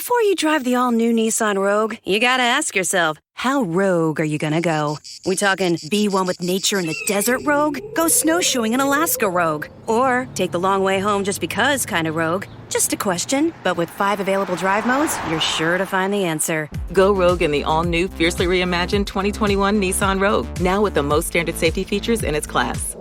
Before you drive the all-new Nissan Rogue, you gotta ask yourself, how rogue are you gonna go? We talking be one with nature in the desert rogue? Go snowshoeing in Alaska rogue? Or take the long way home just because kind of rogue? Just a question, but with 5 available drive modes, you're sure to find the answer. Go rogue in the all-new, fiercely reimagined 2021 Nissan Rogue, now with the most standard safety features in its class.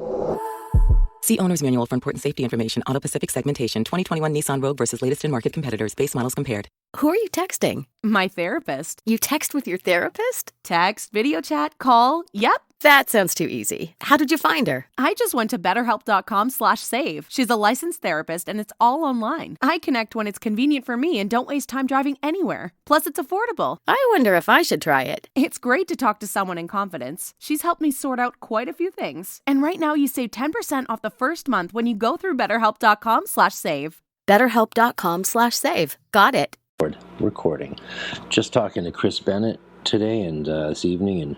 See Owner's Manual for important safety information. Auto Pacific segmentation. 2021 Nissan Rogue versus latest in market competitors. Base models compared. Who are you texting? My therapist. You text with your therapist? Text, video chat, call. Yep. That sounds too easy. How did you find her? I just went to betterhelp.com/save. She's a licensed therapist and it's all online. I connect when it's convenient for me and don't waste time driving anywhere. Plus, it's affordable. I wonder if I should try it. It's great to talk to someone in confidence. She's helped me sort out quite a few things. And right now you save 10% off the first month when you go through betterhelp.com/save. Betterhelp.com/save. Got it. Recording. Just talking to Chris Bennett today and this evening, and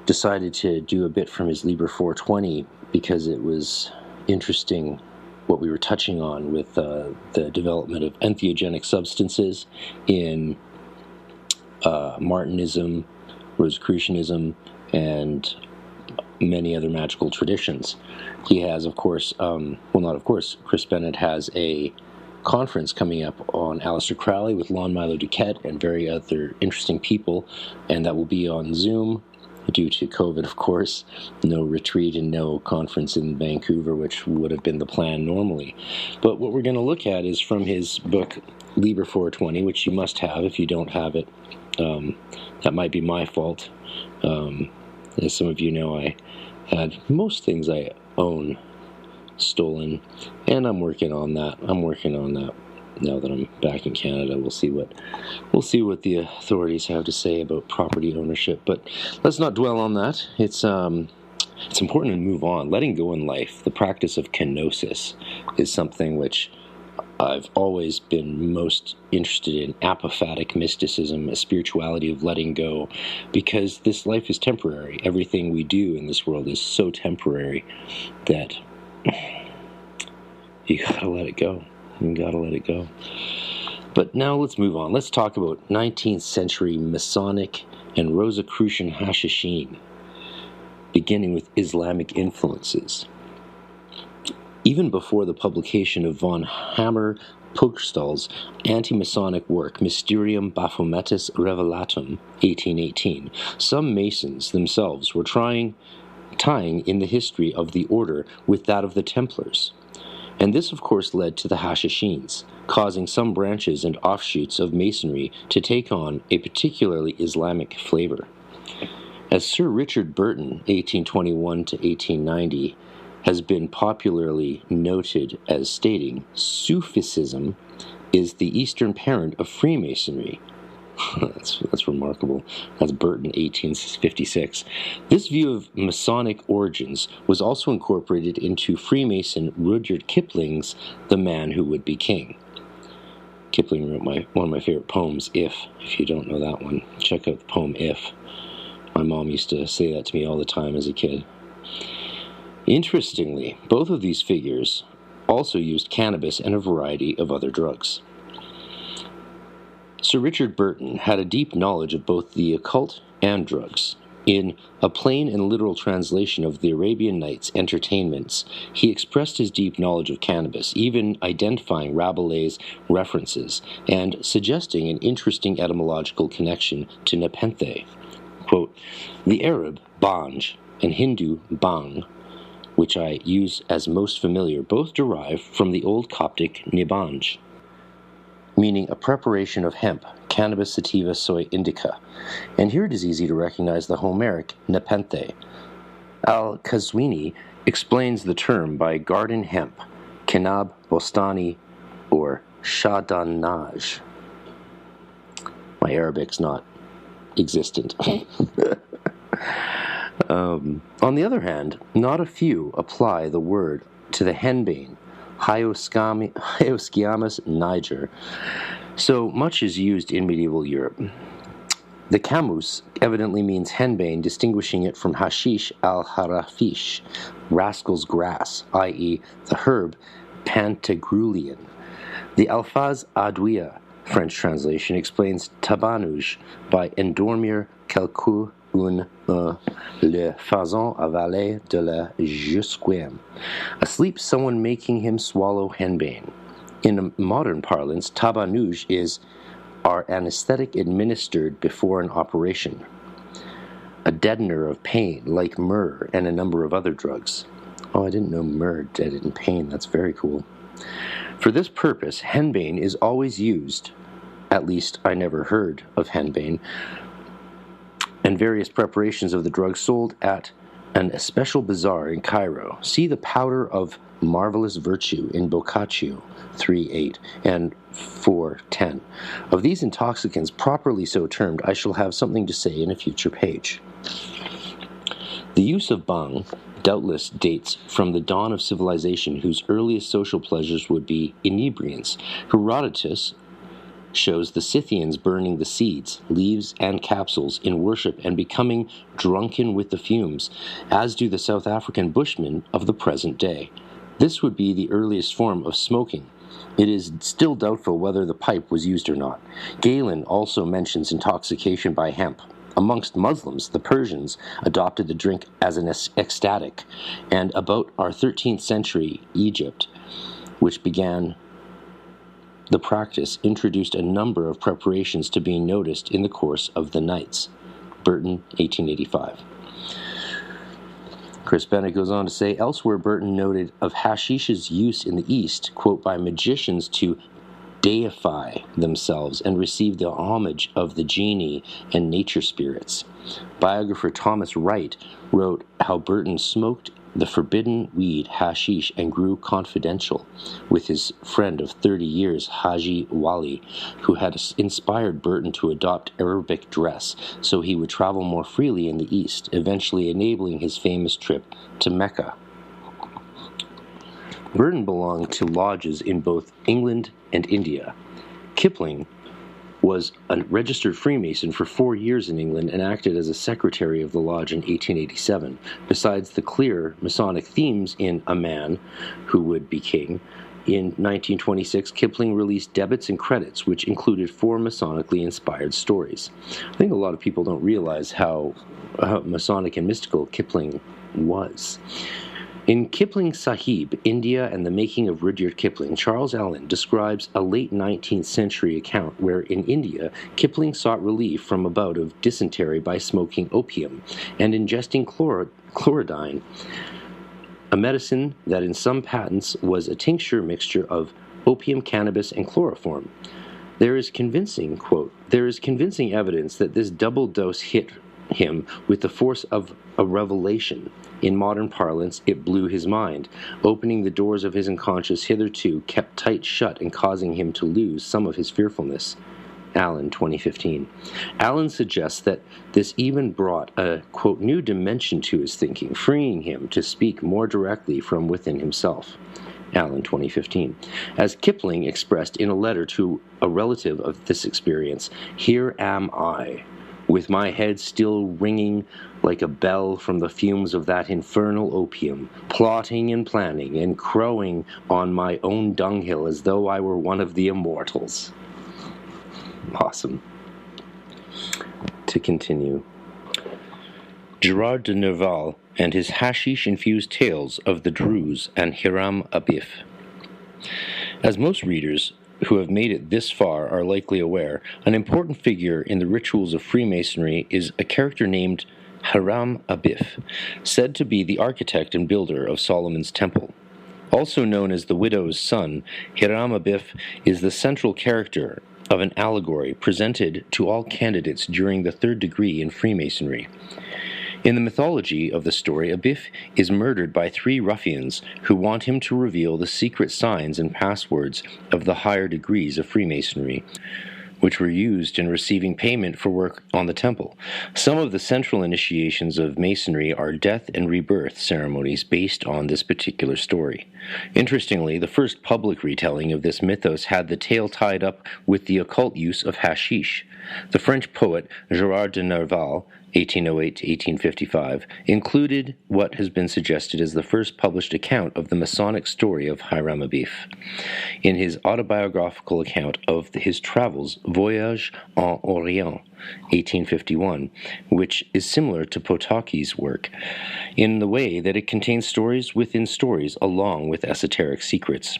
decided to do a bit from his LIBER 420 because it was interesting what we were touching on with the development of entheogenic substances in Martinism, Rosicrucianism, and many other magical traditions. He has, of course, Chris Bennett has a conference coming up on Aleister Crowley with Lon Milo Duquette and very other interesting people, and that will be on Zoom due to COVID, of course. No retreat and no conference in Vancouver, which would have been the plan normally. But what we're going to look at is from his book LIBER 420, which you must have. If you don't have it, that might be my fault. As some of you know, I had most things I own stolen, and I'm working on that. Now that I'm back in Canada. We'll see what the authorities have to say about property ownership, but let's not dwell on that. It's important to move on. Letting go in life, the practice of kenosis, is something which I've always been most interested in. Apophatic mysticism, a spirituality of letting go, because this life is temporary. Everything we do in this world is so temporary that you gotta let it go. You gotta let it go. But now let's move on. Let's talk about 19th century Masonic and Rosicrucian Hashishin, beginning with Islamic influences. Even before the publication of von Hammer Pogstall's anti-Masonic work Mysterium Baphometis Revelatum, 1818, some Masons themselves were tying in the history of the order with that of the Templars. And this, of course, led to the Hashishins, causing some branches and offshoots of Masonry to take on a particularly Islamic flavor. As Sir Richard Burton, 1821 to 1890, has been popularly noted as stating, Sufism is the Eastern parent of Freemasonry. That's remarkable. That's Burton, 1856. This view of Masonic origins was also incorporated into Freemason Rudyard Kipling's The Man Who Would Be King. Kipling wrote one of my favorite poems, If you don't know that one, check out the poem If. My mom used to say that to me all the time as a kid. Interestingly, both of these figures also used cannabis and a variety of other drugs. Sir Richard Burton had a deep knowledge of both the occult and drugs. In a plain and literal translation of the Arabian Nights Entertainments, he expressed his deep knowledge of cannabis, even identifying Rabelais' references and suggesting an interesting etymological connection to Nepenthe. Quote, the Arab banj and Hindu bang, which I use as most familiar, both derive from the Old Coptic nibanj, meaning a preparation of hemp, cannabis sativa soy indica. And here it is easy to recognize the Homeric Nepenthe. Al-Qazwini explains the term by garden hemp, Kinab Bostani, or Shadanaj. My Arabic's not existent. On the other hand, not a few apply the word to the henbane, Hyoscyamus niger. So much is used in medieval Europe. The camus evidently means henbane, distinguishing it from hashish al-harafish, rascal's grass, i.e. the herb pantagruelian. The alfaz adwiya French translation, explains tabanuj by endormir quelqu'un le faisant avaler de la jusqu'uem. Asleep, someone making him swallow henbane. In modern parlance, tabanuj is our anesthetic administered before an operation, a deadener of pain like myrrh and a number of other drugs. Oh, I didn't know myrrh deadened pain. That's very cool. For this purpose, henbane is always used, at least I never heard of henbane, and various preparations of the drug sold at an special bazaar in Cairo. See the powder of marvelous virtue in Boccaccio 3:8 and 4:10. Of these intoxicants, properly so termed, I shall have something to say in a future page. The use of bhang doubtless dates from the dawn of civilization, whose earliest social pleasures would be inebriants. Herodotus shows the Scythians burning the seeds, leaves, and capsules in worship and becoming drunken with the fumes, as do the South African Bushmen of the present day. This would be the earliest form of smoking. It is still doubtful whether the pipe was used or not. Galen also mentions intoxication by hemp. Amongst Muslims, the Persians adopted the drink as an ecstatic, and about our 13th century, Egypt, which began the practice, introduced a number of preparations to be noticed in the course of the nights. Burton, 1885. Chris Bennett goes on to say, elsewhere Burton noted of hashish's use in the East, quote, by magicians to deify themselves and receive the homage of the genii and nature spirits. Biographer Thomas Wright wrote how Burton smoked the forbidden weed hashish and grew confidential with his friend of 30 years, Haji Wali, who had inspired Burton to adopt Arabic dress so he would travel more freely in the East, eventually enabling his famous trip to Mecca. Burton belonged to lodges in both England and India. Kipling was a registered Freemason for 4 years in England and acted as a secretary of the lodge in 1887. Besides the clear Masonic themes in A Man Who Would Be King, in 1926, Kipling released Debits and Credits, which included 4 Masonically inspired stories. I think a lot of people don't realize how Masonic and mystical Kipling was. In Kipling Sahib, India and the Making of Rudyard Kipling, Charles Allen describes a late 19th century account where in India, Kipling sought relief from a bout of dysentery by smoking opium and ingesting chlorodyne, a medicine that in some patents was a tincture mixture of opium, cannabis, and chloroform. There is convincing evidence that this double dose hit him with the force of a revelation. In modern parlance, it blew his mind, opening the doors of his unconscious hitherto kept tight shut and causing him to lose some of his fearfulness. Allen, 2015. Allen suggests that this even brought a, quote, new dimension to his thinking, freeing him to speak more directly from within himself. Allen, 2015. As Kipling expressed in a letter to a relative of this experience, "Here am I, with my head still ringing like a bell from the fumes of that infernal opium, plotting and planning and crowing on my own dunghill as though I were one of the immortals." Awesome. To continue. Gerard de Nerval and his hashish-infused tales of the Druze and Hiram Abif. As most readers who have made it this far are likely aware, an important figure in the rituals of Freemasonry is a character named Hiram Abif, said to be the architect and builder of Solomon's Temple. Also known as the widow's son, Hiram Abif is the central character of an allegory presented to all candidates during the third degree in Freemasonry. In the mythology of the story, Abif is murdered by 3 ruffians who want him to reveal the secret signs and passwords of the higher degrees of Freemasonry. which were used in receiving payment for work on the temple. Some of the central initiations of Masonry are death and rebirth ceremonies based on this particular story. Interestingly, the first public retelling of this mythos had the tale tied up with the occult use of hashish. The French poet Gérard de Nerval, 1808 to 1855, included what has been suggested as the first published account of the Masonic story of Hiram Abiff in his autobiographical account of his travels, Voyage en Orient, 1851, which is similar to Potoki's work in the way that it contains stories within stories along with esoteric secrets.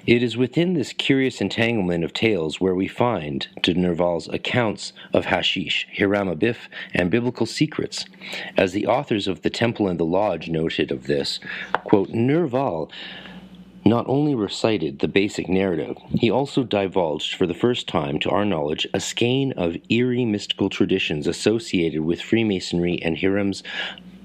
It is within this curious entanglement of tales where we find de Nerval's accounts of hashish, Hiram Abiff, and biblical secrets. As the authors of The Temple and the Lodge noted of this, quote, Nerval not only recited the basic narrative, he also divulged for the first time, to our knowledge, a skein of eerie mystical traditions associated with Freemasonry and Hiram's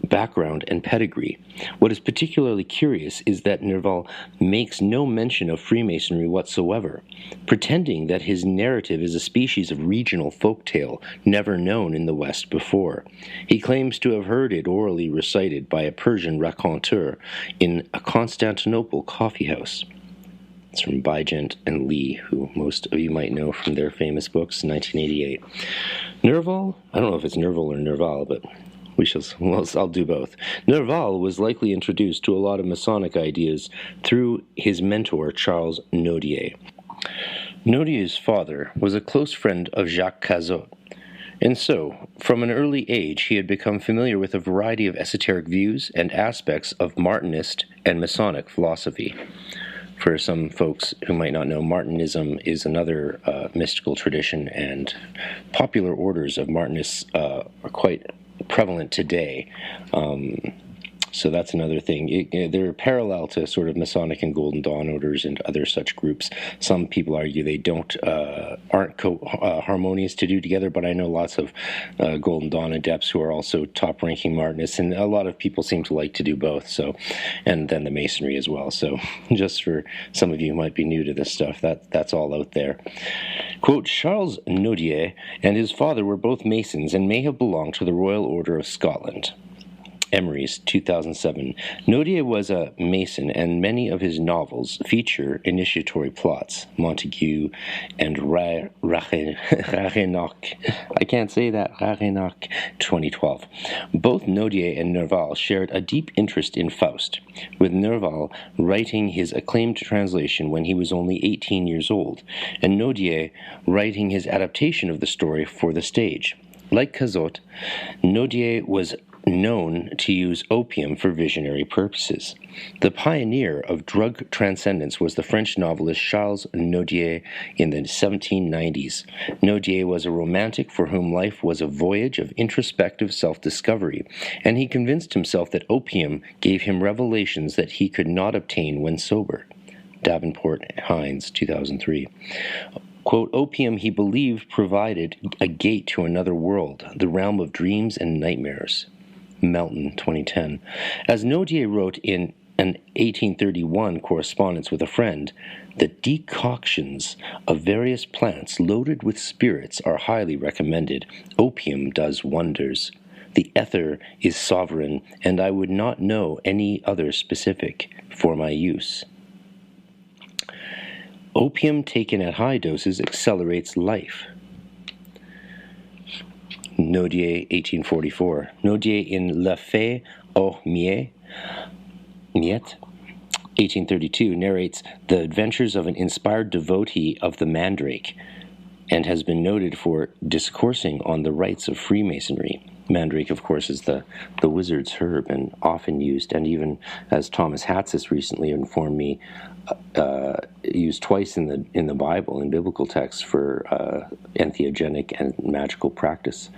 background and pedigree. What is particularly curious is that Nerval makes no mention of Freemasonry whatsoever, pretending that his narrative is a species of regional folktale never known in the West before. He claims to have heard it orally recited by a Persian raconteur in a Constantinople coffeehouse. It's from Bygent and Lee, who most of you might know from their famous books, 1988. Nerval, I don't know if it's Nerval or Nerval, but I'll do both. Nerval was likely introduced to a lot of Masonic ideas through his mentor, Charles Nodier. Nodier's father was a close friend of Jacques Cazot, and so, from an early age, he had become familiar with a variety of esoteric views and aspects of Martinist and Masonic philosophy. For some folks who might not know, Martinism is another mystical tradition, and popular orders of Martinists are quite prevalent today. So that's another thing. They're parallel to sort of Masonic and Golden Dawn orders and other such groups. Some people argue they aren't harmonious to do together, but I know lots of Golden Dawn adepts who are also top-ranking Martinists, and a lot of people seem to like to do both. So, and then the Masonry as well. So, just for some of you who might be new to this stuff, that's all out there. Quote, Charles Nodier and his father were both Masons and may have belonged to the Royal Order of Scotland. Emery's 2007. Nodier was a Mason, and many of his novels feature initiatory plots. Montague and Rachenach. I can't say that. Rachenach, 2012. Both Nodier and Nerval shared a deep interest in Faust, with Nerval writing his acclaimed translation when he was only 18 years old, and Nodier writing his adaptation of the story for the stage. Like Cazot, Nodier was known to use opium for visionary purposes. The pioneer of drug transcendence was the French novelist Charles Nodier in the 1790s. Nodier was a romantic for whom life was a voyage of introspective self-discovery, and he convinced himself that opium gave him revelations that he could not obtain when sober. Davenport Hines, 2003. Quote, opium, he believed, provided a gate to another world, the realm of dreams and nightmares. Melton, 2010. As Nodier wrote in an 1831 correspondence with a friend, the decoctions of various plants loaded with spirits are highly recommended. Opium does wonders. The ether is sovereign, and I would not know any other specific for my use. Opium taken at high doses accelerates life. Nodier, 1844. Nodier in La Fée aux Miettes, 1832, narrates the adventures of an inspired devotee of the Mandrake, and has been noted for discoursing on the rites of Freemasonry. Mandrake, of course, is the wizard's herb, and often used, and even, as Thomas Hatsis recently informed me, used twice in the Bible, in biblical texts, for entheogenic and magical practice.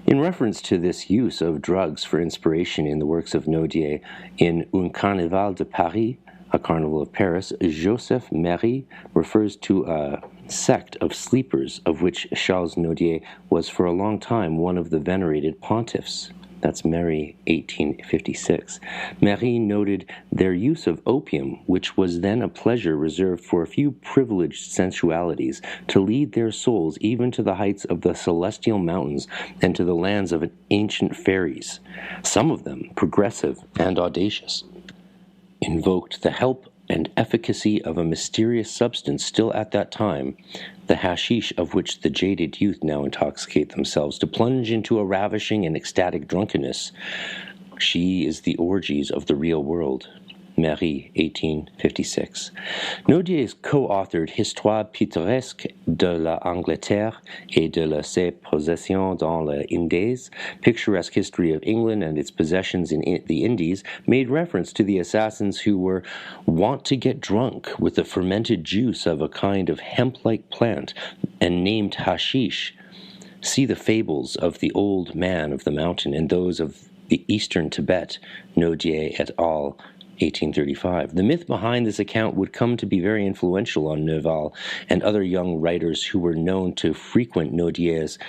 In reference to this use of drugs for inspiration in the works of Nodier, in Un Carnaval de Paris, a Carnival of Paris, Joseph Méry refers to a sect of sleepers of which Charles Nodier was for a long time one of the venerated pontiffs. That's Mary, 1856. Marie noted their use of opium, which was then a pleasure reserved for a few privileged sensualities, to lead their souls even to the heights of the celestial mountains and to the lands of ancient fairies, some of them progressive and audacious, invoked the help and efficacy of a mysterious substance still at that time, the hashish of which the jaded youth now intoxicate themselves to plunge into a ravishing and ecstatic drunkenness. She is the orgies of the real world. Marie, 1856. Naudier's co-authored Histoire pittoresque de l'Angleterre et de ses possessions dans les Indes, Picturesque History of England and its Possessions in the Indies, made reference to the assassins who were wont to get drunk with the fermented juice of a kind of hemp-like plant and named hashish. See the fables of the old man of the mountain and those of the eastern Tibet, Naudier et al., 1835. The myth behind this account would come to be very influential on Nerval and other young writers who were known to frequent Naudier's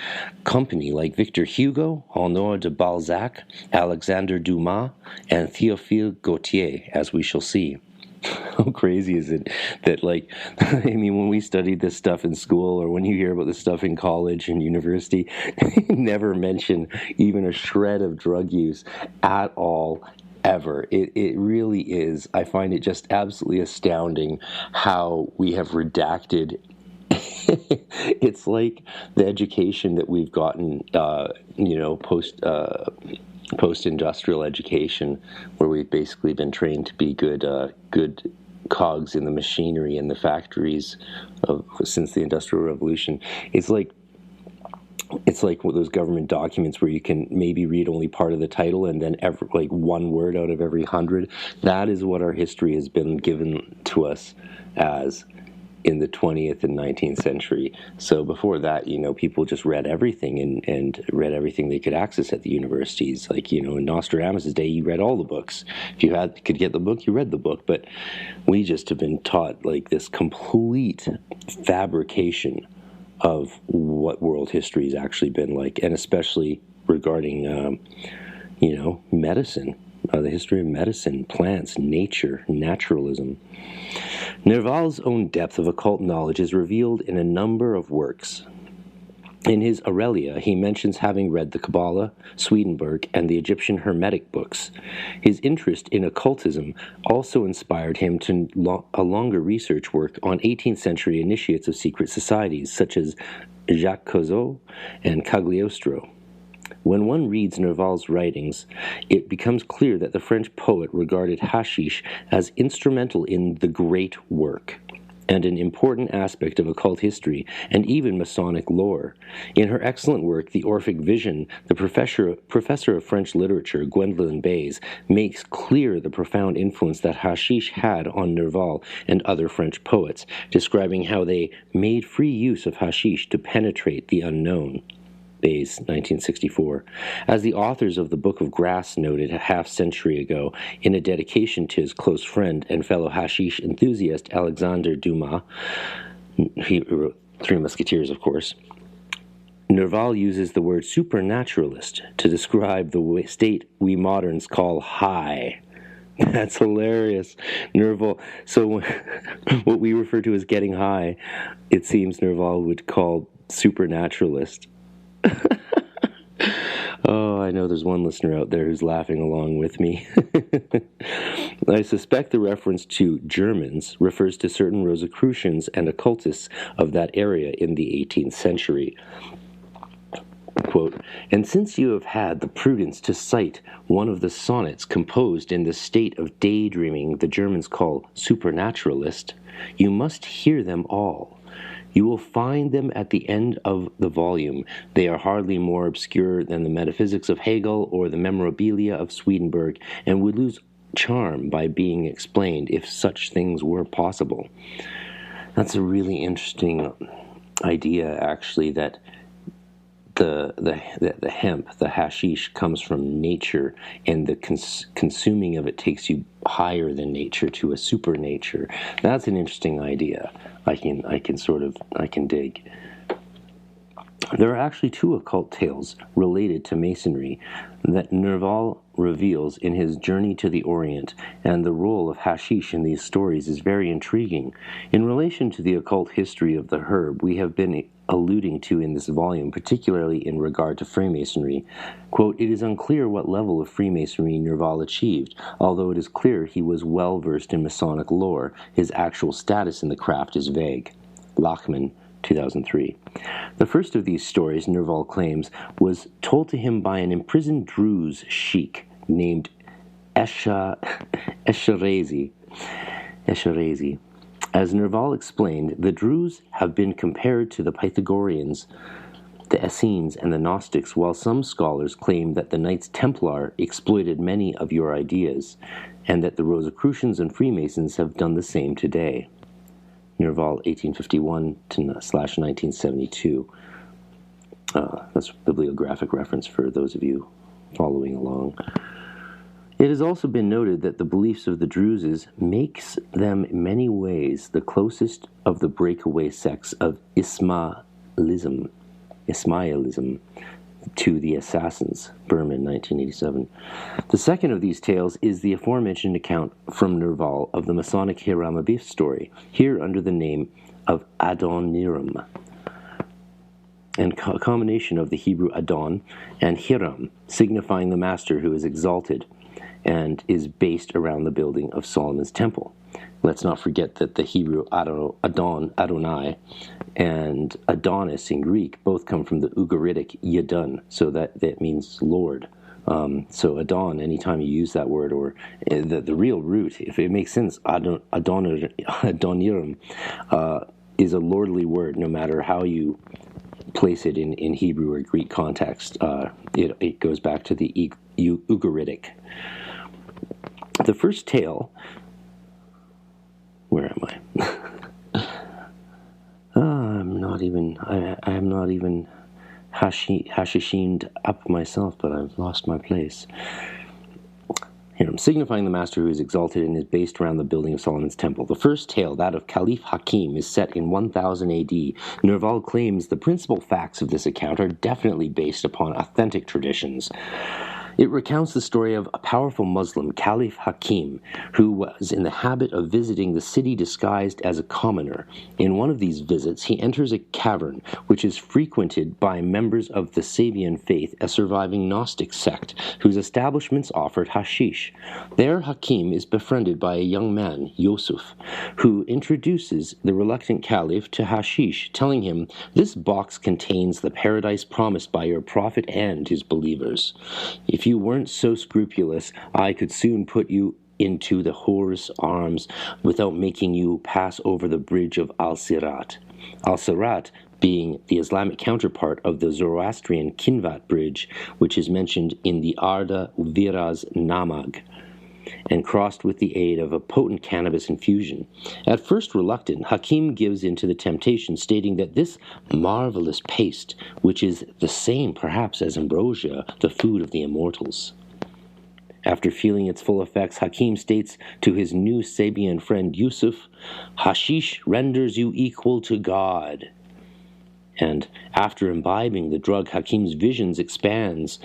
company, like Victor Hugo, Honoré de Balzac, Alexandre Dumas, and Théophile Gautier, as we shall see. How crazy is it that, like, I mean, when we studied this stuff in school, or when you hear about this stuff in college and university, never mention even a shred of drug use at all, ever. It really is. I find it just absolutely astounding how we have redacted. It's like the education that we've gotten, post-industrial education, where we've basically been trained to be good cogs in the machinery in the factories since the Industrial Revolution. It's like those government documents where you can maybe read only part of the title and then one word out of every 100. That is what our history has been given to us as in the 20th and 19th century. So before that, people just read everything and read everything they could access at the universities. Like, in Nostradamus' day, you read all the books. If you could get the book, you read the book. But we just have been taught like this complete fabrication of what world history has actually been like, and especially regarding, medicine, the history of medicine, plants, nature, naturalism. Nerval's own depth of occult knowledge is revealed in a number of works. In his Aurelia, he mentions having read the Kabbalah, Swedenborg, and the Egyptian Hermetic books. His interest in occultism also inspired him to a longer research work on 18th century initiates of secret societies, such as Jacques Cozeau and Cagliostro. When one reads Nerval's writings, it becomes clear that the French poet regarded hashish as instrumental in the great work, and an important aspect of occult history, and even Masonic lore. In her excellent work, The Orphic Vision, the professor of French literature, Gwendolen Bayes, makes clear the profound influence that hashish had on Nerval and other French poets, describing how they made free use of hashish to penetrate the unknown. Bayes, 1964. As the authors of the Book of Grass noted a half-century ago in a dedication to his close friend and fellow hashish enthusiast Alexandre Dumas, he wrote Three Musketeers, of course, Nerval uses the word supernaturalist to describe the state we moderns call high. That's hilarious. Nerval, so what we refer to as getting high, it seems Nerval would call supernaturalist. Oh, I know there's one listener out there who's laughing along with me. I suspect the reference to Germans refers to certain Rosicrucians and occultists of that area in the 18th century. Quote, "And since you have had the prudence to cite one of the sonnets composed in the state of daydreaming the Germans call supernaturalist, you must hear them all. You will find them at the end of the volume. They are hardly more obscure than the metaphysics of Hegel or the memorabilia of Swedenborg, and would lose charm by being explained if such things were possible." That's a really interesting idea, actually, that the hemp, the hashish, comes from nature, and the consuming of it takes you higher than nature to a supernature. That's an interesting idea. I can dig. There are actually two occult tales related to Masonry that Nerval reveals in his Journey to the Orient, and the role of hashish in these stories is very intriguing. In relation to the occult history of the herb we have been alluding to in this volume, particularly in regard to Freemasonry, quote, "It is unclear what level of Freemasonry Nerval achieved, although it is clear he was well versed in Masonic lore. His actual status in the craft is vague." Lachman, 2003. The first of these stories, Nerval claims, was told to him by an imprisoned Druze sheik named Escherhazy. As Nerval explained, the Druze have been compared to the Pythagoreans, the Essenes, and the Gnostics, while some scholars claim that the Knights Templar exploited many of your ideas, and that the Rosicrucians and Freemasons have done the same today. Nerval, 1851/1972. That's a bibliographic reference for those of you following along. It has also been noted that the beliefs of the Druzes makes them in many ways the closest of the breakaway sects of Ismailism to the Assassins, Berman, 1987. The second of these tales is the aforementioned account from Nerval of the Masonic Hiram Abiff story, here under the name of Adoniram, and a combination of the Hebrew Adon and Hiram, signifying the master who is exalted, and is based around the building of Solomon's temple. Let's not forget that the Hebrew Adonai, and Adonis in Greek both come from the Ugaritic Yadun, so that means Lord. So Adon, anytime you use that word, or the real root, if it makes sense, Adoniram is a lordly word, no matter how you place it in Hebrew or Greek context. It goes back to the Ugaritic. The first tale, where am I? I am not even hashishined up myself, but I've lost my place. Here, I'm signifying the master who is exalted and is based around the building of Solomon's temple. The first tale, that of Caliph Hakim, is set in 1000 AD. Nerval claims the principal facts of this account are definitely based upon authentic traditions. It recounts the story of a powerful Muslim, Caliph Hakim, who was in the habit of visiting the city disguised as a commoner. In one of these visits, he enters a cavern, which is frequented by members of the Sabian faith, a surviving Gnostic sect, whose establishments offered hashish. There, Hakim is befriended by a young man, Yusuf, who introduces the reluctant Caliph to hashish, telling him, "This box contains the paradise promised by your prophet and his believers. If you weren't so scrupulous, I could soon put you into the whore's arms without making you pass over the bridge of Al-Sirat." Al-Sirat being the Islamic counterpart of the Zoroastrian Kinvat bridge, which is mentioned in the Arda Viraz Namag, and crossed with the aid of a potent cannabis infusion. At first reluctant, Hakim gives in to the temptation, stating that this marvelous paste, which is the same perhaps as ambrosia, the food of the immortals. After feeling its full effects, Hakim states to his new Sabian friend Yusuf, "Hashish renders you equal to God." And after imbibing the drug, Hakim's vision expands.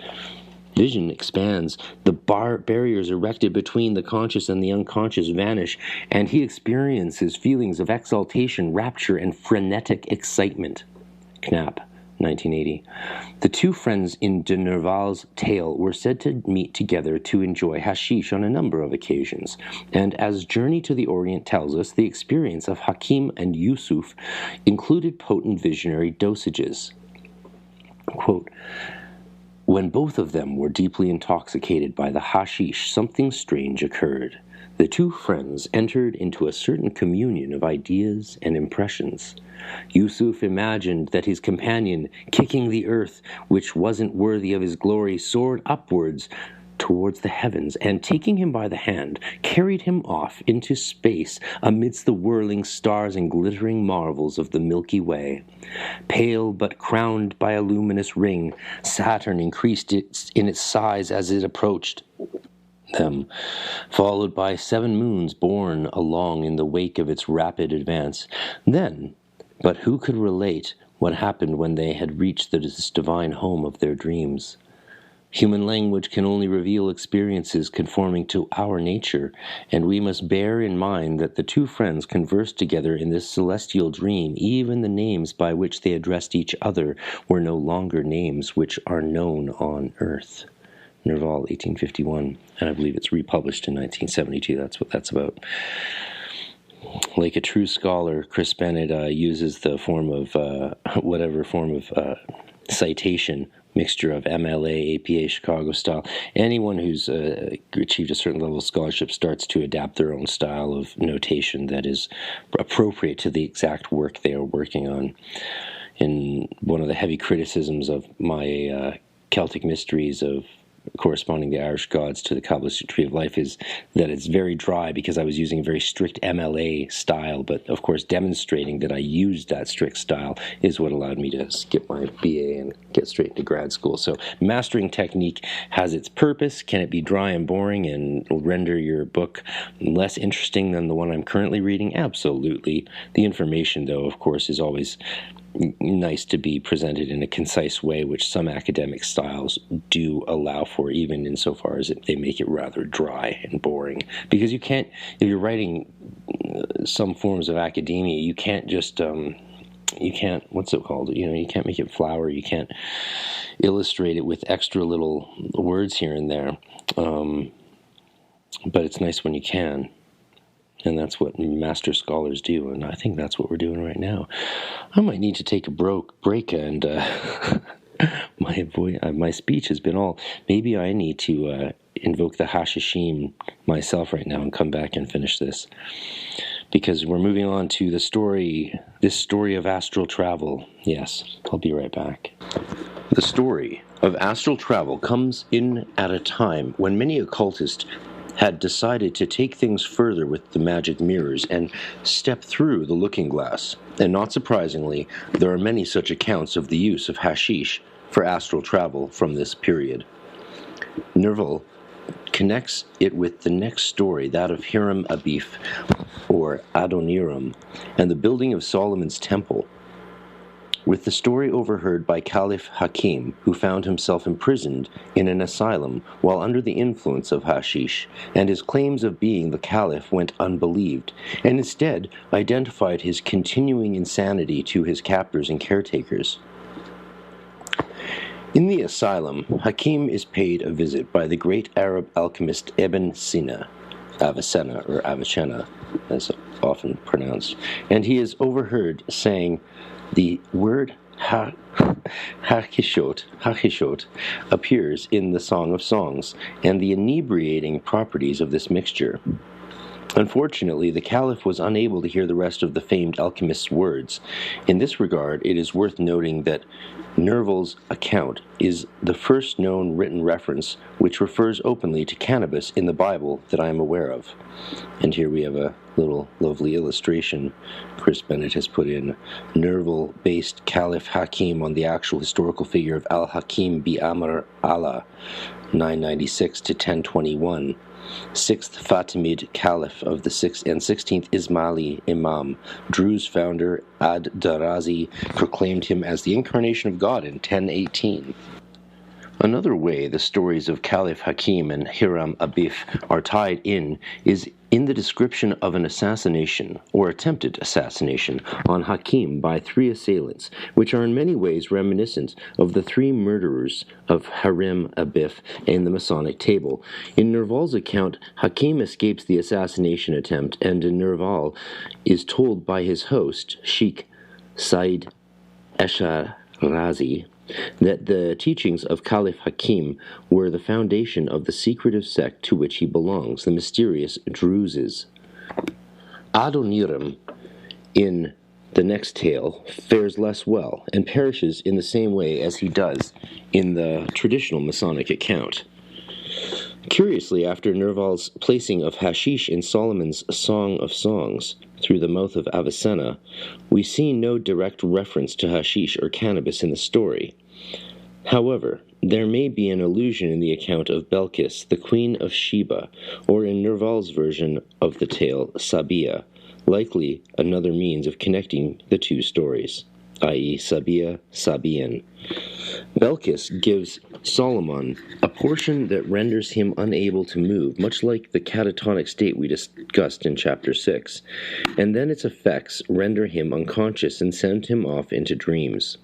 The barriers erected between the conscious and the unconscious vanish, and he experiences feelings of exaltation, rapture, and frenetic excitement. Knapp, 1980. The two friends in de Nerval's tale were said to meet together to enjoy hashish on a number of occasions, and as Journey to the Orient tells us, the experience of Hakim and Yusuf included potent visionary dosages. Quote, "When both of them were deeply intoxicated by the hashish, something strange occurred. The two friends entered into a certain communion of ideas and impressions. Yusuf imagined that his companion, kicking the earth, which wasn't worthy of his glory, soared upwards towards the heavens, and taking him by the hand, carried him off into space amidst the whirling stars and glittering marvels of the Milky Way. Pale but crowned by a luminous ring, Saturn increased in its size as it approached them, followed by 7 moons borne along in the wake of its rapid advance. Then, but who could relate what happened when they had reached this divine home of their dreams. Human language can only reveal experiences conforming to our nature, and we must bear in mind that the two friends conversed together in this celestial dream. Even the names by which they addressed each other were no longer names which are known on earth. Nerval, 1851, and I believe it's republished in 1972. That's what that's about. Like a true scholar, Chris Bennett uses the form of whatever form of citation, mixture of MLA, APA, Chicago style. Anyone who's achieved a certain level of scholarship starts to adapt their own style of notation that is appropriate to the exact work they are working on. And one of the heavy criticisms of my Celtic mysteries of corresponding the Irish gods to the Kabbalistic Tree of Life is that it's very dry because I was using a very strict MLA style, but of course demonstrating that I used that strict style is what allowed me to skip my BA and get straight into grad school. So mastering technique has its purpose. Can it be dry and boring and render your book less interesting than the one I'm currently reading? Absolutely. The information, though, of course, is always nice to be presented in a concise way, which some academic styles do allow for, even insofar as they make it rather dry and boring. Because you can't, if you're writing some forms of academia, you can't just, you can't, what's it called? You can't make it flower. You can't illustrate it with extra little words here and there. But it's nice when you can. And that's what master scholars do, and I think that's what we're doing right now. I might need to take a break, and my speech has been all... Maybe I need to invoke the Hashishin myself right now and come back and finish this. Because we're moving on to this story of astral travel. Yes, I'll be right back. The story of astral travel comes in at a time when many occultists had decided to take things further with the magic mirrors and step through the looking glass. And not surprisingly, there are many such accounts of the use of hashish for astral travel from this period. Nerval connects it with the next story, that of Hiram Abif, or Adoniram, and the building of Solomon's temple, with the story overheard by Caliph Hakim, who found himself imprisoned in an asylum while under the influence of hashish, and his claims of being the caliph went unbelieved, and instead identified his continuing insanity to his captors and caretakers. In the asylum, Hakim is paid a visit by the great Arab alchemist Ibn Sina, Avicenna, or Avicenna, as often pronounced, and he is overheard saying, the word Hachishot appears in the Song of Songs, and the inebriating properties of this mixture. Unfortunately, the Caliph was unable to hear the rest of the famed alchemist's words. In this regard, it is worth noting that Nerval's account is the first known written reference which refers openly to cannabis in the Bible that I am aware of. And here we have a little lovely illustration Chris Bennett has put in. Nerval based Caliph Hakim on the actual historical figure of Al-Hakim bi Amr Allah, 996 to 1021. 6th Fatimid Caliph of the 6th and 16th Ismaili Imam. Druze founder Ad-Darazi proclaimed him as the incarnation of God in 1018. Another way the stories of Caliph Hakim and Hiram Abif are tied in is in the description of an assassination, or attempted assassination, on Hakim by 3 assailants, which are in many ways reminiscent of the 3 murderers of Hiram Abif in the Masonic table. In Nerval's account, Hakim escapes the assassination attempt, and Nerval is told by his host, Sheikh Said Esharazi, that the teachings of Caliph Hakim were the foundation of the secretive sect to which he belongs, the mysterious Druzes. Adoniram, in the next tale, fares less well, and perishes in the same way as he does in the traditional Masonic account. Curiously, after Nerval's placing of hashish in Solomon's Song of Songs through the mouth of Avicenna, we see no direct reference to hashish or cannabis in the story. However, there may be an allusion in the account of Belkis, the Queen of Sheba, or in Nerval's version of the tale, Sabia, likely another means of connecting the two stories. i.e. Sabia, Sabian. Belkis gives Solomon a portion that renders him unable to move, much like the catatonic state we discussed in Chapter 6, and then its effects render him unconscious and send him off into dreams.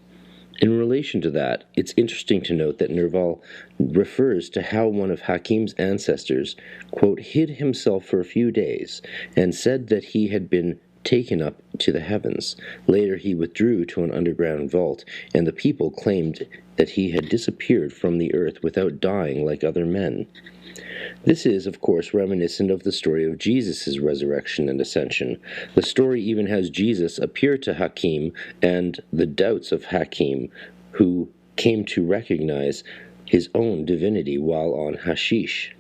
In relation to that, it's interesting to note that Nerval refers to how one of Hakim's ancestors, quote, hid himself for a few days and said that he had been taken up to the heavens. Later he withdrew to an underground vault, and the people claimed that he had disappeared from the earth without dying like other men. This is, of course, reminiscent of the story of Jesus' resurrection and ascension. The story even has Jesus appear to Hakim and the doubts of Hakim, who came to recognize his own divinity while on hashish,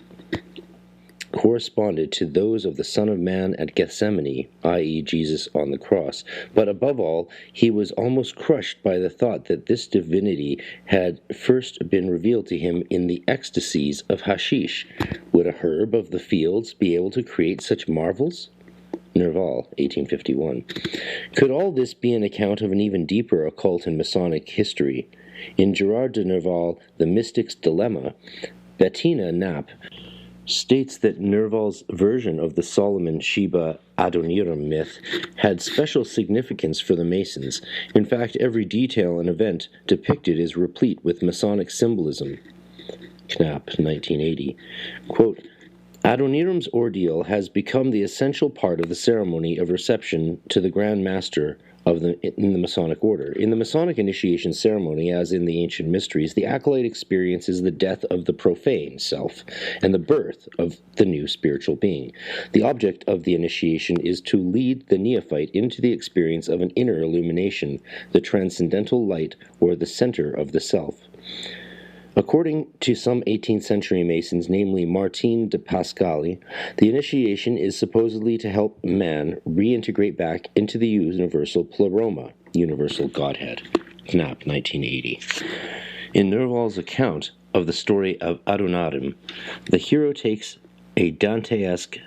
corresponded to those of the Son of Man at Gethsemane, i.e. Jesus on the cross. But above all, he was almost crushed by the thought that this divinity had first been revealed to him in the ecstasies of hashish. Would a herb of the fields be able to create such marvels? Nerval, 1851. Could all this be an account of an even deeper occult and Masonic history? In Gerard de Nerval, The Mystic's Dilemma, Bettina Knapp states that Nerval's version of the Solomon Sheba Adoniram myth had special significance for the Masons. In fact, every detail and event depicted is replete with Masonic symbolism. Knapp, 1980. Quote, Adoniram's ordeal has become the essential part of the ceremony of reception to the Grand Master in the Masonic order. In the Masonic initiation ceremony, as in the ancient mysteries, the acolyte experiences the death of the profane self and the birth of the new spiritual being. The object of the initiation is to lead the neophyte into the experience of an inner illumination, the transcendental light or the center of the self. According to some 18th century Masons, namely Martin de Pascali, the initiation is supposedly to help man reintegrate back into the universal pleroma, universal Godhead. Knapp, 1980. In Nerval's account of the story of Adoniram, the hero takes a Dantesque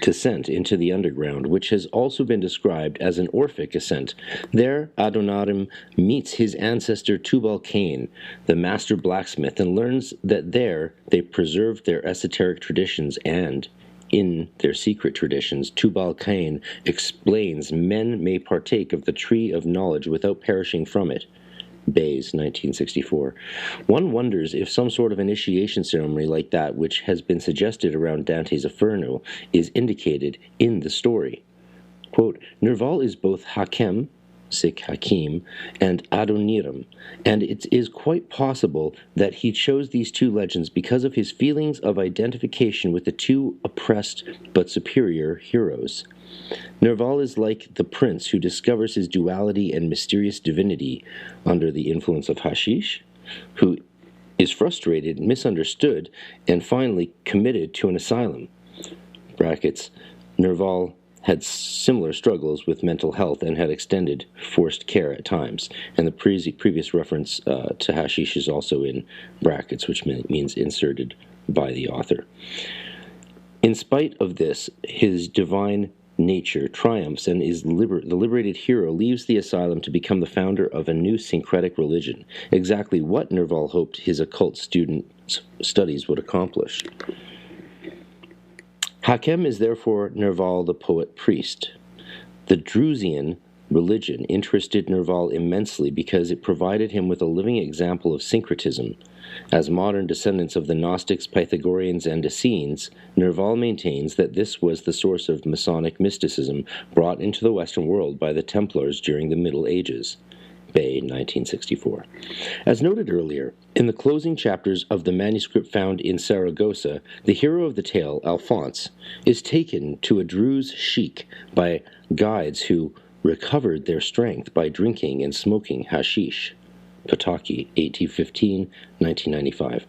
descent into the underground, which has also been described as an Orphic ascent. There, Adoniram meets his ancestor Tubal-Cain, the master blacksmith, and learns that there they preserved their esoteric traditions, and in their secret traditions, Tubal-Cain explains men may partake of the tree of knowledge without perishing from it. Bayes, 1964. One wonders if some sort of initiation ceremony like that which has been suggested around Dante's Inferno is indicated in the story. Quote, Nerval is both Hakem, sic Hakim, and Adoniram, and it is quite possible that he chose these two legends because of his feelings of identification with the two oppressed but superior heroes. Nerval is like the prince who discovers his duality and mysterious divinity under the influence of hashish, who is frustrated, misunderstood, and finally committed to an asylum. Brackets, Nerval had similar struggles with mental health and had extended forced care at times. And the previous reference to hashish is also in brackets, which means inserted by the author. In spite of this, his divine nature triumphs, and the liberated hero leaves the asylum to become the founder of a new syncretic religion, exactly what Nerval hoped his occult studies would accomplish. Hakem is therefore Nerval the poet-priest. The Drusian religion interested Nerval immensely because it provided him with a living example of syncretism. As modern descendants of the Gnostics, Pythagoreans, and Essenes, Nerval maintains that this was the source of Masonic mysticism brought into the Western world by the Templars during the Middle Ages. Bay, 1964. As noted earlier, in the closing chapters of the manuscript found in Saragossa, the hero of the tale, Alphonse, is taken to a Druze sheik by guides who recovered their strength by drinking and smoking hashish. Pataki, 1815, 1995.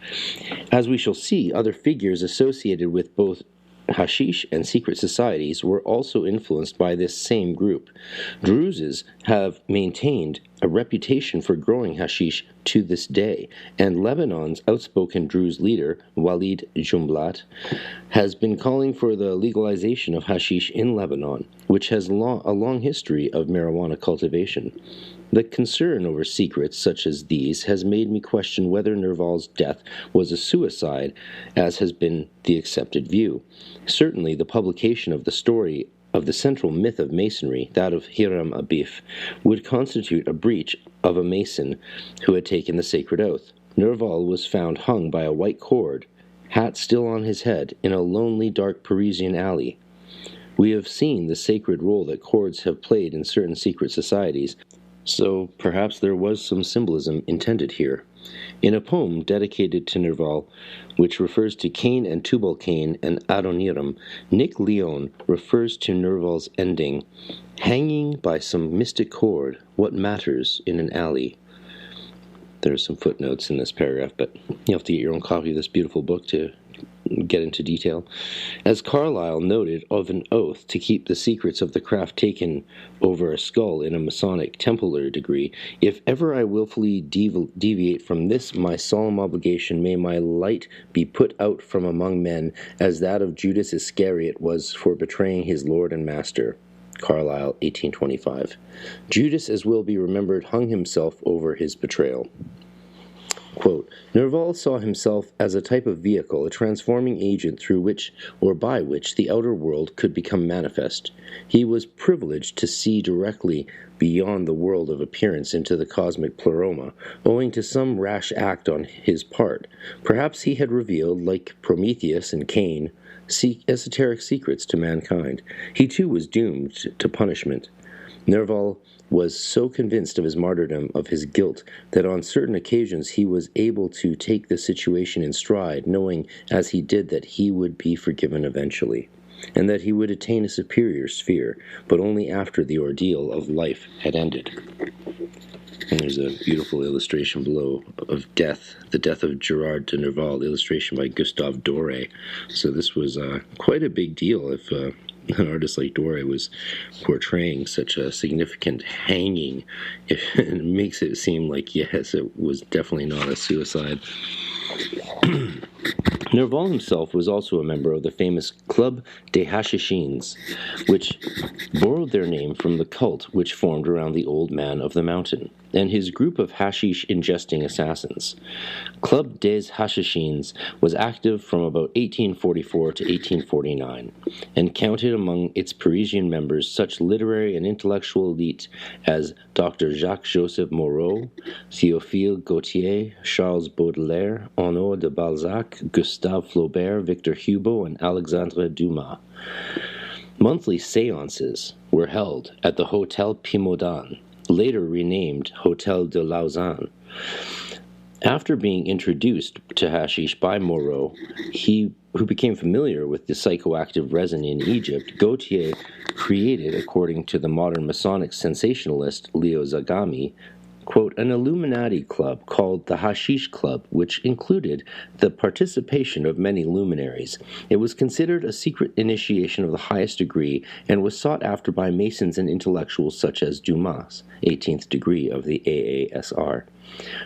As we shall see, other figures associated with both hashish and secret societies were also influenced by this same group. Druzes have maintained a reputation for growing hashish to this day, and Lebanon's outspoken Druze leader, Walid Jumblat, has been calling for the legalization of hashish in Lebanon, which has a long history of marijuana cultivation. The concern over secrets such as these has made me question whether Nerval's death was a suicide, as has been the accepted view. Certainly, the publication of the story of the central myth of Masonry, that of Hiram Abif, would constitute a breach of a Mason who had taken the sacred oath. Nerval was found hung by a white cord, hat still on his head, in a lonely, dark Parisian alley. We have seen the sacred role that cords have played in certain secret societies, so perhaps there was some symbolism intended here. In a poem dedicated to Nerval, which refers to Cain and Tubal-Cain and Adoniram, Nick Leon refers to Nerval's ending, "Hanging by some mystic cord, what matters in an alley." There are some footnotes in this paragraph, but you have to get your own copy of this beautiful book to get into detail. As Carlyle noted of an oath to keep the secrets of the craft taken over a skull in a Masonic Templar degree, "If ever I willfully deviate from this my solemn obligation, may my light be put out from among men, as that of Judas Iscariot was for betraying his Lord and Master." Carlyle, 1825. Judas, as will be remembered, hung himself over his betrayal. Quote, "Nerval saw himself as a type of vehicle, a transforming agent through which or by which the outer world could become manifest. He was privileged to see directly beyond the world of appearance into the cosmic pleroma, owing to some rash act on his part. Perhaps he had revealed, like Prometheus and Cain, esoteric secrets to mankind. He too was doomed to punishment. Nerval was so convinced of his martyrdom, of his guilt, that on certain occasions he was able to take the situation in stride, knowing as he did that he would be forgiven eventually, and that he would attain a superior sphere, but only after the ordeal of life had ended." And there's a beautiful illustration below of death, the death of Gerard de Nerval, illustration by Gustave Doré. So this was quite a big deal if an artist like Doré was portraying such a significant hanging. It makes it seem like, yes, it was definitely not a suicide. Nerval himself was also a member of the famous Club des Hashishins, which borrowed their name from the cult which formed around the Old Man of the Mountain, and his group of hashish-ingesting assassins. Club des Hashishins was active from about 1844 to 1849, and counted among its Parisian members such literary and intellectual elite as Dr. Jacques-Joseph Moreau, Théophile Gautier, Charles Baudelaire, Honoré de Balzac, Gustave Flaubert, Victor Hugo, and Alexandre Dumas. Monthly séances were held at the Hotel Pimodan, later renamed Hotel de Lausanne. After being introduced to hashish by Moreau, who became familiar with the psychoactive resin in Egypt, Gautier created, according to the modern Masonic sensationalist Leo Zagami, quote, an Illuminati club called the Hashish Club, which included the participation of many luminaries. It was considered a secret initiation of the highest degree and was sought after by Masons and intellectuals such as Dumas, 18th degree of the AASR,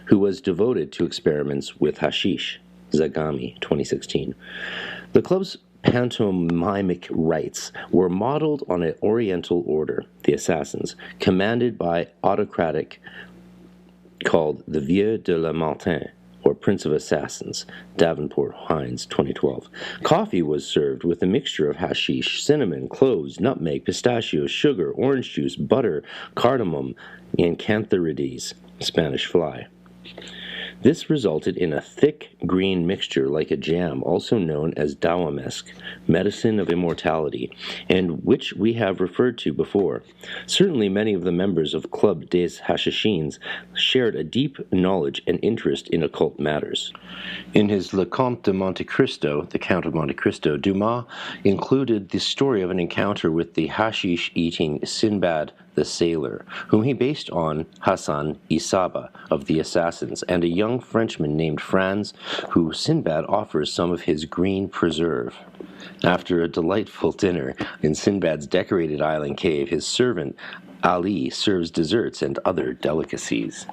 who was devoted to experiments with hashish. Zagami, 2016. The club's pantomimic rites were modeled on an Oriental order, the Assassins, commanded by autocratic called the Vieux de la Montagne, or Prince of Assassins, Davenport Hines, 2012. Coffee was served with a mixture of hashish, cinnamon, cloves, nutmeg, pistachios, sugar, orange juice, butter, cardamom, and cantharides, Spanish fly. This resulted in a thick green mixture like a jam, also known as dawamesk, medicine of immortality, and which we have referred to before. Certainly many of the members of Club des Hashishins shared a deep knowledge and interest in occult matters. In his Le Comte de Monte Cristo, The Count of Monte Cristo, Dumas included the story of an encounter with the hashish-eating Sinbad the Sailor, whom he based on Hassan Isaba of the Assassins, and a young Frenchman named Franz, who Sinbad offers some of his green preserve. After a delightful dinner in Sinbad's decorated island cave, his servant Ali serves desserts and other delicacies, ...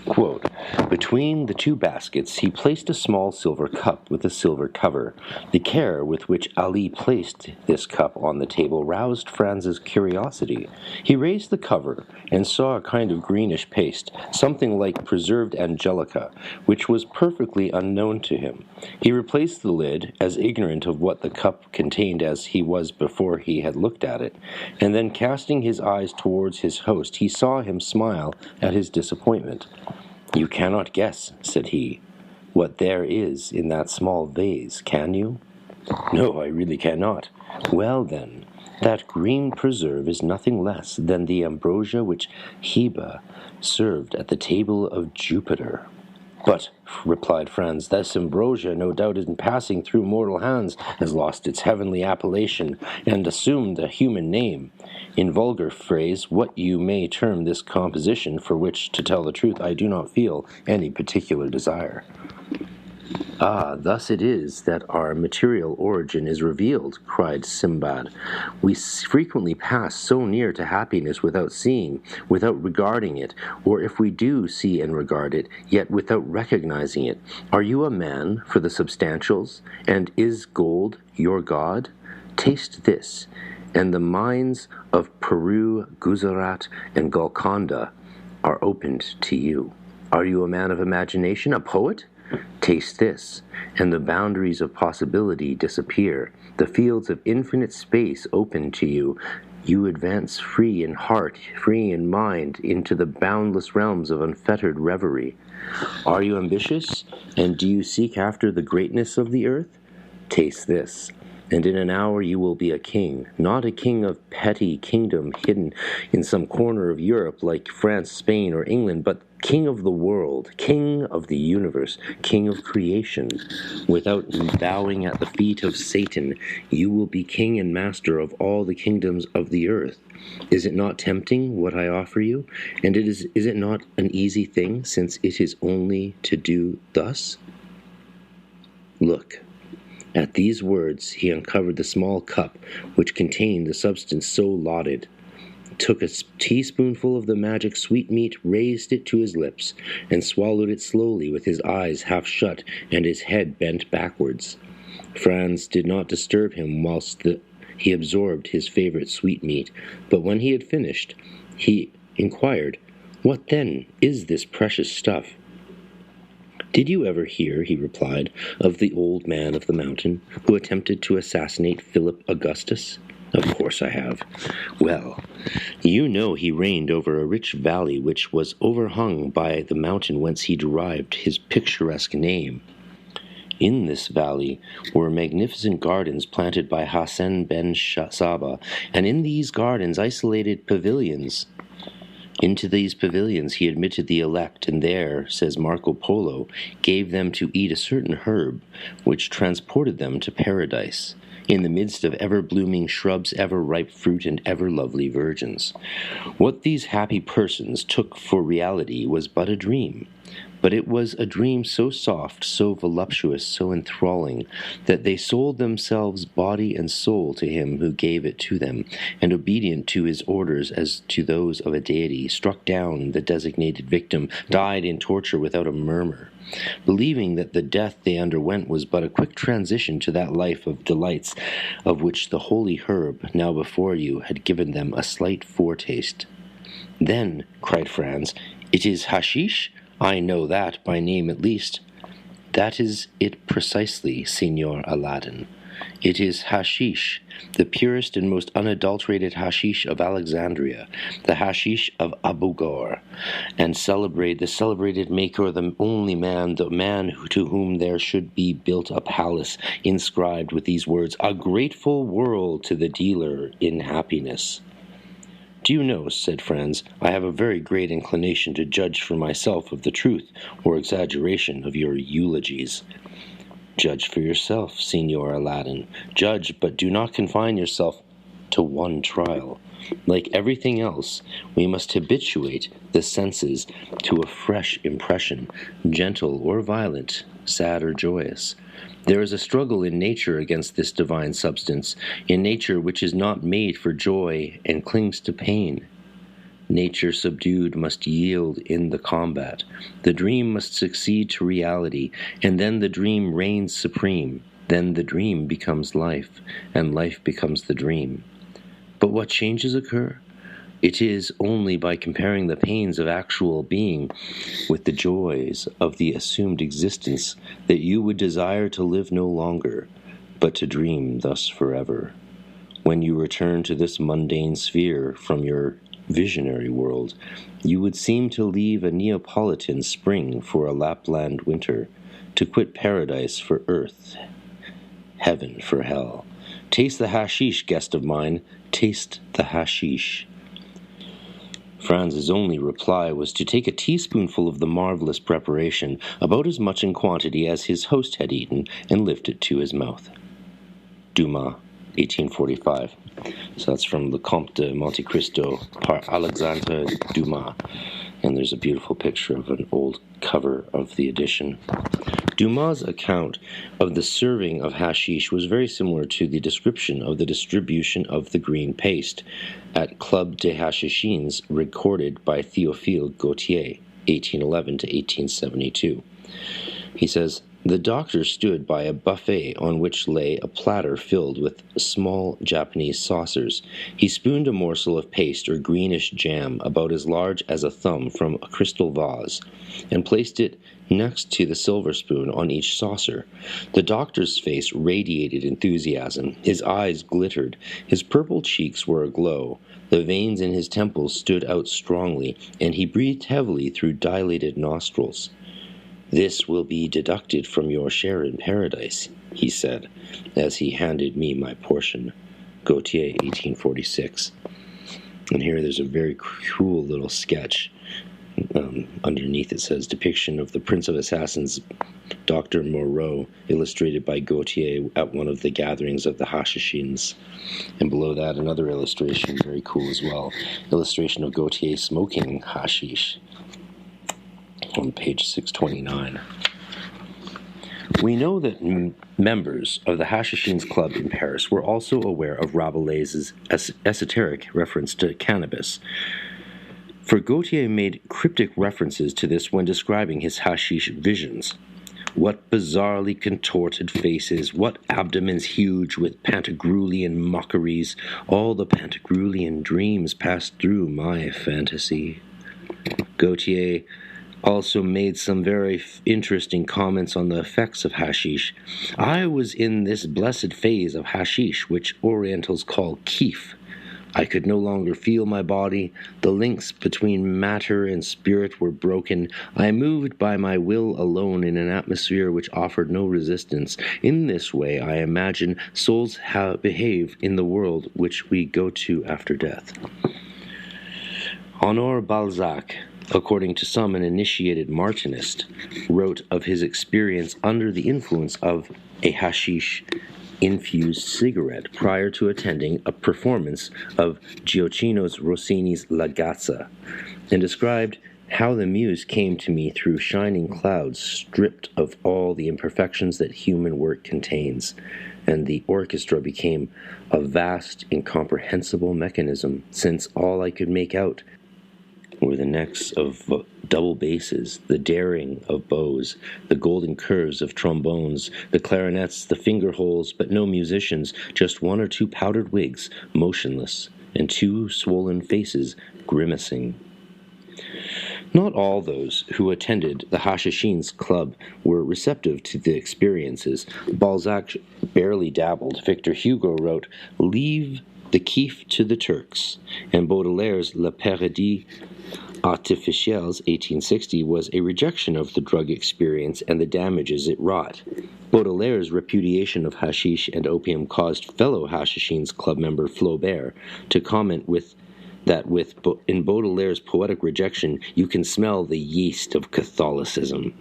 Quote, between the two baskets he placed a small silver cup with a silver cover. The care with which Ali placed this cup on the table roused Franz's curiosity. He raised the cover and saw a kind of greenish paste, something like preserved angelica, which was perfectly unknown to him. He replaced the lid, as ignorant of what the cup contained as he was before he had looked at it, and then casting his eyes towards his host, he saw him smile at his disappointment. "You cannot guess," said he, "what there is in that small vase, can you?" "No, I really cannot." "Well, then, that green preserve is nothing less than the ambrosia which Hebe served at the table of Jupiter." "But," replied Franz, "this ambrosia, no doubt in passing through mortal hands, has lost its heavenly appellation and assumed a human name. In vulgar phrase, what you may term this composition, for which, to tell the truth, I do not feel any particular desire." "Ah, thus it is that our material origin is revealed," cried Simbad. "We frequently pass so near to happiness without seeing, without regarding it, or if we do see and regard it, yet without recognizing it. Are you a man for the substantials, and is gold your god? Taste this, and the minds of Peru, Gujarat, and Golconda are opened to you. Are you a man of imagination, a poet? Taste this, and the boundaries of possibility disappear. The fields of infinite space open to you. You advance free in heart, free in mind, into the boundless realms of unfettered reverie. Are you ambitious, and do you seek after the greatness of the earth? Taste this, and in an hour you will be a king, not a king of petty kingdom hidden in some corner of Europe like France, Spain, or England, but king of the world, king of the universe, king of creation. Without bowing at the feet of Satan, you will be king and master of all the kingdoms of the earth. Is it not tempting, what I offer you? And is it not an easy thing, since it is only to do thus? Look." At these words he uncovered the small cup which contained the substance so lauded, took a teaspoonful of the magic sweetmeat, raised it to his lips, and swallowed it slowly with his eyes half shut and his head bent backwards. Franz did not disturb him whilst he absorbed his favorite sweetmeat, but when he had finished, he inquired, "What, then, is this precious stuff?" "Did you ever hear," he replied, "of the old man of the mountain who attempted to assassinate Philip Augustus?" "Of course I have." "Well, you know he reigned over a rich valley which was overhung by the mountain whence he derived his picturesque name. In this valley were magnificent gardens planted by Hassan ben Saba, and in these gardens isolated pavilions. Into these pavilions he admitted the elect, and there, says Marco Polo, gave them to eat a certain herb, which transported them to paradise, in the midst of ever-blooming shrubs, ever-ripe fruit, and ever-lovely virgins. What these happy persons took for reality was but a dream, but it was a dream so soft, so voluptuous, so enthralling, that they sold themselves body and soul to him who gave it to them, and obedient to his orders as to those of a deity, struck down the designated victim, died in torture without a murmur, believing that the death they underwent was but a quick transition to that life of delights of which the holy herb, now before you, had given them a slight foretaste." "Then," cried Franz, "it is hashish? I know that, by name at least." "That is it precisely, Signor Aladdin. It is hashish, the purest and most unadulterated hashish of Alexandria, the hashish of Abu Ghor, and the celebrated maker, the only man, the man to whom there should be built a palace inscribed with these words, 'A grateful world to the dealer in happiness.'" "Do you know," said Franz, "I have a very great inclination to judge for myself of the truth or exaggeration of your eulogies." "Judge for yourself, Signor Aladdin. Judge, but do not confine yourself to one trial. Like everything else, we must habituate the senses to a fresh impression, gentle or violent, sad or joyous. There is a struggle in nature against this divine substance, in nature which is not made for joy and clings to pain. Nature subdued must yield in the combat. The dream must succeed to reality, and then the dream reigns supreme. Then the dream becomes life, and life becomes the dream. But what changes occur? It is only by comparing the pains of actual being with the joys of the assumed existence that you would desire to live no longer, but to dream thus forever. When you return to this mundane sphere from your visionary world, you would seem to leave a Neapolitan spring for a Lapland winter, to quit paradise for earth, heaven for hell. Taste the hashish, guest of mine, taste the hashish. Franz's only reply was to take a teaspoonful of the marvelous preparation, about as much in quantity as his host had eaten, and lift it to his mouth. Dumas, 1845. So that's from Le Comte de Monte Cristo par Alexandre Dumas. And there's a beautiful picture of an old cover of the edition. Dumas' account of the serving of hashish was very similar to the description of the distribution of the green paste at Club des Hashishins, recorded by Théophile Gautier, 1811 to 1872. He says, "The doctor stood by a buffet on which lay a platter filled with small Japanese saucers. He spooned a morsel of paste or greenish jam about as large as a thumb from a crystal vase, and placed it next to the silver spoon on each saucer. The doctor's face radiated enthusiasm. His eyes glittered. His purple cheeks were aglow. The veins in his temples stood out strongly, and he breathed heavily through dilated nostrils. 'This will be deducted from your share in paradise,' he said, as he handed me my portion." Gautier, 1846. And here there's a very cool little sketch. Underneath it says, "Depiction of the Prince of Assassins, Dr. Moreau, illustrated by Gautier at one of the gatherings of the Hashishins." And below that, another illustration, very cool as well. Illustration of Gautier smoking hashish on page 629. We know that members of the Hashishins Club in Paris were also aware of Rabelais's esoteric reference to cannabis, for Gautier made cryptic references to this when describing his hashish visions. "What bizarrely contorted faces, what abdomens huge with Pantagruelian mockeries, all the Pantagruelian dreams passed through my fantasy." Gautier also made some very interesting comments on the effects of hashish. "I was in this blessed phase of hashish, which Orientals call keef. I could no longer feel my body. The links between matter and spirit were broken. I moved by my will alone in an atmosphere which offered no resistance. In this way, I imagine, souls behave in the world which we go to after death." Honoré Balzac, according to some an initiated Martinist, wrote of his experience under the influence of a hashish-infused cigarette prior to attending a performance of Gioacchino Rossini's La Gazza, and described how the muse came to me through shining clouds stripped of all the imperfections that human work contains, and the orchestra became a vast, incomprehensible mechanism, since all I could make out were the necks of double basses, the daring of bows, the golden curves of trombones, the clarinets, the finger holes, but no musicians, just one or two powdered wigs, motionless, and two swollen faces grimacing. Not all those who attended the Hashishins Club were receptive to the experiences. Balzac barely dabbled. Victor Hugo wrote, "Leave the keef to the Turks," and Baudelaire's La Paradis Artificiels, 1860, was a rejection of the drug experience and the damages it wrought. Baudelaire's repudiation of hashish and opium caused fellow Hashishins Club member Flaubert to comment in Baudelaire's poetic rejection, "You can smell the yeast of Catholicism."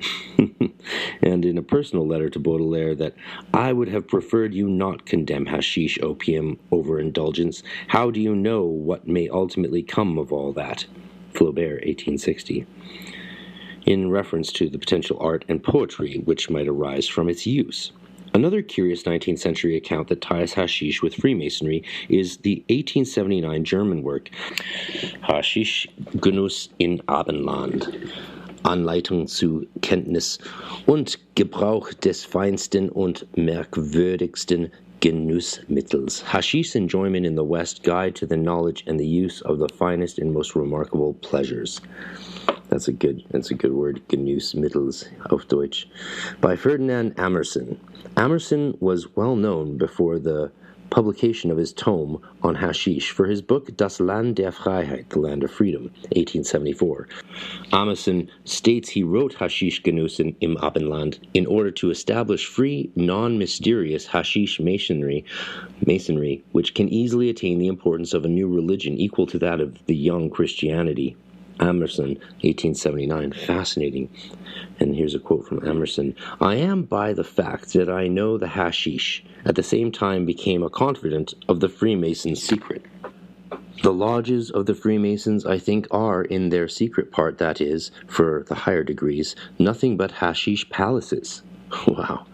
And in a personal letter to Baudelaire that, "I would have preferred you not condemn hashish opium overindulgence. How do you know what may ultimately come of all that?" Flaubert, 1860. in reference to the potential art and poetry which might arise from its use. Another curious 19th century account that ties hashish with Freemasonry is the 1879 German work Haschisch-Genuss in Abendland, Anleitung zu Kenntnis und Gebrauch des feinsten und merkwürdigsten Genussmittels. Hashish enjoyment in the West, guide to the knowledge and the use of the finest and most remarkable pleasures. That's a good word, Genussmittels auf Deutsch. By Ferdinand Amerson. Amerson was well known before the publication of his tome on hashish for his book Das Land der Freiheit, The Land of Freedom, 1874. Amerson states he wrote Haschisch-Genuss im Abendland in order to establish free, non-mysterious hashish masonry, which can easily attain the importance of a new religion equal to that of the young Christianity. Amerson, 1879. Fascinating. And here's a quote from Amerson. I am by the fact that I know the hashish, at the same time became a confidant of the Freemasons' secret. The lodges of the Freemasons, I think, are, in their secret part, that is, for the higher degrees, nothing but hashish palaces. Wow.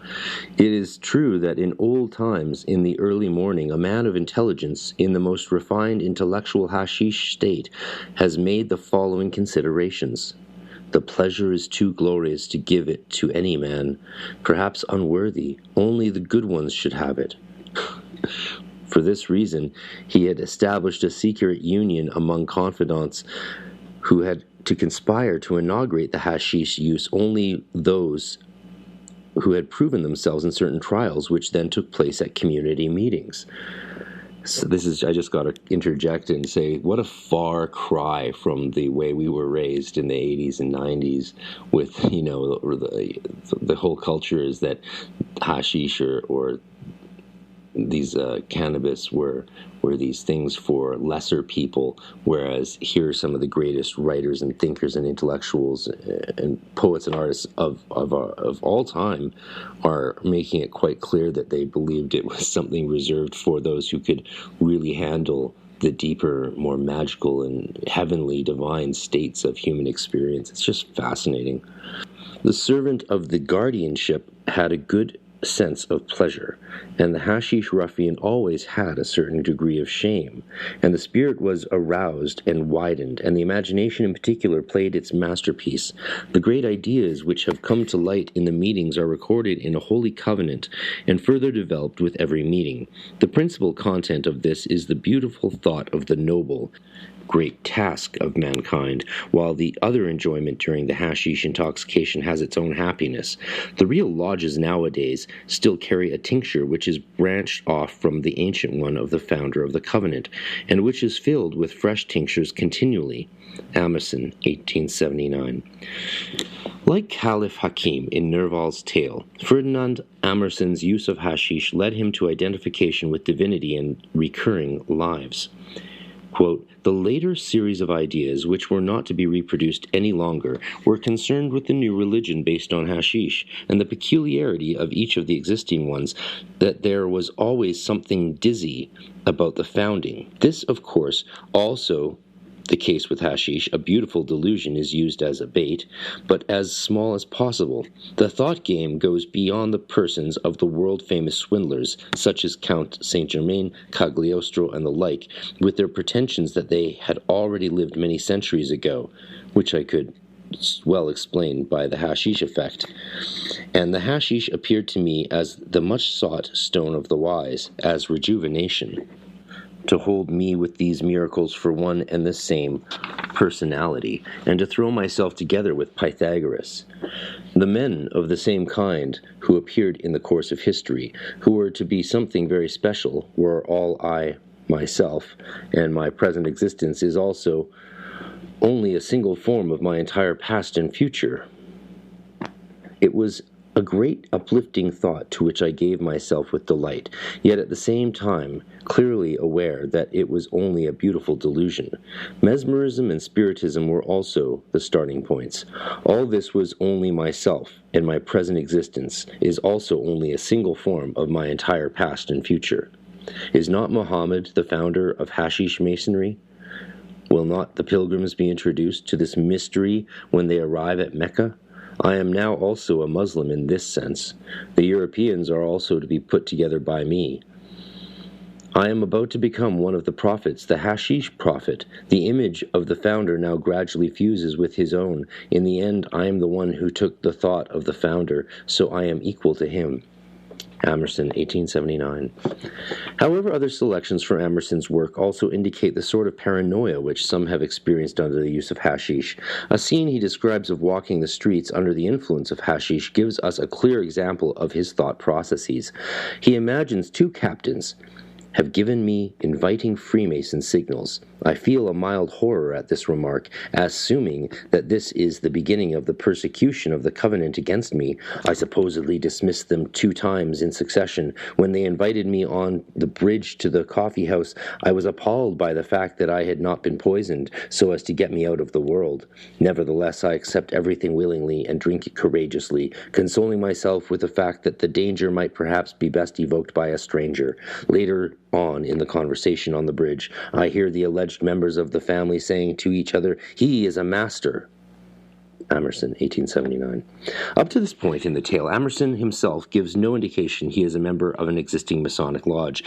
It is true that in old times, in the early morning, a man of intelligence, in the most refined intellectual hashish state, has made the following considerations. The pleasure is too glorious to give it to any man, perhaps unworthy. Only the good ones should have it. For this reason, he had established a secret union among confidants who had to conspire to inaugurate the hashish use only those who had proven themselves in certain trials, which then took place at community meetings. So I just got to interject and say, what a far cry from the way we were raised in the 80s and 90s with, the whole culture is that hashish or these cannabis were these things for lesser people, whereas here are some of the greatest writers and thinkers and intellectuals and poets and artists of all time are making it quite clear that they believed it was something reserved for those who could really handle the deeper, more magical and heavenly, divine states of human experience. It's just fascinating. The servant of the guardianship had a good sense of pleasure, and the hashish ruffian always had a certain degree of shame, and the spirit was aroused and widened, and the imagination in particular played its masterpiece. The great ideas which have come to light in the meetings are recorded in a holy covenant and further developed with every meeting. The principal content of this is the beautiful thought of the noble, great task of mankind, while the other enjoyment during the hashish intoxication has its own happiness. The real lodges nowadays still carry a tincture which is branched off from the ancient one of the founder of the covenant, and which is filled with fresh tinctures continually. Amerson, 1879. Like Caliph Hakim in Nerval's tale, Ferdinand Amerson's use of hashish led him to identification with divinity and recurring lives. Quote, the later series of ideas, which were not to be reproduced any longer, were concerned with the new religion based on hashish, and the peculiarity of each of the existing ones, that there was always something dizzy about the founding. This, of course, also the case with hashish. A beautiful delusion is used as a bait, but as small as possible. The thought game goes beyond the persons of the world-famous swindlers, such as Count Saint-Germain, Cagliostro, and the like, with their pretensions that they had already lived many centuries ago, which I could well explain by the hashish effect. And the hashish appeared to me as the much-sought stone of the wise, as rejuvenation, to hold me with these miracles for one and the same personality, and to throw myself together with Pythagoras. The men of the same kind who appeared in the course of history, who were to be something very special, were all I, myself, and my present existence is also only a single form of my entire past and future. It was a great uplifting thought to which I gave myself with delight, yet at the same time clearly aware that it was only a beautiful delusion. Mesmerism and spiritism were also the starting points. All this was only myself, and my present existence is also only a single form of my entire past and future. Is not Muhammad the founder of hashish masonry? Will not the pilgrims be introduced to this mystery when they arrive at Mecca? I am now also a Muslim in this sense. The Europeans are also to be put together by me. I am about to become one of the prophets, the Hashish prophet. The image of the founder now gradually fuses with his own. In the end, I am the one who took the thought of the founder, so I am equal to him. Emerson, 1879. However, other selections from Emerson's work also indicate the sort of paranoia which some have experienced under the use of hashish. A scene he describes of walking the streets under the influence of hashish gives us a clear example of his thought processes. He imagines two captains have given me inviting Freemason signals. I feel a mild horror at this remark, assuming that this is the beginning of the persecution of the covenant against me. I supposedly dismissed them 2 times in succession. When they invited me on the bridge to the coffee house, I was appalled by the fact that I had not been poisoned, so as to get me out of the world. Nevertheless, I accept everything willingly and drink it courageously, consoling myself with the fact that the danger might perhaps be best evoked by a stranger. Later on in the conversation on the bridge, I hear the alleged members of the family saying to each other, "He is a master." Emerson, 1879. Up to this point in the tale, Emerson himself gives no indication he is a member of an existing Masonic lodge,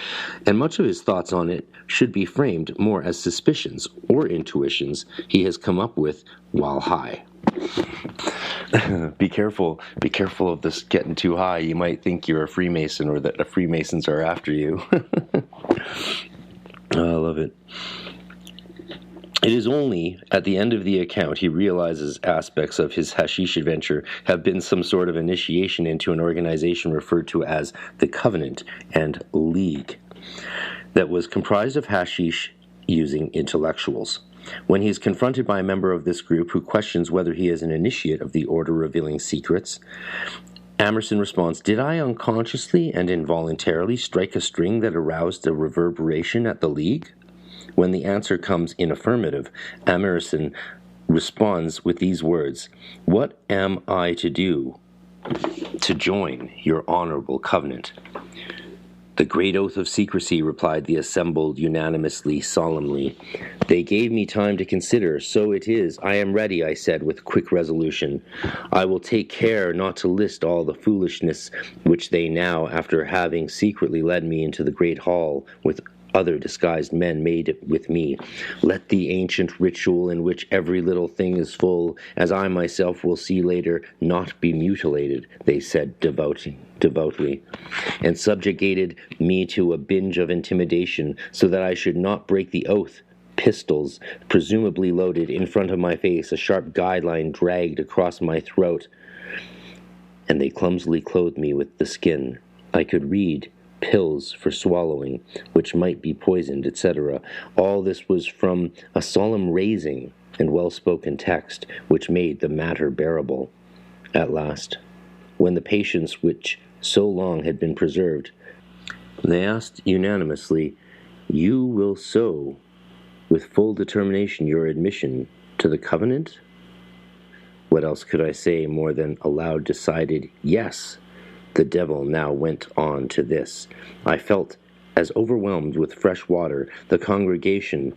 and much of his thoughts on it should be framed more as suspicions or intuitions he has come up with while high. Be careful of this getting too high. You might think you're a Freemason or that the Freemasons are after you. I love it. It is only at the end of the account he realizes aspects of his hashish adventure have been some sort of initiation into an organization referred to as the Covenant and League that was comprised of hashish using intellectuals. When he is confronted by a member of this group who questions whether he is an initiate of the order revealing secrets, Emerson responds, "Did I unconsciously and involuntarily strike a string that aroused a reverberation at the League?" When the answer comes in affirmative, Emerson responds with these words, "What am I to do to join your honorable covenant?" "The great oath of secrecy," replied the assembled unanimously, solemnly. "They gave me time to consider. So it is. I am ready," I said with quick resolution. "I will take care not to list all the foolishness which they now, after having secretly led me into the great hall with other disguised men, made with me. Let the ancient ritual in which every little thing is full, as I myself will see later, not be mutilated," they said devoutly, and subjugated me to a binge of intimidation so that I should not break the oath. Pistols, presumably loaded, in front of my face, a sharp guideline dragged across my throat, and they clumsily clothed me with the skin. I could read pills for swallowing, which might be poisoned, etc. All this was from a solemn raising and well-spoken text, which made the matter bearable. At last, when the patience which so long had been preserved, they asked unanimously, "You will sow with full determination your admission to the covenant?" What else could I say more than a loud decided yes? The devil now went on to this. I felt as overwhelmed with fresh water. The congregation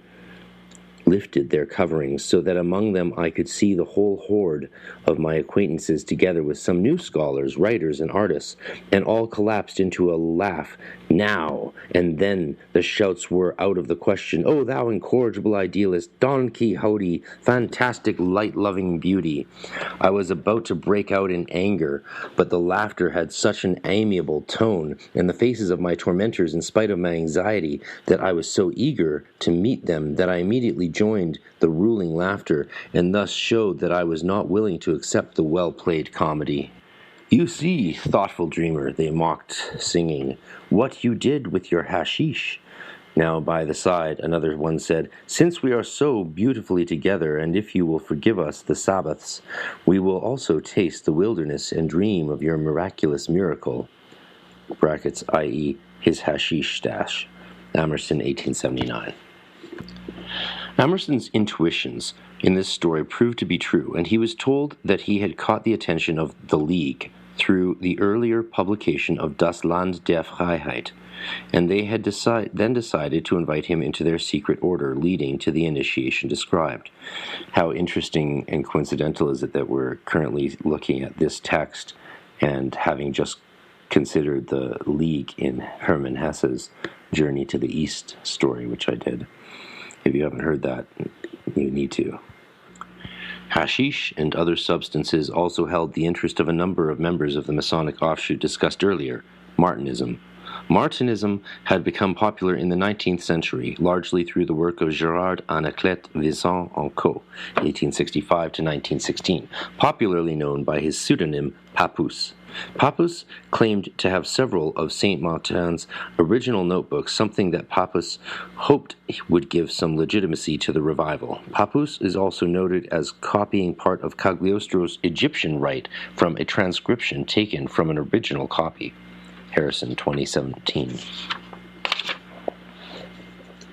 lifted their coverings so that among them I could see the whole horde of my acquaintances, together with some new scholars, writers, and artists, and all collapsed into a laugh. Now and then the shouts were out of the question. "Oh, thou incorrigible idealist, Don Quixote, fantastic light-loving beauty!" I was about to break out in anger, but the laughter had such an amiable tone, and the faces of my tormentors, in spite of my anxiety, that I was so eager to meet them that I immediately joined the ruling laughter, and thus showed that I was not willing to accept the well-played comedy. "You see, thoughtful dreamer," they mocked, singing, "what you did with your hashish." Now by the side another one said, "Since we are so beautifully together, and if you will forgive us the Sabbaths, we will also taste the wilderness and dream of your miraculous miracle," brackets, i.e., his hashish stash. Emerson, 1879. Emerson's intuitions in this story proved to be true, and he was told that he had caught the attention of the League. through the earlier publication of Das Land der Freiheit, and they had then decided to invite him into their secret order, leading to the initiation described. How interesting and coincidental is it that we're currently looking at this text and having just considered the League in Hermann Hesse's Journey to the East story, which I did. If you haven't heard that, you need to. Hashish and other substances also held the interest of a number of members of the Masonic offshoot discussed earlier, Martinism. Martinism had become popular in the 19th century, largely through the work of Gérard Anaclet Vincent en Co., 1865 to 1916, popularly known by his pseudonym Papoose. Papoose claimed to have several of Saint Martin's original notebooks, something that Papoose hoped would give some legitimacy to the revival. Papoose is also noted as copying part of Cagliostro's Egyptian rite from a transcription taken from an original copy. Harrison, 2017.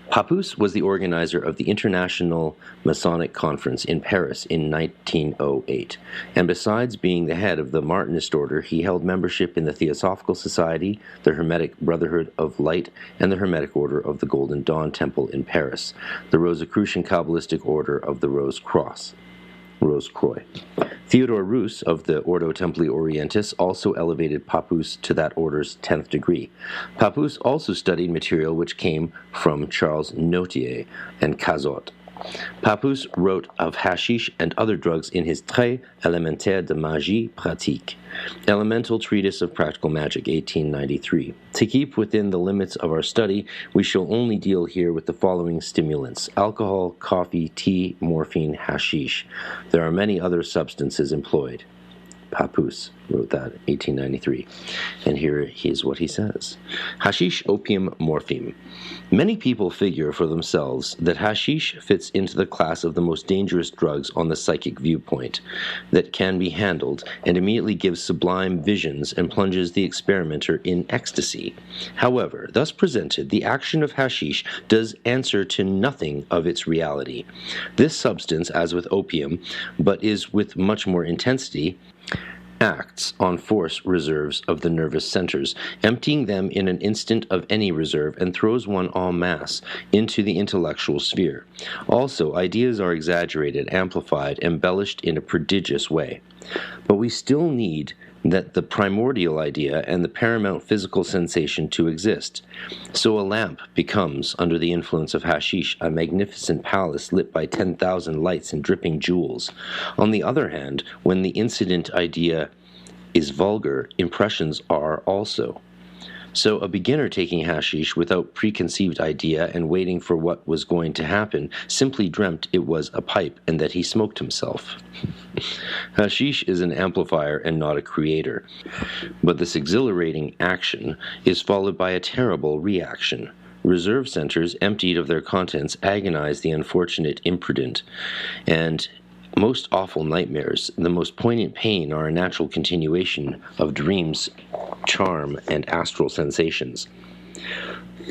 Papoose was the organizer of the International Masonic Conference in Paris in 1908, and besides being the head of the Martinist order, he held membership in the Theosophical Society, the Hermetic Brotherhood of Light, and the Hermetic Order of the Golden Dawn Temple in Paris, the Rosicrucian Kabbalistic Order of the Rose-Croix. Theodore Roos of the Ordo Templi Orientis also elevated Papoose to that order's 10th degree. Papoose also studied material which came from Charles Notier and Cazot. Papoose wrote of hashish and other drugs in his Traits élémentaires de magie pratique, Elemental Treatise of Practical Magic, 1893. To keep within the limits of our study, we shall only deal here with the following stimulants: alcohol, coffee, tea, morphine, hashish. There are many other substances employed. Papoose wrote that, 1893. And here is what he says. Hashish, opium, morphine. Many people figure for themselves that hashish fits into the class of the most dangerous drugs on the psychic viewpoint, that can be handled and immediately gives sublime visions and plunges the experimenter in ecstasy. However, thus presented, the action of hashish does answer to nothing of its reality. This substance, as with opium, but is with much more intensity, acts on force reserves of the nervous centers, emptying them in an instant of any reserve, and throws one en masse into the intellectual sphere. Also, ideas are exaggerated, amplified, embellished in a prodigious way. But we still need that the primordial idea and the paramount physical sensation to exist. So a lamp becomes, under the influence of hashish, a magnificent palace lit by 10,000 lights and dripping jewels. On the other hand, when the incident idea is vulgar, impressions are also. So a beginner taking hashish without preconceived idea and waiting for what was going to happen simply dreamt it was a pipe and that he smoked himself. Hashish is an amplifier and not a creator, but this exhilarating action is followed by a terrible reaction. Reserve centers, emptied of their contents, agonize the unfortunate imprudent, and most awful nightmares, the most poignant pain, are a natural continuation of dreams, charm, and astral sensations.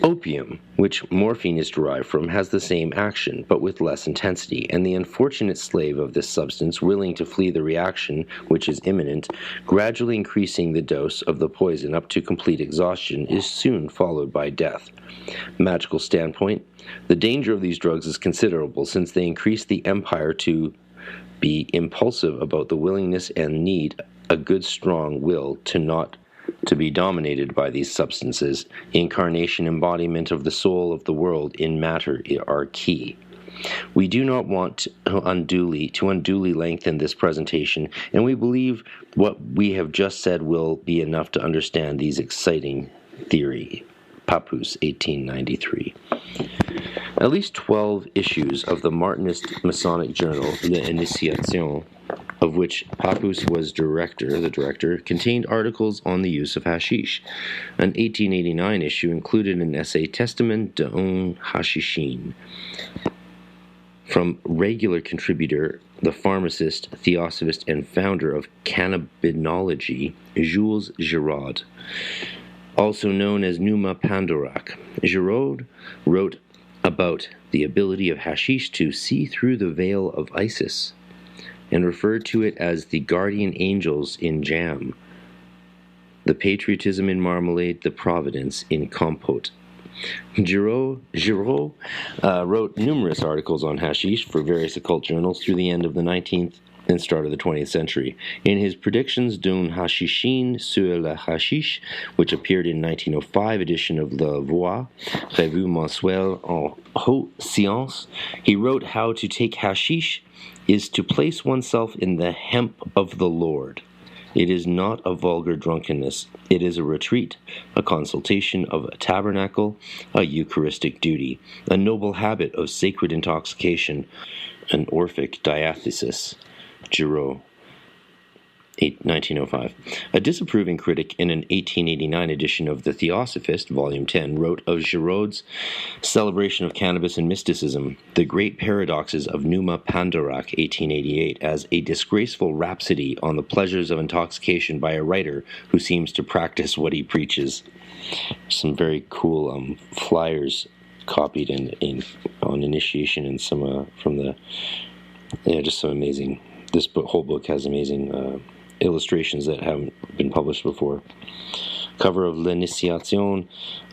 Opium, which morphine is derived from, has the same action, but with less intensity, and the unfortunate slave of this substance, willing to flee the reaction, which is imminent, gradually increasing the dose of the poison up to complete exhaustion, is soon followed by death. Magical standpoint, the danger of these drugs is considerable, since they increase the empire to be impulsive about the willingness and need a good strong will to be dominated by these substances. Incarnation, embodiment of the soul of the world in matter are key. We do not want to unduly lengthen this presentation, and we believe what we have just said will be enough to understand these exciting theories. Papoose, 1893. At least 12 issues of the Martinist Masonic journal, L'Initiation, of which Papoose was the director, contained articles on the use of hashish. An 1889 issue included an essay, Testament d'un Hashishin, from regular contributor, the pharmacist, theosophist, and founder of cannabinology, Jules Giraud, also known as Numa Pandorak. Giraud wrote about the ability of hashish to see through the veil of Isis, and referred to it as the guardian angels in jam, the patriotism in marmalade, the providence in compote. Giraud wrote numerous articles on hashish for various occult journals through the end of the 19th and start of the 20th century. In his Predictions d'un Hashishin sur le hashish, which appeared in 1905 edition of La Voix, Revue mensuelle en haute science, he wrote how to take hashish is to place oneself in the hemp of the Lord. It is not a vulgar drunkenness. It is a retreat, a consultation of a tabernacle, a Eucharistic duty, a noble habit of sacred intoxication, an Orphic diathesis. Giraud, 1905. A disapproving critic in an 1889 edition of The Theosophist, Volume 10, wrote of Giraud's celebration of cannabis and mysticism, The Great Paradoxes of Numa Pandarak, 1888, as a disgraceful rhapsody on the pleasures of intoxication by a writer who seems to practice what he preaches. Some very cool flyers copied on initiation and some from the, just so amazing. This whole book has amazing illustrations that haven't been published before. Cover of L'Initiation,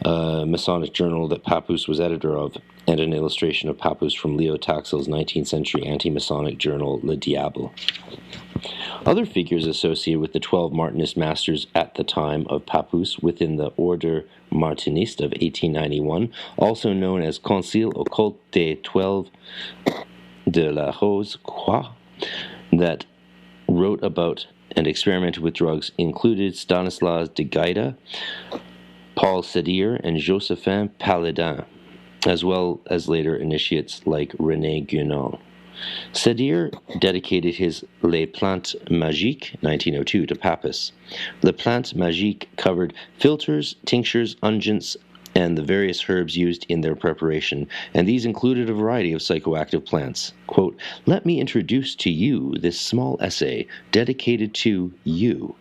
Masonic journal that Pappus was editor of, and an illustration of Pappus from Leo Taxil's 19th century anti-Masonic journal Le Diable. Other figures associated with the 12 Martinist masters at the time of Pappus within the Order Martiniste of 1891, also known as Concile Occulte des 12 de la Rose Croix, that wrote about and experimented with drugs included Stanislas de Gaida, Paul Sédir, and Josephin Paladin, as well as later initiates like René Guénon. Sédir dedicated his Les Plantes Magiques, 1902, to Pappus. Les Plantes Magiques covered filters, tinctures, unguents, and the various herbs used in their preparation, and these included a variety of psychoactive plants. Quote, "Let me introduce to you this small essay dedicated to you,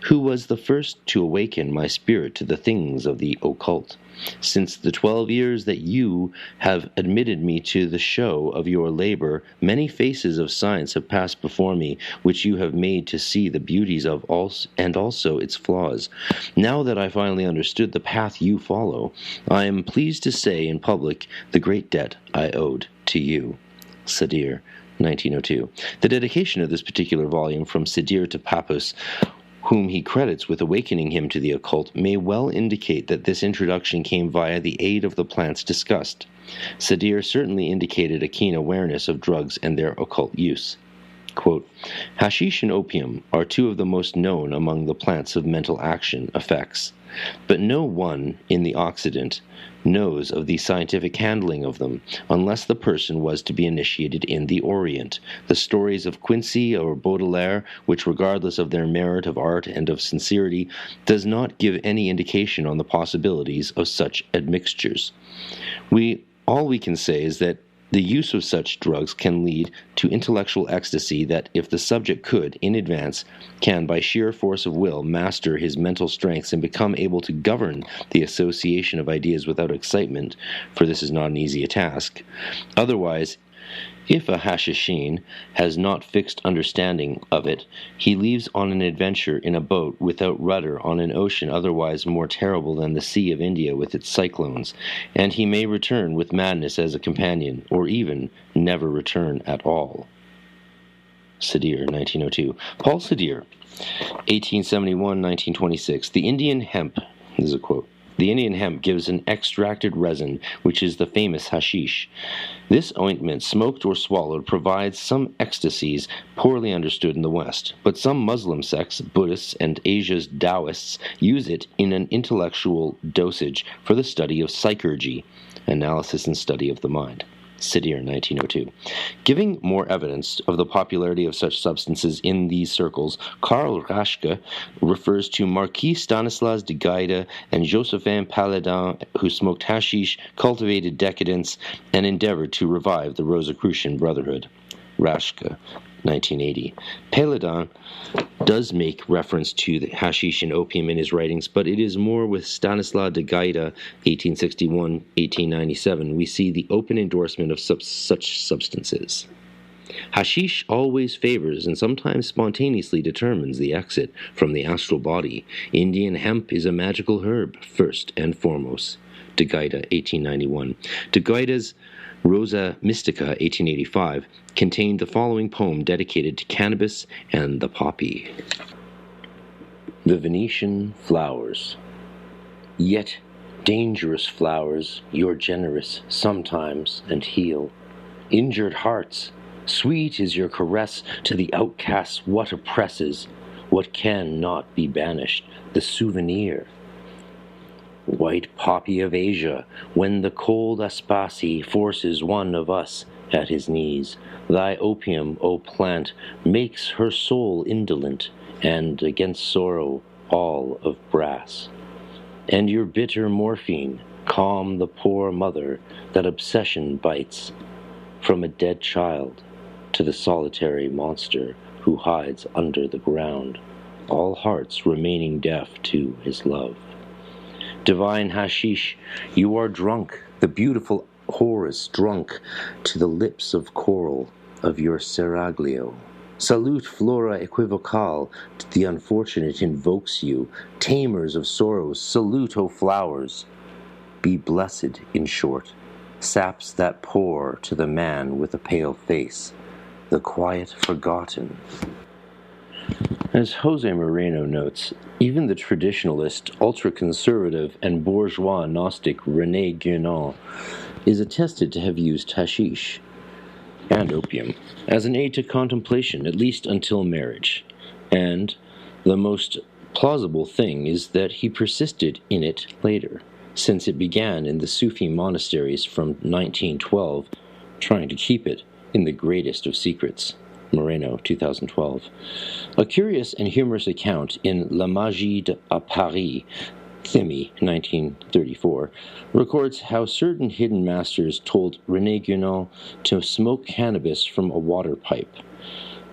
who was the first to awaken my spirit to the things of the occult. Since the 12 years that you have admitted me to the show of your labor, many faces of science have passed before me, which you have made to see the beauties of and also its flaws. Now that I finally understood the path you follow, I am pleased to say in public the great debt I owed to you." Sédir, 1902. The dedication of this particular volume from Sédir to Pappus, whom he credits with awakening him to the occult, may well indicate that this introduction came via the aid of the plants discussed. Sédir certainly indicated a keen awareness of drugs and their occult use. Quote, "Hashish and opium are two of the most known among the plants of mental action effects, but no one in the Occident knows of the scientific handling of them, unless the person was to be initiated in the Orient. The stories of Quincy or Baudelaire, which, regardless of their merit of art and of sincerity, does not give any indication on the possibilities of such admixtures. All we can say is that the use of such drugs can lead to intellectual ecstasy that, if the subject could, in advance, can, by sheer force of will, master his mental strengths and become able to govern the association of ideas without excitement, for this is not an easy task. Otherwise, if a Hashishin has not fixed understanding of it, he leaves on an adventure in a boat without rudder on an ocean otherwise more terrible than the Sea of India with its cyclones, and he may return with madness as a companion, or even never return at all." Sédir, 1902. Paul Sédir, 1871-1926. The Indian hemp, this is a quote, "The Indian hemp gives an extracted resin, which is the famous hashish. This ointment, smoked or swallowed, provides some ecstasies poorly understood in the West, but some Muslim sects, Buddhists, and Asia's Taoists use it in an intellectual dosage for the study of psychergy, analysis and study of the mind." Sédir, 1902. Giving more evidence of the popularity of such substances in these circles, Karl Raschke refers to Marquis Stanislas de Gaida and Josephin Paladin, who smoked hashish, cultivated decadence, and endeavored to revive the Rosicrucian Brotherhood. Raschke, 1980. Paladin does make reference to the hashish and opium in his writings, but it is more with Stanislas de Gaida, 1861-1897, we see the open endorsement of such substances. Hashish always favors and sometimes spontaneously determines the exit from the astral body. Indian hemp is a magical herb, first and foremost. De Gaida, 1891. De Gaida's Rosa Mystica, 1885, contained the following poem dedicated to cannabis and the poppy. The Venetian Flowers. Yet dangerous flowers, you're generous sometimes and heal injured hearts. Sweet is your caress to the outcasts. What oppresses, what can not be banished, the souvenir. White poppy of Asia, when the cold Aspasi forces one of us at his knees, thy opium, O plant, makes her soul indolent, and against sorrow all of brass. And your bitter morphine, calm the poor mother that obsession bites, from a dead child to the solitary monster who hides under the ground, all hearts remaining deaf to his love. Divine hashish, you are drunk, the beautiful Horus drunk to the lips of coral of your seraglio. Salute flora equivocale, the unfortunate invokes you. Tamers of sorrows, salute, O flowers. Be blessed, in short, saps that pour to the man with a pale face, the quiet forgotten. As Jose Moreno notes, even the traditionalist, ultra-conservative, and bourgeois Gnostic René Guénon is attested to have used hashish and opium as an aid to contemplation, at least until marriage. And the most plausible thing is that he persisted in it later, since it began in the Sufi monasteries from 1912, trying to keep it in the greatest of secrets. Moreno, 2012. A curious and humorous account in La Magie à Paris, Thimi, 1934, records how certain hidden masters told René Guénon to smoke cannabis from a water pipe.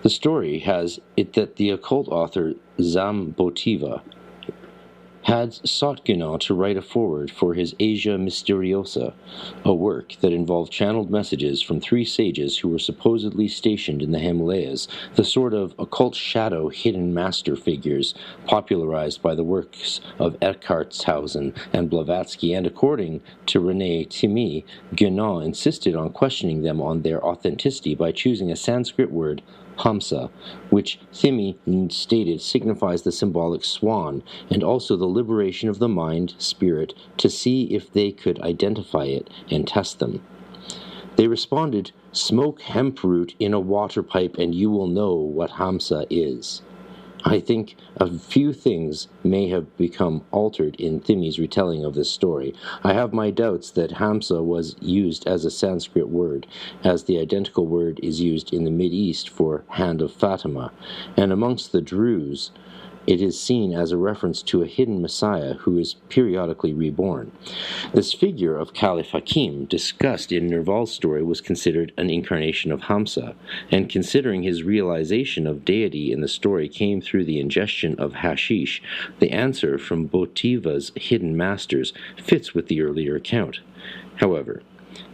The story has it that the occult author Zam Botiva had sought Guénon to write a foreword for his Asia Mysteriosa, a work that involved channeled messages from three sages who were supposedly stationed in the Himalayas, the sort of occult shadow hidden master figures popularized by the works of Eckartshausen and Blavatsky, and according to René Thimi, Guénon insisted on questioning them on their authenticity by choosing a Sanskrit word, Hamsa, which Thimi stated signifies the symbolic swan, and also the liberation of the mind, spirit, to see if they could identify it and test them. They responded, "Smoke hemp root in a water pipe and you will know what Hamsa is." I think a few things may have become altered in Thimi's retelling of this story. I have my doubts that Hamsa was used as a Sanskrit word, as the identical word is used in the Mideast for Hand of Fatima, and amongst the Druze, it is seen as a reference to a hidden Messiah who is periodically reborn. This figure of Caliph Hakim, discussed in Nerval's story, was considered an incarnation of Hamsa, and considering his realization of deity in the story came through the ingestion of hashish, the answer from Botiva's hidden masters fits with the earlier account. However,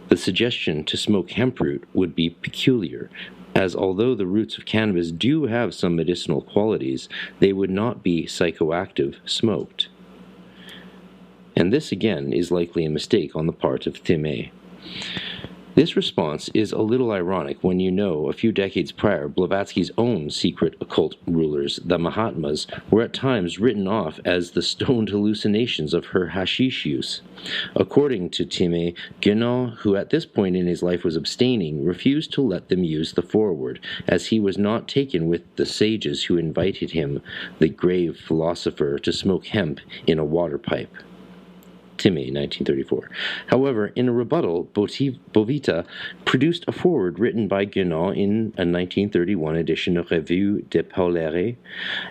the suggestion to smoke hemp root would be peculiar, as although the roots of cannabis do have some medicinal qualities, they would not be psychoactive smoked. And this again is likely a mistake on the part of Thimi. This response is a little ironic when you know a few decades prior Blavatsky's own secret occult rulers, the Mahatmas, were at times written off as the stoned hallucinations of her hashish use. According to Thimi, Guénon, who at this point in his life was abstaining, refused to let them use the foreword, as he was not taken with the sages who invited him, the grave philosopher, to smoke hemp in a water pipe. Thimi, 1934. However, in a rebuttal, Bovita produced a foreword written by Guénon in a 1931 edition of Revue de Paulere,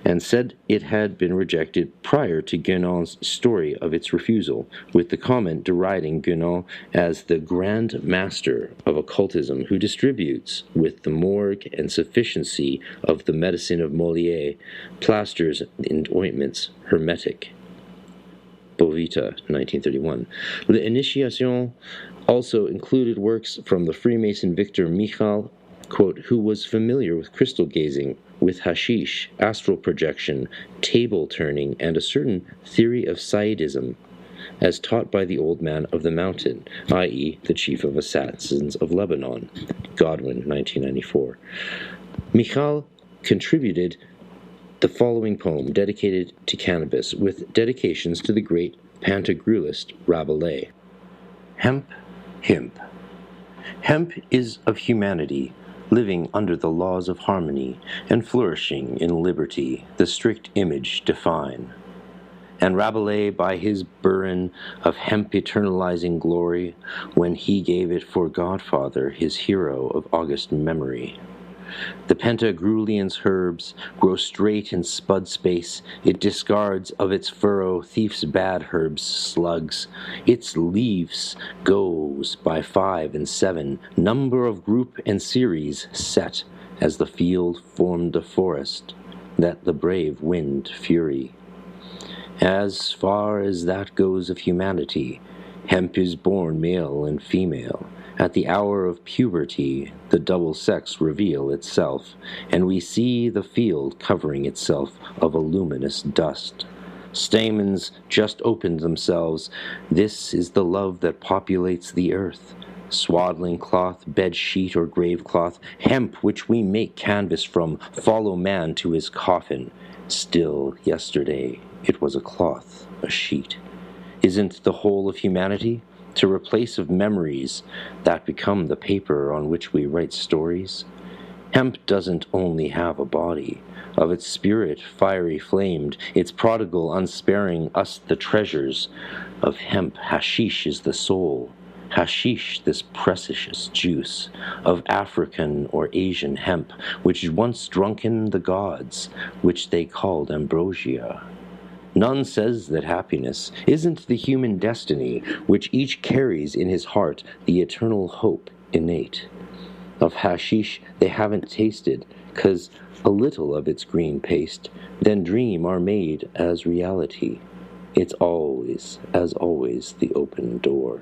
and said it had been rejected prior to Guénon's story of its refusal, with the comment deriding Guénon as the grand master of occultism who distributes, with the morgue and sufficiency of the medicine of Molière, plasters and ointments, Hermetic. Bovita, 1931. L'Initiation also included works from the Freemason Victor Michal quote, who was familiar with crystal gazing, with hashish, astral projection, table turning, and a certain theory of Sayyidism, as taught by the old man of the mountain, i.e., the chief of assassins of Lebanon, Godwin, 1994. Michal contributed the following poem dedicated to cannabis, with dedications to the great pantagruelist Rabelais. Hemp, hemp. Hemp is of humanity, living under the laws of harmony, and flourishing in liberty, the strict image define. And Rabelais, by his burin of hemp eternalizing glory, when he gave it for godfather, his hero of august memory. The pentagruelian's herbs grow straight in spud space. It discards of its furrow thief's bad herbs, slugs. Its leaves goes by 5 and 7, number of group and series set, as the field formed a forest, that the brave wind fury. As far as that goes of humanity, hemp is born male and female. At the hour of puberty, the double sex reveal itself, and we see the field covering itself of a luminous dust. Stamens just opened themselves. This is the love that populates the earth. Swaddling cloth, bed sheet, or grave cloth, hemp which we make canvas from, follow man to his coffin. Still, yesterday, it was a cloth, a sheet. Isn't the whole of humanity to replace of memories that become the paper on which we write stories? Hemp doesn't only have a body, of its spirit fiery flamed, its prodigal unsparing us the treasures. Of hemp, hashish is the soul, hashish this precious juice, of African or Asian hemp, which once drunken the gods, which they called ambrosia. None says that happiness isn't the human destiny, which each carries in his heart the eternal hope innate. Of hashish they haven't tasted, 'cause a little of its green paste, then dream are made as reality. It's always, as always, the open door.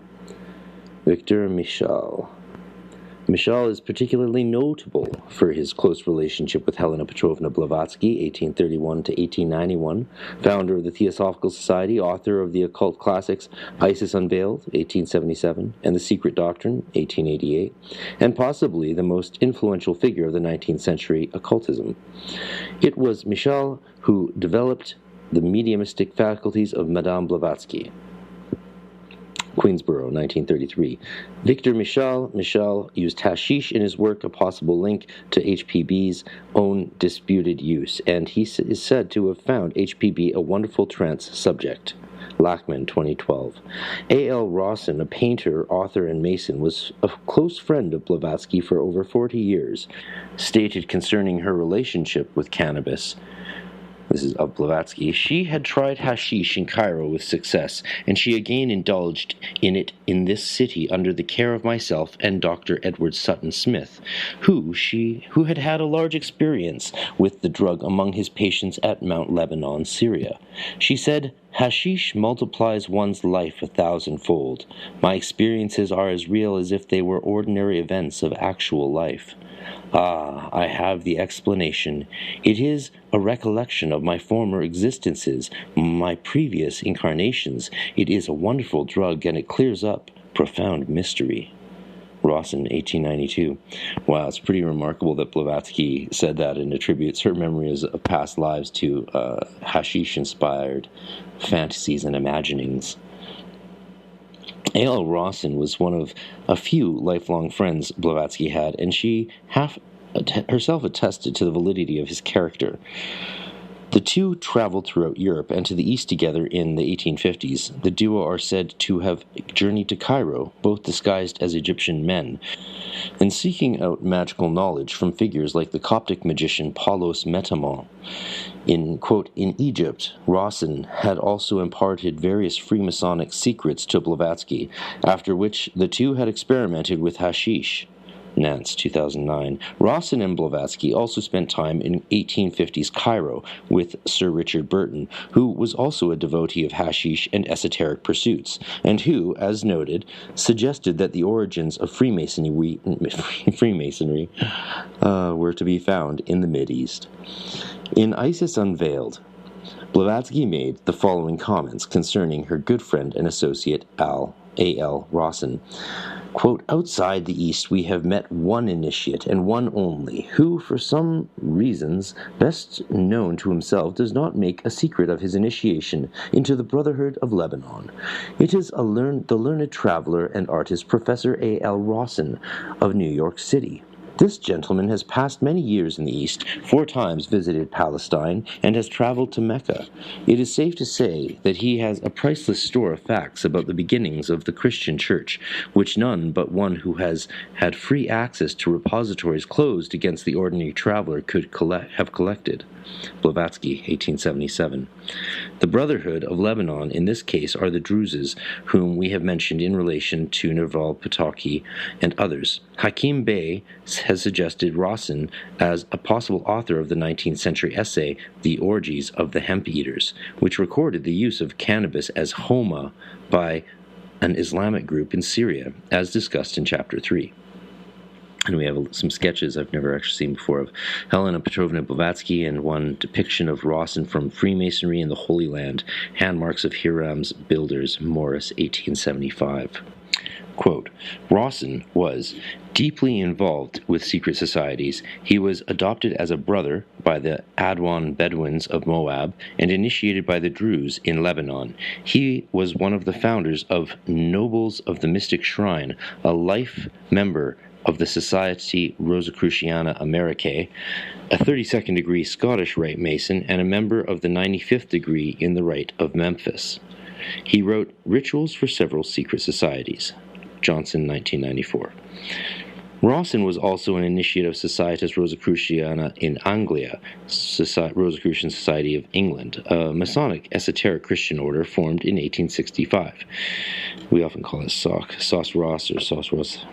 Victor Michal. Michal is particularly notable for his close relationship with Helena Petrovna Blavatsky, 1831 to 1891, founder of the Theosophical Society, author of the occult classics Isis Unveiled, 1877, and The Secret Doctrine, 1888, and possibly the most influential figure of the 19th century occultism. It was Michal who developed the mediumistic faculties of Madame Blavatsky. Queensborough, 1933. Victor Michal used hashish in his work, a possible link to HPB's own disputed use, and he is said to have found HPB a wonderful trance subject. Lachman, 2012. A.L. Rawson, a painter, author, and Mason, was a close friend of Blavatsky for over 40 years, stated concerning her relationship with cannabis. This is of Blavatsky. She had tried hashish in Cairo with success, and she again indulged in it in this city under the care of myself and Dr. Edward Sutton Smith, who had had a large experience with the drug among his patients at Mount Lebanon, Syria. She said, "Hashish multiplies one's life 1,000-fold. My experiences are as real as if they were ordinary events of actual life. Ah, I have the explanation. It is a recollection of my former existences, my previous incarnations. It is a wonderful drug, and it clears up profound mystery." Rawson, 1892. Wow, it's pretty remarkable that Blavatsky said that and attributes her memories of past lives to hashish-inspired fantasies and imaginings. A.L. Rawson was one of a few lifelong friends Blavatsky had, and she herself attested to the validity of his character. The two traveled throughout Europe and to the East together in the 1850s. The duo are said to have journeyed to Cairo, both disguised as Egyptian men, and seeking out magical knowledge from figures like the Coptic magician Paulos Metamon. In Egypt, Rawson had also imparted various Freemasonic secrets to Blavatsky, after which the two had experimented with hashish. Nance, 2009. Rawson and Blavatsky also spent time in 1850s Cairo with Sir Richard Burton, who was also a devotee of hashish and esoteric pursuits, and who, as noted, suggested that the origins of Freemasonry were to be found in the Mideast. In Isis Unveiled, Blavatsky made the following comments concerning her good friend and associate A.L. Rawson. Quote, outside the East we have met one initiate, and one only, who, for some reasons best known to himself, does not make a secret of his initiation into the Brotherhood of Lebanon. It is the learned traveler and artist Professor A.L. Rawson of New York City. This gentleman has passed many years in the East, 4 times visited Palestine, and has traveled to Mecca. It is safe to say that he has a priceless store of facts about the beginnings of the Christian Church, which none but one who has had free access to repositories closed against the ordinary traveler could have collected. Blavatsky, 1877. The Brotherhood of Lebanon in this case are the Druzes, whom we have mentioned in relation to Nerval Pataki and others. Hakim Bey has suggested Rawson as a possible author of the 19th century essay, The Orgies of the Hemp Eaters, which recorded the use of cannabis as homa by an Islamic group in Syria, as discussed in Chapter 3. And we have some sketches I've never actually seen before of Helena Petrovna Blavatsky and one depiction of Rawson from Freemasonry in the Holy Land, handmarks of Hiram's Builders, Morris, 1875. Quote, Rawson was deeply involved with secret societies. He was adopted as a brother by the Adwan Bedouins of Moab and initiated by the Druze in Lebanon. He was one of the founders of Nobles of the Mystic Shrine, a life member of the Society Rosicruciana Americae, a 32nd degree Scottish Rite Mason, and a member of the 95th degree in the Rite of Memphis. He wrote Rituals for Several Secret Societies. Johnson, 1994. Rawson was also an initiate of Societas Rosicruciana in Anglia, Rosicrucian Society of England, a Masonic esoteric Christian order formed in 1865. We often call it Sauce Ross or Sauce Ross.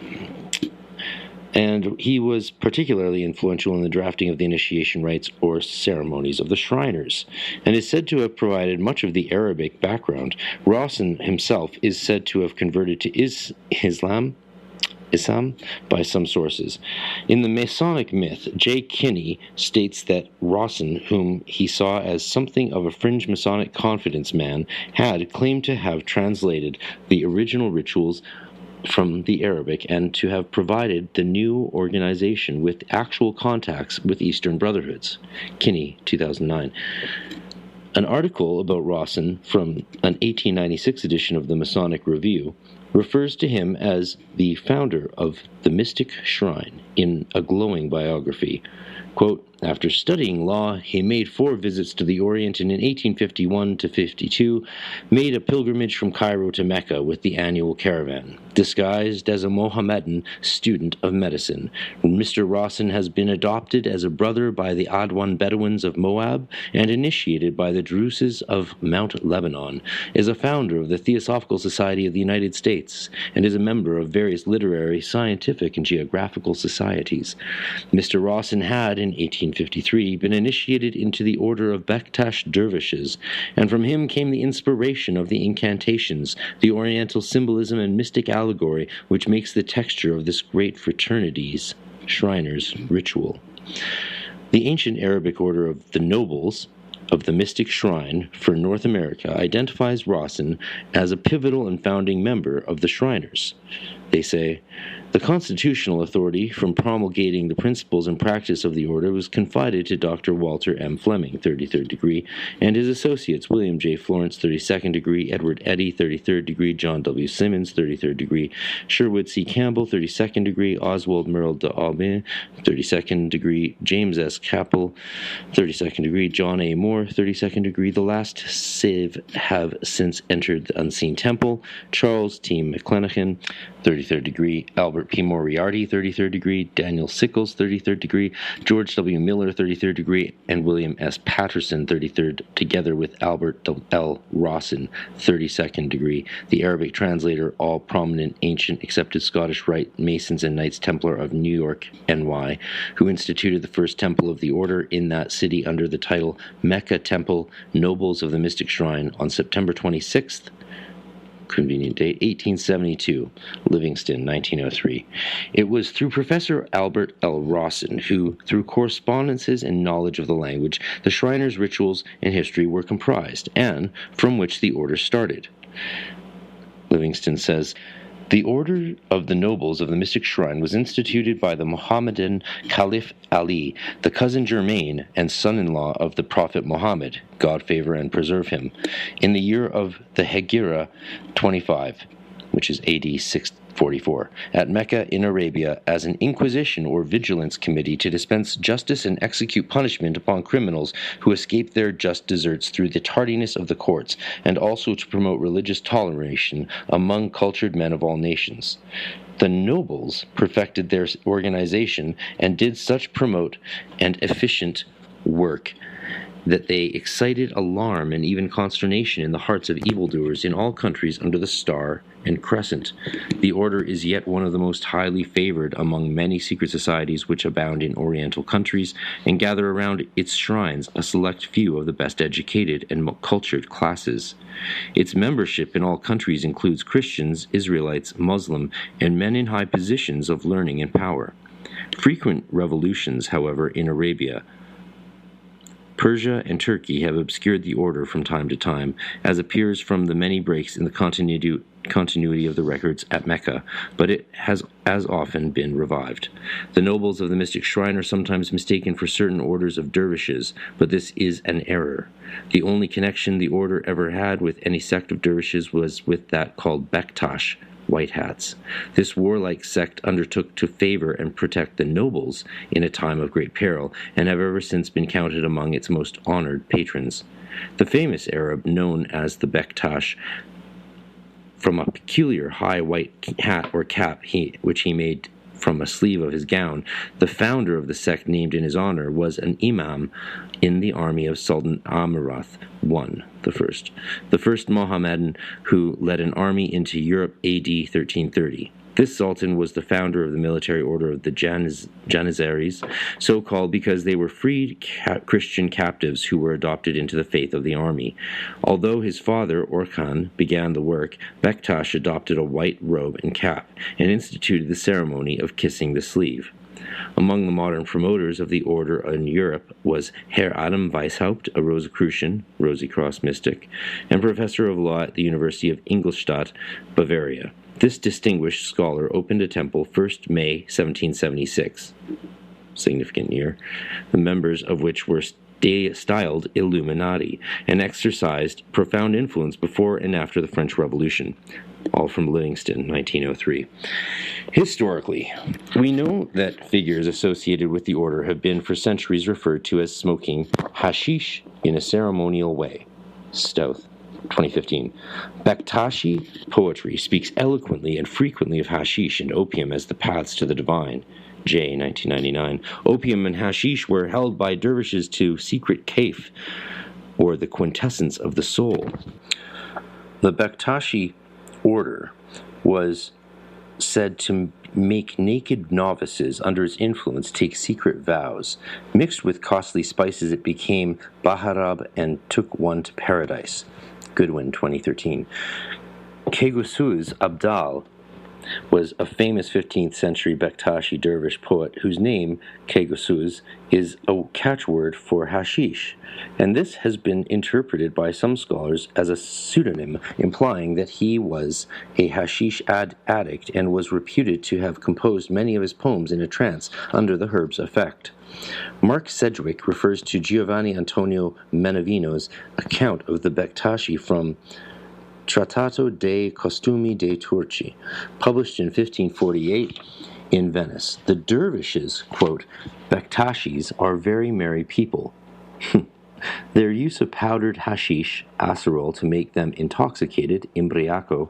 And he was particularly influential in the drafting of the initiation rites or ceremonies of the Shriners, and is said to have provided much of the Arabic background. Rawson himself is said to have converted to Islam by some sources. In the Masonic myth, J. Kinney states that Rawson, whom he saw as something of a fringe Masonic confidence man, had claimed to have translated the original rituals from the Arabic and to have provided the new organization with actual contacts with Eastern Brotherhoods. Kinney, 2009. An article about Rawson from an 1896 edition of the Masonic Review refers to him as the founder of the Mystic Shrine in a glowing biography. Quote, after studying law, he made 4 visits to the Orient and in 1851 to 52 made a pilgrimage from Cairo to Mecca with the annual caravan. Disguised as a Mohammedan student of medicine, Mr. Rawson has been adopted as a brother by the Adwan Bedouins of Moab and initiated by the Druzes of Mount Lebanon, is a founder of the Theosophical Society of the United States, and is a member of various literary, scientific, and geographical societies. Mr. Rawson had, in 1853, been initiated into the order of Bektash dervishes, and from him came the inspiration of the incantations, the oriental symbolism and mystic allegory which makes the texture of this great fraternity's, Shriners, ritual. The ancient Arabic order of the Nobles of the Mystic Shrine for North America identifies Rawson as a pivotal and founding member of the Shriners. They say, the constitutional authority from promulgating the principles and practice of the order was confided to Dr. Walter M. Fleming, 33rd degree, and his associates William J. Florence, 32nd degree, Edward Eddy, 33rd degree, John W. Simmons, 33rd degree, Sherwood C. Campbell, 32nd degree, Oswald Merrill de Aubin, 32nd degree, James S. Capel, 32nd degree, John A. Moore, 32nd degree. The last Civ have since entered the Unseen Temple, Charles T. McClenachan, 33rd degree, Albert Robert P. Moriarty, 33rd degree, Daniel Sickles, 33rd degree, George W. Miller, 33rd degree, and William S. Patterson, 33rd, together with Albert L. Rawson, 32nd degree, the Arabic translator, all prominent ancient accepted Scottish Rite Masons and Knights Templar of New York, NY, who instituted the first temple of the order in that city under the title Mecca Temple, Nobles of the Mystic Shrine, on September 26th, convenient date, 1872, Livingston, 1903. It was through Professor Albert L. Rawson who, through correspondences and knowledge of the language, the Shriners' rituals and history were comprised, and from which the order started. Livingston says, "The Order of the Nobles of the Mystic Shrine was instituted by the Mohammedan Caliph Ali, the cousin germain and son-in-law of the Prophet Muhammad, God favor and preserve him, in the year of the Hegira 25, which is AD 644, at Mecca in Arabia as an inquisition or vigilance committee to dispense justice and execute punishment upon criminals who escape their just deserts through the tardiness of the courts, and also to promote religious toleration among cultured men of all nations. The nobles perfected their organization and did such promote and efficient work that they excited alarm and even consternation in the hearts of evildoers in all countries under the star and crescent. The order is yet one of the most highly favored among many secret societies which abound in Oriental countries, and gather around its shrines a select few of the best educated and cultured classes. Its membership in all countries includes Christians, Israelites, Muslim, and men in high positions of learning and power. Frequent revolutions, however, in Arabia, Persia, and Turkey have obscured the order from time to time, as appears from the many breaks in the continuity of the records at Mecca, but it has as often been revived. The nobles of the Mystic Shrine are sometimes mistaken for certain orders of dervishes, but this is an error. The only connection the order ever had with any sect of dervishes was with that called Bektash, White Hats. This warlike sect undertook to favor and protect the nobles in a time of great peril, and have ever since been counted among its most honored patrons. The famous Arab known as the Bektash, from a peculiar high white hat or cap which he made from a sleeve of his gown, the founder of the sect named in his honor was an imam in the army of Sultan Amurath I, the first Mohammedan who led an army into Europe AD 1330. This sultan was the founder of the military order of the Janissaries, so called because they were freed Christian captives who were adopted into the faith of the army. Although his father, Orkhan, began the work, Bektash adopted a white robe and cap, and instituted the ceremony of kissing the sleeve. Among the modern promoters of the order in Europe was Herr Adam Weishaupt, a Rosicrucian, Rosy Cross mystic, and professor of law at the University of Ingolstadt, Bavaria. This distinguished scholar opened a temple 1st May 1776, significant year, the members of which were styled Illuminati, and exercised profound influence before and after the French Revolution. All from Livingston, 1903. Historically, we know that figures associated with the order have been for centuries referred to as smoking hashish in a ceremonial way. Stouth, 2015. Bektashi poetry speaks eloquently and frequently of hashish and opium as the paths to the divine. J, 1999. Opium and hashish were held by dervishes to secret kaif, or the quintessence of the soul. The Bektashi order was said to make naked novices under its influence take secret vows. Mixed with costly spices, it became baharab and took one to paradise. Goodwin, 2013. Kegusu's Abdal was a famous 15th century Bektashi dervish poet whose name, Kegusus, is a catchword for hashish, and this has been interpreted by some scholars as a pseudonym, implying that he was a hashish addict and was reputed to have composed many of his poems in a trance under the herb's effect. Mark Sedgwick refers to Giovanni Antonio Menavino's account of the Bektashi from Trattato dei Costumi dei Turchi, published in 1548 in Venice. The dervishes, quote, Bektashis are very merry people. Their use of powdered hashish, acerola, to make them intoxicated, imbriaco,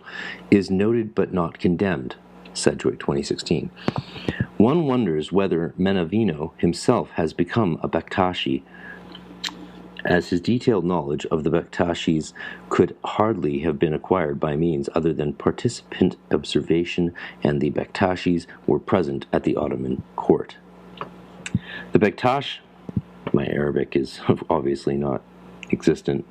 is noted but not condemned. Sedgwick, 2016. One wonders whether Menavino himself has become a Bektashi, as his detailed knowledge of the Bektashis could hardly have been acquired by means other than participant observation, and the Bektashis were present at the Ottoman court. The Bektash, my Arabic is obviously not existent.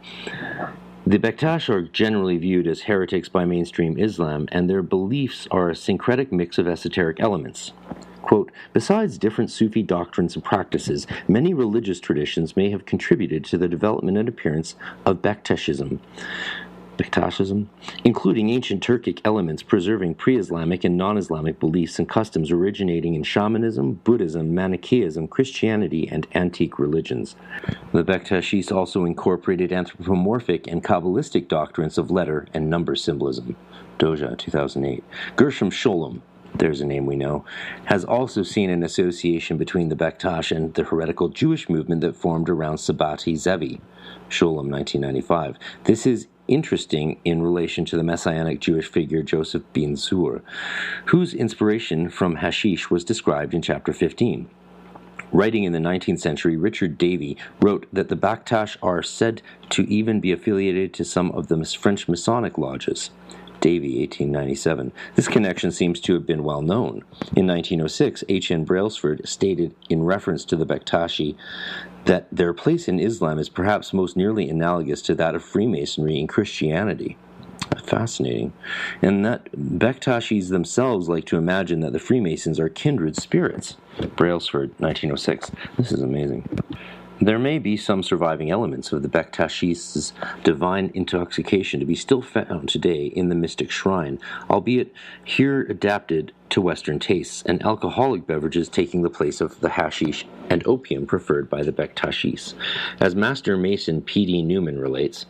The Bektash are generally viewed as heretics by mainstream Islam, and their beliefs are a syncretic mix of esoteric elements. Quote, besides different Sufi doctrines and practices, many religious traditions may have contributed to the development and appearance of Bektashism, including ancient Turkic elements preserving pre-Islamic and non-Islamic beliefs and customs originating in shamanism, Buddhism, Manichaeism, Christianity, and antique religions. The Bektashis also incorporated anthropomorphic and Kabbalistic doctrines of letter and number symbolism. Doja, 2008. Gershom Scholem, there's a name we know, has also seen an association between the Bektash and the heretical Jewish movement that formed around Sabati Zevi. Scholem, 1995. This is interesting in relation to the messianic Jewish figure Joseph ben Zur, whose inspiration from hashish was described in chapter 15. Writing in the 19th century, Richard Davy wrote that the Bektash are said to even be affiliated to some of the French Masonic lodges. Davy, 1897. This connection seems to have been well known. In 1906, H.N. Brailsford stated in reference to the Bektashi that their place in Islam is perhaps most nearly analogous to that of Freemasonry in Christianity. Fascinating. And that Bektashis themselves like to imagine that the Freemasons are kindred spirits. Brailsford, 1906. This is amazing. There may be some surviving elements of the Bektashis' divine intoxication to be still found today in the mystic shrine, albeit here adapted to Western tastes, and alcoholic beverages taking the place of the hashish and opium preferred by the Bektashis. As Master Mason P.D. Newman relates,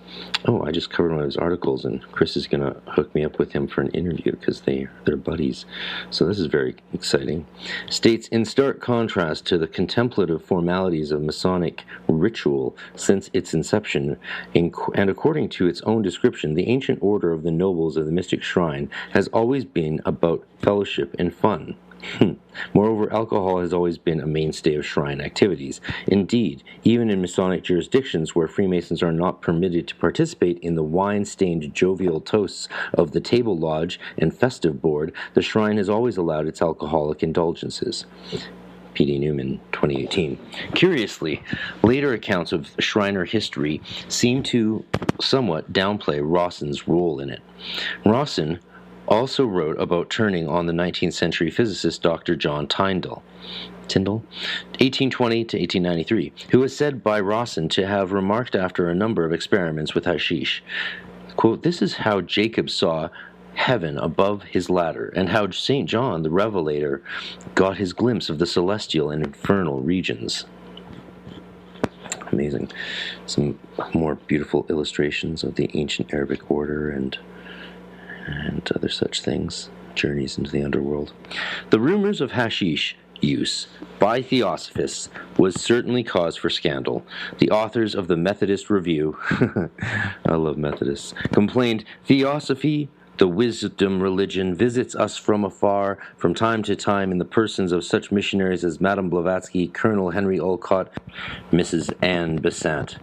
I just covered one of his articles, and Chris is going to hook me up with him for an interview because they're buddies. So this is very exciting. States, in stark contrast to the contemplative formalities of Masonic ritual since its inception, and according to its own description, the ancient order of the nobles of the mystic shrine has always been about fellowship and fun. Moreover, alcohol has always been a mainstay of shrine activities. Indeed, even in Masonic jurisdictions where Freemasons are not permitted to participate in the wine-stained jovial toasts of the table lodge and festive board, the shrine has always allowed its alcoholic indulgences. P.D. Newman, 2018. Curiously, later accounts of Shriner history seem to somewhat downplay Rawson's role in it. Rawson also wrote about turning on the 19th century physicist Dr. John Tyndall, 1820 to 1893, who is said by Rawson to have remarked after a number of experiments with hashish, quote, this is how Jacob saw heaven above his ladder, and how St. John the Revelator got his glimpse of the celestial and infernal regions. Amazing. Some more beautiful illustrations of the ancient Arabic order and other such things. Journeys into the underworld. The rumors of hashish use by theosophists was certainly cause for scandal. The authors of the Methodist Review, I love Methodists, complained, Theosophy, the wisdom religion, visits us from afar, from time to time, in the persons of such missionaries as Madame Blavatsky, Colonel Henry Olcott, Mrs. Anne Besant.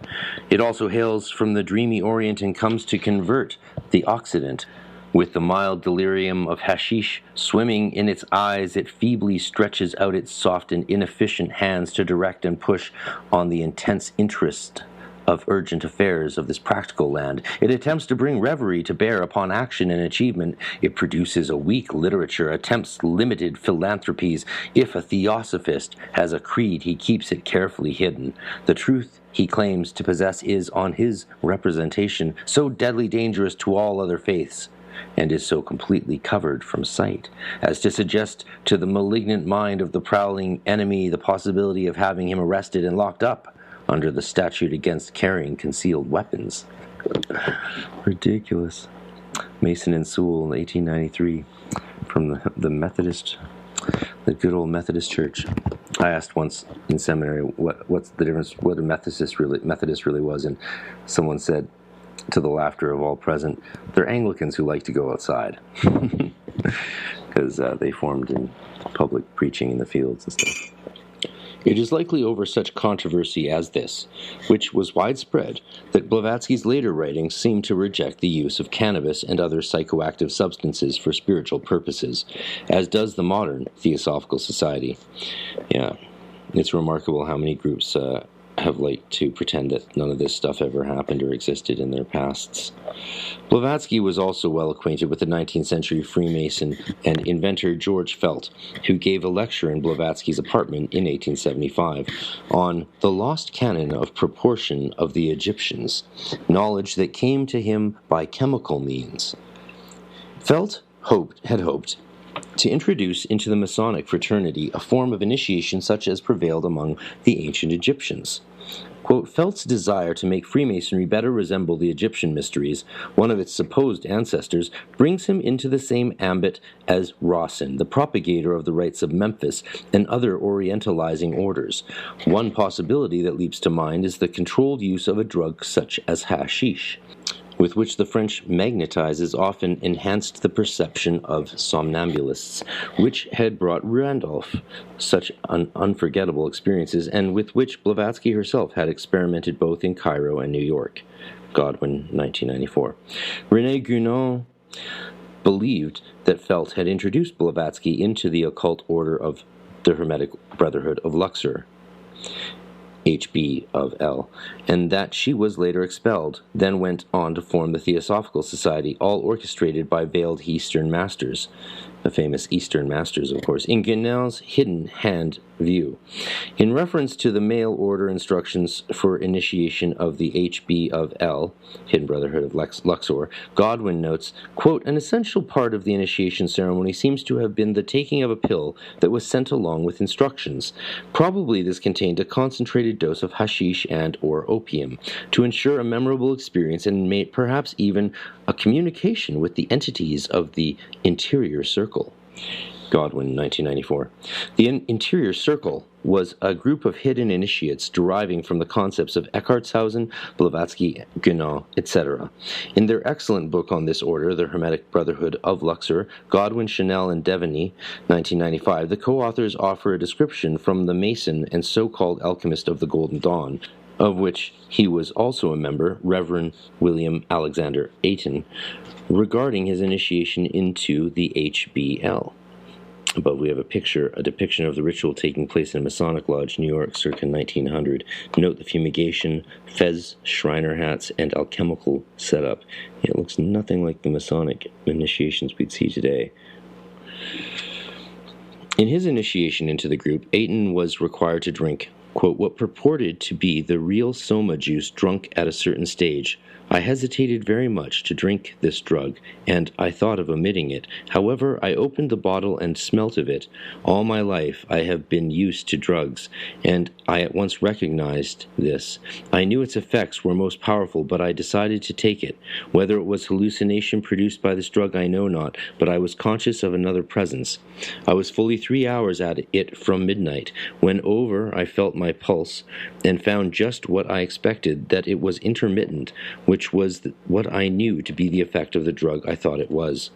It also hails from the dreamy Orient and comes to convert the Occident. With the mild delirium of hashish swimming in its eyes, it feebly stretches out its soft and inefficient hands to direct and push on the intense interest of urgent affairs of this practical land. It attempts to bring reverie to bear upon action and achievement. It produces a weak literature, attempts limited philanthropies. If a theosophist has a creed, he keeps it carefully hidden. The truth he claims to possess is, on his representation, so deadly dangerous to all other faiths, and is so completely covered from sight, as to suggest to the malignant mind of the prowling enemy the possibility of having him arrested and locked up under the statute against carrying concealed weapons. Ridiculous. Mason and Sewell, 1893, from the Methodist, the good old Methodist Church. I asked once in seminary what's the difference, what a Methodist really was, and someone said, to the laughter of all present, they're Anglicans who like to go outside. because they formed in public preaching in the fields and stuff. It is likely over such controversy as this, which was widespread, that Blavatsky's later writings seem to reject the use of cannabis and other psychoactive substances for spiritual purposes, as does the modern Theosophical Society. Yeah, it's remarkable how many groups have liked to pretend that none of this stuff ever happened or existed in their pasts. Blavatsky was also well acquainted with the 19th century Freemason and inventor George Felt, who gave a lecture in Blavatsky's apartment in 1875 on the lost canon of proportion of the Egyptians, knowledge that came to him by chemical means. Felt had hoped to introduce into the Masonic fraternity a form of initiation such as prevailed among the ancient Egyptians. Quote, Felt's desire to make Freemasonry better resemble the Egyptian mysteries, one of its supposed ancestors, brings him into the same ambit as Rawson, the propagator of the rites of Memphis and other orientalizing orders. One possibility that leaps to mind is the controlled use of a drug such as hashish, with which the French magnetizes often enhanced the perception of somnambulists, which had brought Randolph such unforgettable experiences, and with which Blavatsky herself had experimented both in Cairo and New York. Godwin, 1994. René Guénon believed that Felt had introduced Blavatsky into the occult order of the Hermetic Brotherhood of Luxor, HB of L, and that she was later expelled, then went on to form the Theosophical Society, all orchestrated by veiled Eastern masters, the famous Eastern masters, of course, in Guénon's hidden hand view. In reference to the mail order instructions for initiation of the HB of L, Hidden Brotherhood of Luxor, Godwin notes, quote, an essential part of the initiation ceremony seems to have been the taking of a pill that was sent along with instructions. Probably this contained a concentrated dose of hashish and or opium to ensure a memorable experience and perhaps even a communication with the entities of the interior circle. Godwin, 1994. The interior circle was a group of hidden initiates deriving from the concepts of Eckartshausen, Blavatsky, Guénon, etc. In their excellent book on this order, The Hermetic Brotherhood of Luxor, Godwin, Chanel, and Devaney, 1995, the co-authors offer a description from the Mason and so-called alchemist of the Golden Dawn, of which he was also a member, Reverend William Alexander Ayton, regarding his initiation into the HBL. Above we have a depiction of the ritual taking place in a Masonic lodge, New York, circa 1900. Note the fumigation, fez, Shriner hats, and alchemical setup. It looks nothing like the Masonic initiations we'd see today. In his initiation into the group, Ayton was required to drink, quote, what purported to be the real soma juice drunk at a certain stage. I hesitated very much to drink this drug, and I thought of omitting it. However, I opened the bottle and smelt of it. All my life I have been used to drugs, and I at once recognized this. I knew its effects were most powerful, but I decided to take it. Whether it was hallucination produced by this drug I know not, but I was conscious of another presence. I was fully 3 hours at it from midnight. When over, I felt my pulse, and found just what I expected, that it was intermittent, which was what I knew to be the effect of the drug I thought it was.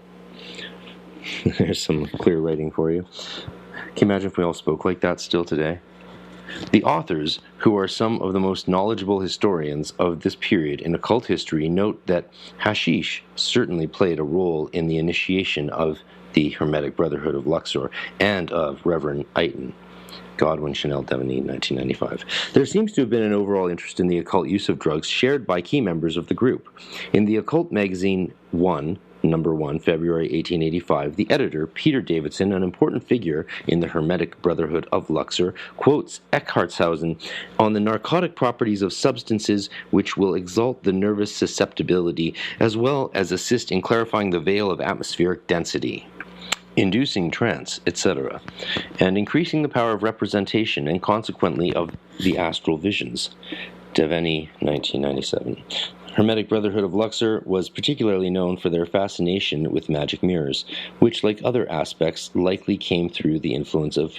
There's some clear writing for you. Can you imagine if we all spoke like that still today? The authors, who are some of the most knowledgeable historians of this period in occult history, note that hashish certainly played a role in the initiation of the Hermetic Brotherhood of Luxor and of Reverend Ayton. Godwin, Chanel, Devaney, 1995. There seems to have been an overall interest in the occult use of drugs shared by key members of the group. In the Occult Magazine 1, number 1, February 1885, the editor, Peter Davidson, an important figure in the Hermetic Brotherhood of Luxor, quotes Eckartshausen on the narcotic properties of substances which will exalt the nervous susceptibility as well as assist in clarifying the veil of atmospheric density, inducing trance, etc., and increasing the power of representation and consequently of the astral visions. Devaney, 1997. Hermetic Brotherhood of Luxor was particularly known for their fascination with magic mirrors, which, like other aspects, likely came through the influence of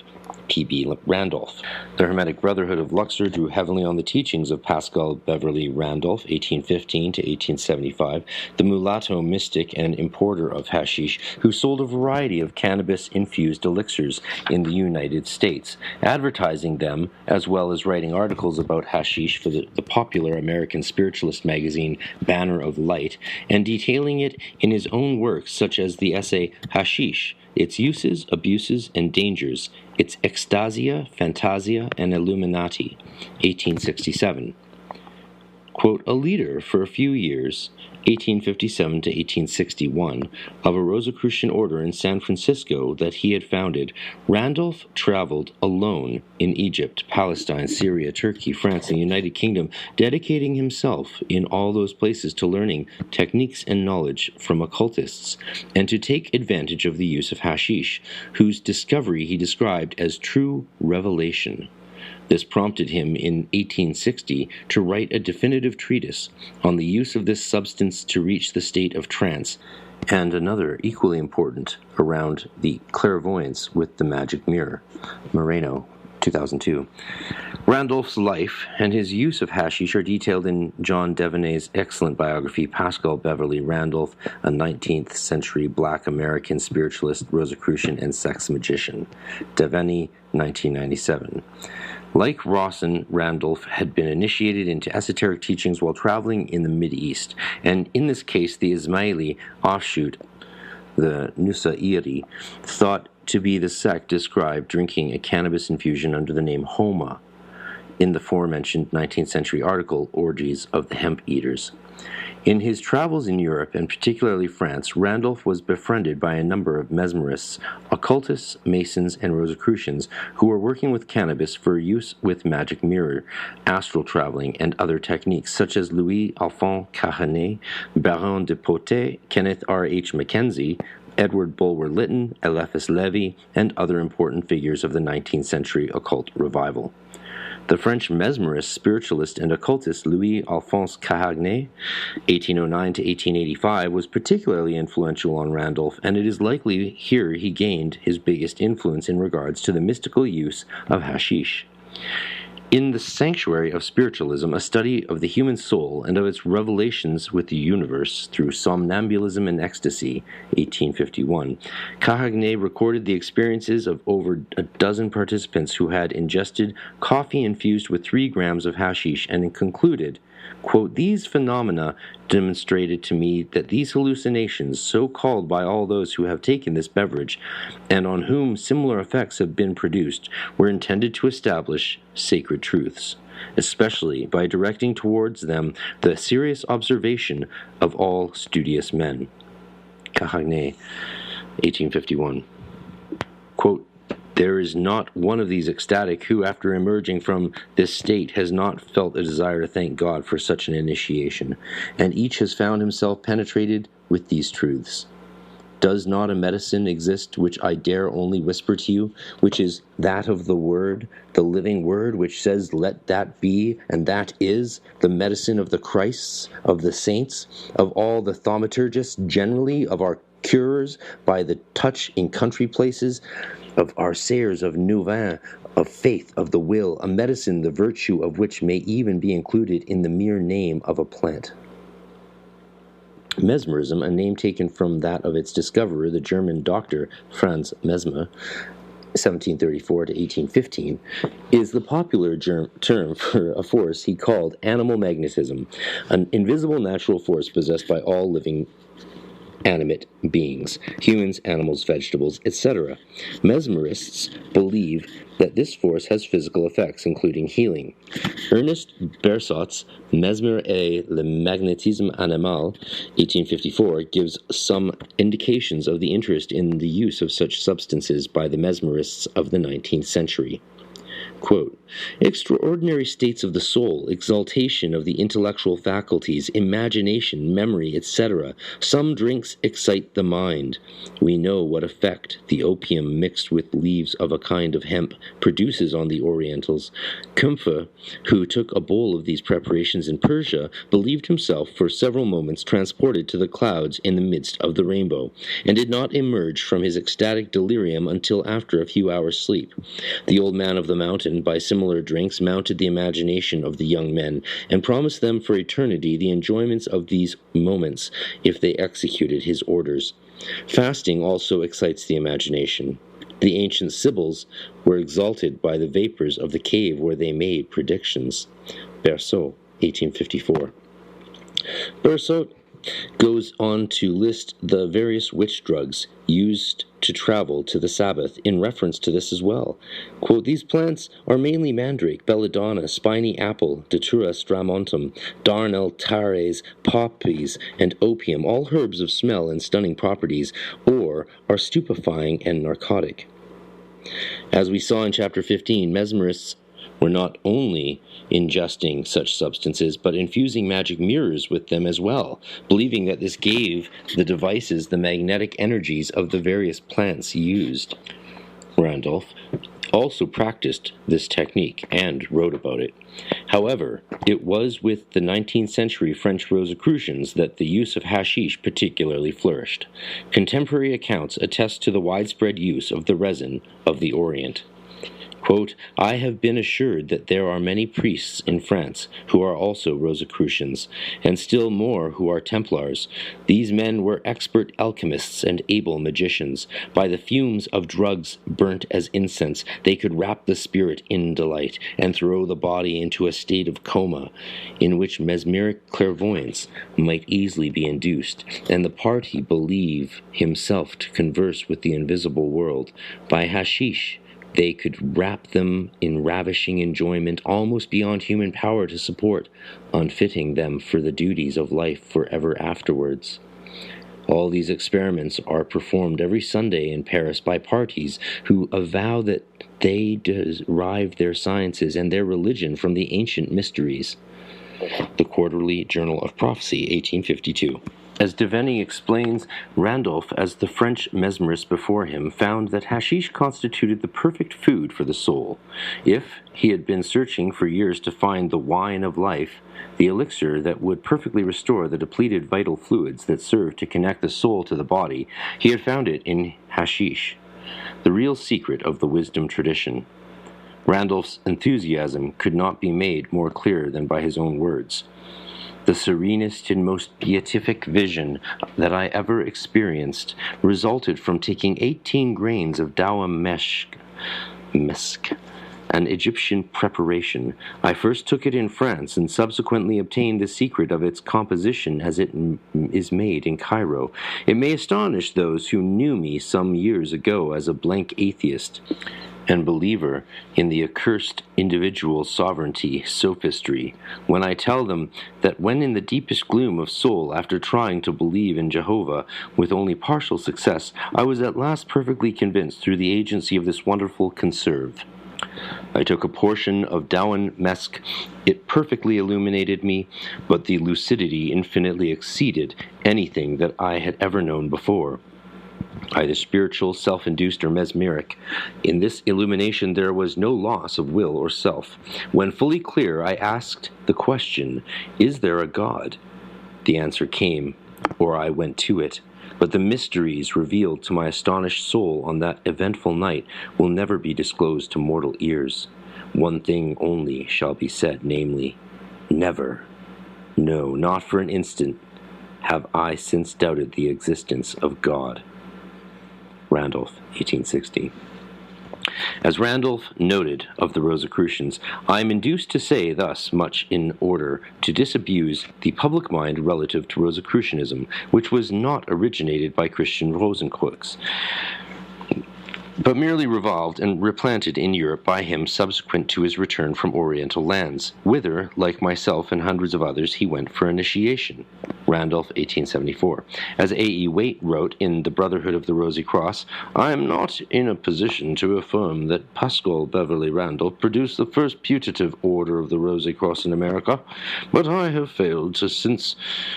P.B. Randolph. The Hermetic Brotherhood of Luxor drew heavily on the teachings of Pascal Beverly Randolph, 1815 to 1875, the mulatto mystic and importer of hashish, who sold a variety of cannabis-infused elixirs in the United States, advertising them as well as writing articles about hashish for the popular American spiritualist magazine Banner of Light, and detailing it in his own works such as the essay Hashish, Its Uses, Abuses, and Dangers, Its Ecstasia, Fantasia, and Illuminati, 1867. Quote, a leader for a few years, 1857 to 1861, of a Rosicrucian order in San Francisco that he had founded, Randolph traveled alone in Egypt, Palestine, Syria, Turkey, France, and the United Kingdom, dedicating himself in all those places to learning techniques and knowledge from occultists, and to take advantage of the use of hashish, whose discovery he described as true revelation. This prompted him in 1860 to write a definitive treatise on the use of this substance to reach the state of trance, and another equally important around the clairvoyance with the magic mirror. Moreno, 2002. Randolph's life and his use of hashish are detailed in John Devaney's excellent biography, Pascal Beverly Randolph, a 19th century black American spiritualist, Rosicrucian, and sex magician. Devaney, 1997. Like Rawson, Randolph had been initiated into esoteric teachings while traveling in the Mideast, and in this case the Ismaili offshoot, the Nusayri, thought to be the sect described drinking a cannabis infusion under the name Homa in the aforementioned 19th century article, Orgies of the Hemp Eaters. In his travels in Europe, and particularly France, Randolph was befriended by a number of mesmerists, occultists, masons, and Rosicrucians who were working with cannabis for use with magic mirror, astral traveling, and other techniques, such as Louis-Alphonse Carnet, Baron de Potet, Kenneth R.H. Mackenzie, Edward Bulwer-Lytton, Eliphas Levi, and other important figures of the 19th century occult revival. The French mesmerist, spiritualist, and occultist Louis-Alphonse Carnet, 1809 to 1885, was particularly influential on Randolph, and it is likely here he gained his biggest influence in regards to the mystical use of hashish. In The Sanctuary of Spiritualism, a study of the human soul and of its revelations with the universe through somnambulism and ecstasy, 1851, Carnet recorded the experiences of over a dozen participants who had ingested coffee infused with 3 grams of hashish, and concluded, quote, these phenomena demonstrated to me that these hallucinations, so called by all those who have taken this beverage, and on whom similar effects have been produced, were intended to establish sacred truths, especially by directing towards them the serious observation of all studious men. Carnet, 1851. Quote, there is not one of these ecstatic who, after emerging from this state, has not felt a desire to thank God for such an initiation, and each has found himself penetrated with these truths. Does not a medicine exist which I dare only whisper to you, which is that of the Word, the living Word, which says, let that be, and that is, the medicine of the Christs, of the saints, of all the thaumaturgists generally, of our curers by the touch in country places, of our sayers of Neuvin, of faith, of the will, a medicine the virtue of which may even be included in the mere name of a plant. Mesmerism, a name taken from that of its discoverer, the German doctor Franz Mesmer, 1734 to 1815, is the popular term for a force he called animal magnetism, an invisible natural force possessed by all living animate beings, humans, animals, vegetables, etc. Mesmerists believe that this force has physical effects, including healing. Ernest Bersot's Mesmer et le magnétisme animal, 1854, gives some indications of the interest in the use of such substances by the mesmerists of the 19th century. Quote, Extraordinary states of the soul, exaltation of the intellectual faculties, imagination, memory, etc. Some drinks excite the mind. We know what effect the opium mixed with leaves of a kind of hemp produces on the Orientals. Kumpfer, who took a bowl of these preparations in Persia, believed himself for several moments transported to the clouds in the midst of the rainbow, and did not emerge from his ecstatic delirium until after a few hours' sleep. The old man of the mountain, by similar drinks, mounted the imagination of the young men, and promised them for eternity the enjoyments of these moments if they executed his orders. Fasting also excites the imagination. The ancient Sibyls were exalted by the vapors of the cave where they made predictions. Berceau, 1854. Berceau goes on to list the various witch drugs used to travel to the Sabbath in reference to this as well. Quote, these plants are mainly mandrake, belladonna, spiny apple, datura stramontum, darnel, tares, poppies, and opium, all herbs of smell and stunning properties, or are stupefying and narcotic. As we saw in Chapter 15, mesmerists were not only ingesting such substances, but infusing magic mirrors with them as well, believing that this gave the devices the magnetic energies of the various plants used. Randolph also practiced this technique and wrote about it. However, it was with the 19th century French Rosicrucians that the use of hashish particularly flourished. Contemporary accounts attest to the widespread use of the resin of the Orient. Quote, I have been assured that there are many priests in France who are also Rosicrucians, and still more who are Templars. These men were expert alchemists and able magicians. By the fumes of drugs burnt as incense, they could wrap the spirit in delight and throw the body into a state of coma, in which mesmeric clairvoyance might easily be induced, and the party believe himself to converse with the invisible world. By hashish, they could wrap them in ravishing enjoyment almost beyond human power to support, unfitting them for the duties of life forever afterwards. All these experiments are performed every Sunday in Paris by parties who avow that they derive their sciences and their religion from the ancient mysteries. The Quarterly Journal of Prophecy, 1852. As Devanning explains, Randolph, as the French mesmerists before him, found that hashish constituted the perfect food for the soul. If he had been searching for years to find the wine of life, the elixir that would perfectly restore the depleted vital fluids that serve to connect the soul to the body, he had found it in hashish, the real secret of the wisdom tradition. Randolph's enthusiasm could not be made more clear than by his own words. The serenest and most beatific vision that I ever experienced resulted from taking 18 grains of dawa mesk, an Egyptian preparation. I first took it in France and subsequently obtained the secret of its composition as it is made in Cairo. It may astonish those who knew me some years ago as a blank atheist and believer in the accursed individual sovereignty sophistry, when I tell them that when in the deepest gloom of soul, after trying to believe in Jehovah with only partial success, I was at last perfectly convinced through the agency of this wonderful conserve. I took a portion of Dawan Mesk. It perfectly illuminated me, but the lucidity infinitely exceeded anything that I had ever known before. Either spiritual, self-induced, or mesmeric. In this illumination there was no loss of will or self. When fully clear, I asked the question, is there a God? The answer came, or I went to it. But the mysteries revealed to my astonished soul on that eventful night will never be disclosed to mortal ears. One thing only shall be said, namely, never, no, not for an instant, have I since doubted the existence of God. Randolph, 1860. As Randolph noted of the Rosicrucians, I am induced to say thus much in order to disabuse the public mind relative to Rosicrucianism, which was not originated by Christian Rosenkreuz, but merely revolved and replanted in Europe by him subsequent to his return from Oriental lands, whither, like myself and hundreds of others, he went for initiation. Randolph, 1874. As A.E. Waite wrote in The Brotherhood of the Rosy Cross, I am not in a position to affirm that Pascal Beverly Randolph produced the first putative order of the Rosy Cross in America, but I have failed to since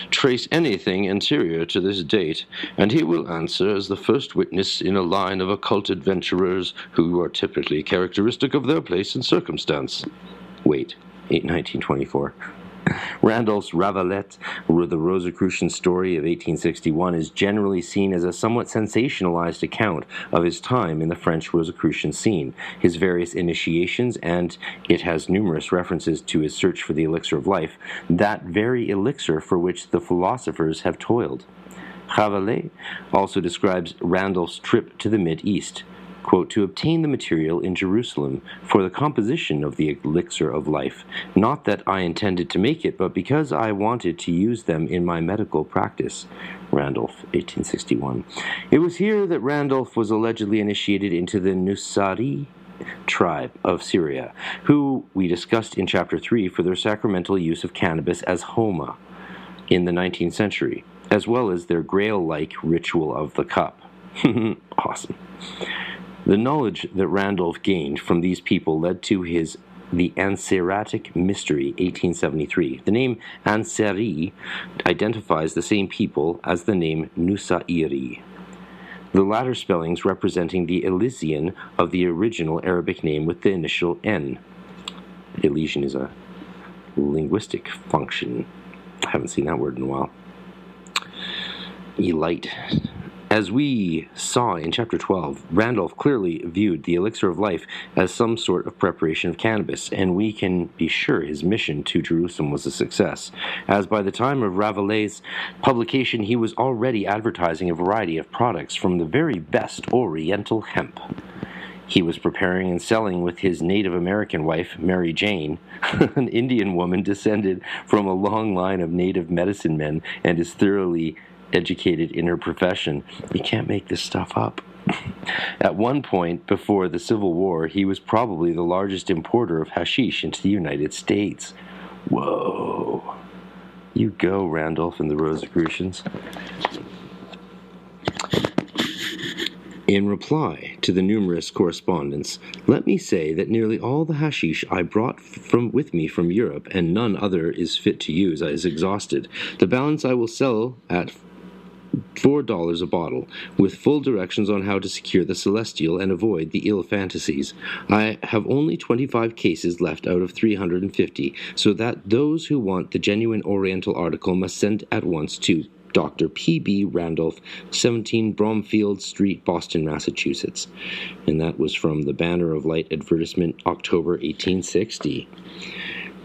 trace anything anterior to this date, and he will answer as the first witness in a line of occult adventurers who are typically characteristic of their place and circumstance. Waite, 1924. Randolph's Ravalette, the Rosicrucian story of 1861, is generally seen as a somewhat sensationalized account of his time in the French Rosicrucian scene, his various initiations, and it has numerous references to his search for the elixir of life, that very elixir for which the philosophers have toiled. Rabelais also describes Randolph's trip to the Mid-East, quote, to obtain the material in Jerusalem for the composition of the elixir of life, not that I intended to make it, but because I wanted to use them in my medical practice. Randolph, 1861. It was here that Randolph was allegedly initiated into the Nusari tribe of Syria, who we discussed in Chapter 3 for their sacramental use of cannabis as homa in the 19th century, as well as their grail-like ritual of the cup. Awesome. The knowledge that Randolph gained from these people led to the Anseratic Mystery, 1873. The name Anseri identifies the same people as the name Nusairi, the latter spellings representing the Elysian of the original Arabic name with the initial N. Elysian is a linguistic function. I haven't seen that word in a while. Elite. As we saw in Chapter 12, Randolph clearly viewed the elixir of life as some sort of preparation of cannabis, and we can be sure his mission to Jerusalem was a success, as by the time of Rabelais' publication he was already advertising a variety of products from the very best Oriental hemp. He was preparing and selling with his Native American wife, Mary Jane, an Indian woman descended from a long line of native medicine men and is thoroughly educated in her profession. You can't make this stuff up. At one point before the Civil War, he was probably the largest importer of hashish into the United States. Whoa. You go, Randolph and the Rosicrucians. In reply to the numerous correspondence, let me say that nearly all the hashish I brought with me from Europe, and none other is fit to use, is exhausted. The balance I will sell at $4 a bottle, with full directions on how to secure the celestial and avoid the ill fantasies. I have only 25 cases left out of 350, so that those who want the genuine Oriental article must send at once to Dr. P.B. Randolph, 17 Bromfield Street, Boston, Massachusetts. And that was from the Banner of Light advertisement, October 1860.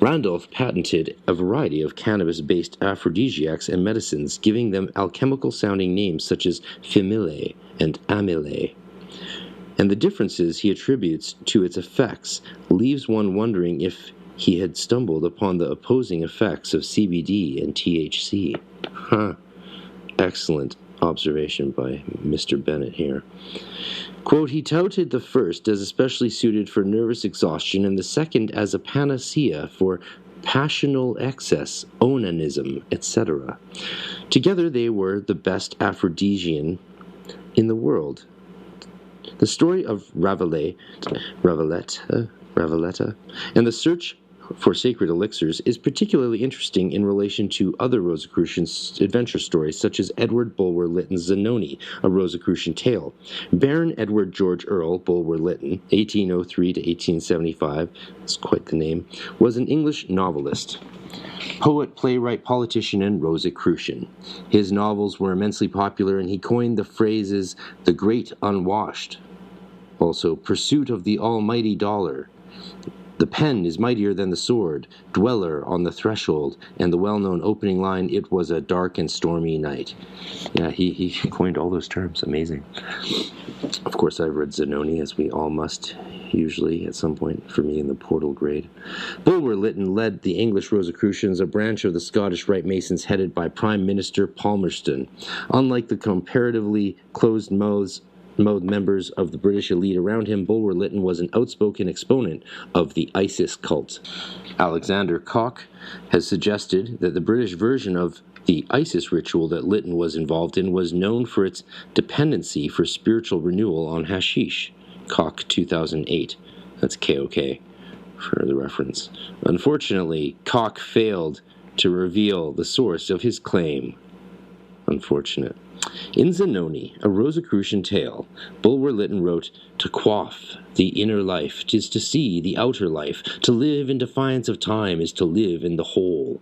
Randolph patented a variety of cannabis-based aphrodisiacs and medicines, giving them alchemical-sounding names such as Femile and Amile. And the differences he attributes to its effects leaves one wondering if he had stumbled upon the opposing effects of CBD and THC. Excellent observation by Mr. Bennett here. Quote, he touted the first as especially suited for nervous exhaustion and the second as a panacea for passional excess, onanism, etc. Together they were the best aphrodisian in the world. The story of Ravaletta, and the search for sacred elixirs is particularly interesting in relation to other Rosicrucian adventure stories, such as Edward Bulwer Lytton's Zanoni, a Rosicrucian tale. Baron Edward George Earl Bulwer Lytton, 1803 to 1875, that's quite the name, was an English novelist, poet, playwright, politician, and Rosicrucian. His novels were immensely popular, and he coined the phrases the great unwashed, also pursuit of the almighty dollar, the pen is mightier than the sword, dweller on the threshold, and the well-known opening line, it was a dark and stormy night. Yeah, he coined all those terms. Amazing. Of course, I've read Zanoni, as we all must, usually, at some point, for me in the portal grade. Bulwer Lytton led the English Rosicrucians, a branch of the Scottish Rite Masons headed by Prime Minister Palmerston. Unlike the comparatively closed-mouthed members of the British elite around him, Bulwer Lytton was an outspoken exponent of the ISIS cult. Alexander Koch has suggested that the British version of The Isis ritual that Lytton was involved in was known for its dependency for spiritual renewal on hashish. Koch 2008. That's KOK for the reference. Unfortunately, Koch failed to reveal the source of his claim. Unfortunate. In Zanoni, a Rosicrucian tale, Bulwer Lytton wrote, "To quaff the inner life, 'tis to see the outer life. To live in defiance of time is to live in the whole.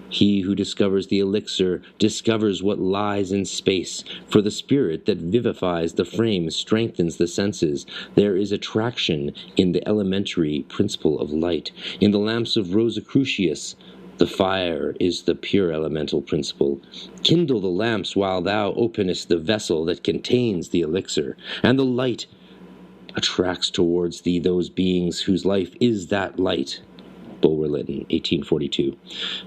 He who discovers the elixir discovers what lies in space. For the spirit that vivifies the frame strengthens the senses. There is attraction in the elementary principle of light. In the lamps of Rosicrucius, the fire is the pure elemental principle. Kindle the lamps while thou openest the vessel that contains the elixir, and the light attracts towards thee those beings whose life is that light." Bulwer Lytton, 1842.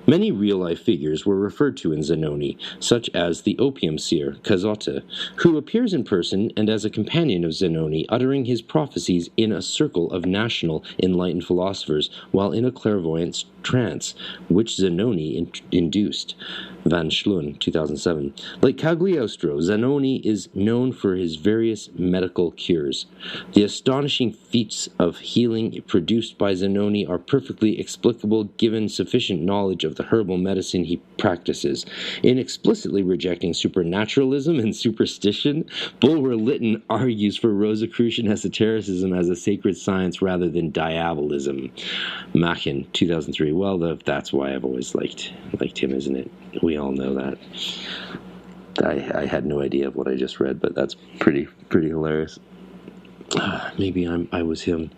Many real-life figures were referred to in Zanoni, such as the opium seer, Cazotte, who appears in person and as a companion of Zanoni, uttering his prophecies in a circle of national enlightened philosophers while in a clairvoyant trance, which Zanoni induced. Van Schlun, 2007. Like Cagliostro, Zanoni is known for his various medical cures. The astonishing feats of healing produced by Zanoni are perfectly explicable given sufficient knowledge of the herbal medicine he practices. In explicitly rejecting supernaturalism and superstition, Bulwer Lytton argues for Rosicrucian esotericism as a sacred science rather than diabolism. Machin, 2003. Well, that's why I've always liked him, isn't it? We all know that. I had no idea of what I just read, but that's pretty hilarious. Maybe I was him.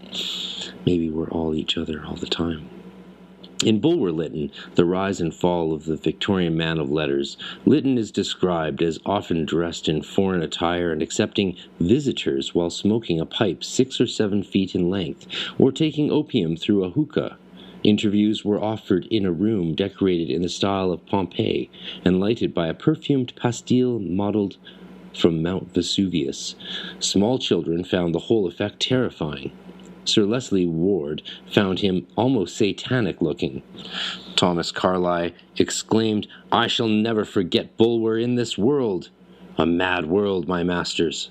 Maybe we're all each other all the time. In Bulwer Lytton, The Rise and Fall of the Victorian Man of Letters, Lytton is described as often dressed in foreign attire and accepting visitors while smoking a pipe 6 or 7 feet in length, or taking opium through a hookah. Interviews were offered in a room decorated in the style of Pompeii and lighted by a perfumed pastille modeled from Mount Vesuvius. Small children found the whole effect terrifying. Sir Leslie Ward found him almost satanic-looking. Thomas Carlyle exclaimed, "I shall never forget Bulwer in this world. A mad world, my masters."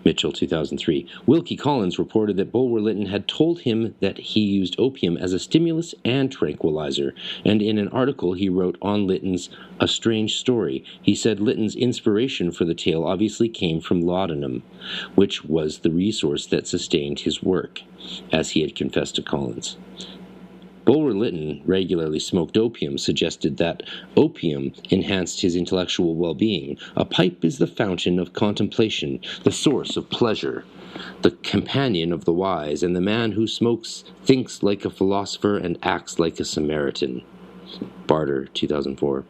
Mitchell, 2003. Wilkie Collins reported that Bulwer Lytton had told him that he used opium as a stimulus and tranquilizer, and in an article he wrote on Lytton's A Strange Story, he said Lytton's inspiration for the tale obviously came from laudanum, which was the resource that sustained his work, as he had confessed to Collins. Bulwer Lytton regularly smoked opium, suggested that opium enhanced his intellectual well-being. A pipe is the fountain of contemplation, the source of pleasure, the companion of the wise, and the man who smokes thinks like a philosopher and acts like a Samaritan. Barter, 2004.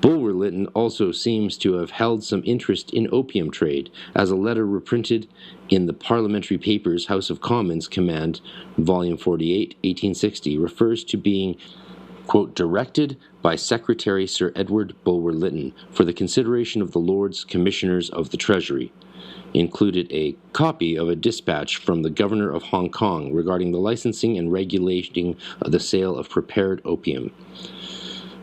Bulwer Lytton also seems to have held some interest in opium trade, as a letter reprinted in the Parliamentary Papers House of Commons Command, Volume 48, 1860, refers to being, quote, directed by Secretary Sir Edward Bulwer Lytton for the consideration of the Lords Commissioners of the Treasury. Included a copy of a dispatch from the Governor of Hong Kong regarding the licensing and regulating of the sale of prepared opium.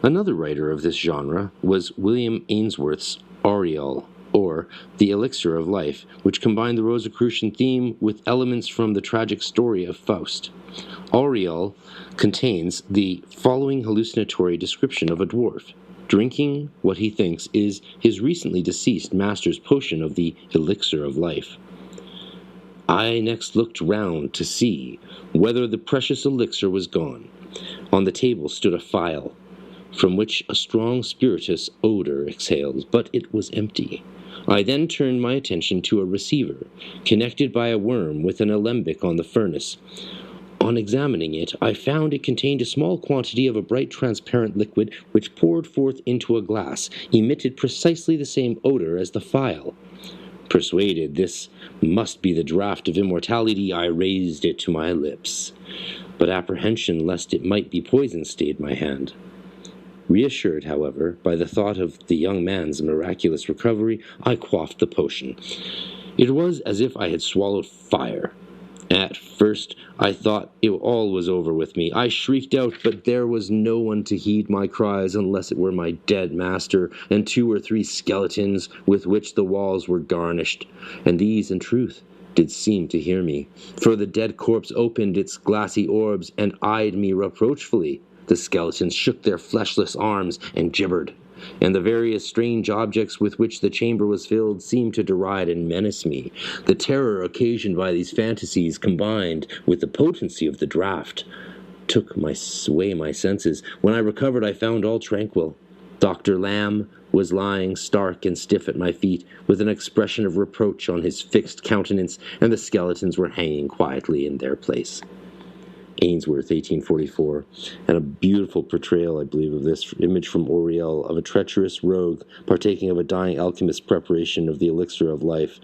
Another writer of this genre was William Ainsworth's Aureole, or The Elixir of Life, which combined the Rosicrucian theme with elements from the tragic story of Faust. Aureole contains the following hallucinatory description of a dwarf, drinking what he thinks is his recently deceased master's potion of the elixir of life. I next looked round to see whether the precious elixir was gone. On the table stood a phial, from which a strong spirituous odor exhaled, but it was empty. I then turned my attention to a receiver, connected by a worm with an alembic on the furnace. On examining it, I found it contained a small quantity of a bright transparent liquid which, poured forth into a glass, emitted precisely the same odor as the phial. Persuaded this must be the draught of immortality, I raised it to my lips, but apprehension lest it might be poison stayed my hand. Reassured, however, by the thought of the young man's miraculous recovery, I quaffed the potion. It was as if I had swallowed fire. At first, I thought all was over with me. I shrieked out, but there was no one to heed my cries unless it were my dead master and 2 or 3 skeletons with which the walls were garnished. And these, in truth, did seem to hear me. For the dead corpse opened its glassy orbs and eyed me reproachfully. The skeletons shook their fleshless arms and gibbered, and the various strange objects with which the chamber was filled seemed to deride and menace me. The terror occasioned by these fantasies, combined with the potency of the draught, took away my senses. When I recovered, I found all tranquil. Dr. Lamb was lying stark and stiff at my feet, with an expression of reproach on his fixed countenance, and the skeletons were hanging quietly in their place. Ainsworth, 1844, and a beautiful portrayal, I believe, of this image from Oriel of a treacherous rogue partaking of a dying alchemist's preparation of the elixir of life.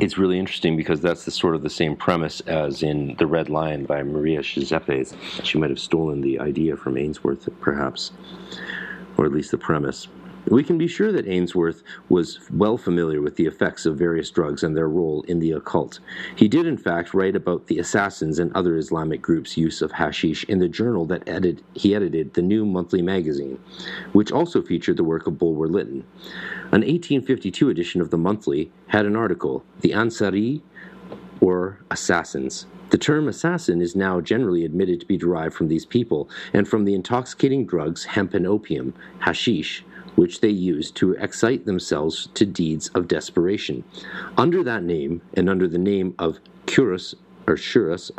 It's really interesting because that's the same premise as in The Red Lion by Maria Giuseppes. She might have stolen the idea from Ainsworth, perhaps, or at least the premise. We can be sure that Ainsworth was well familiar with the effects of various drugs and their role in the occult. He did, in fact, write about the assassins and other Islamic groups' use of hashish in the journal that he edited, the New Monthly Magazine, which also featured the work of Bulwer Lytton. An 1852 edition of the Monthly had an article, The Ansari, or Assassins. The term assassin is now generally admitted to be derived from these people and from the intoxicating drugs hemp and opium, hashish, which they used to excite themselves to deeds of desperation. Under that name, and under the name of Kurus or Shurus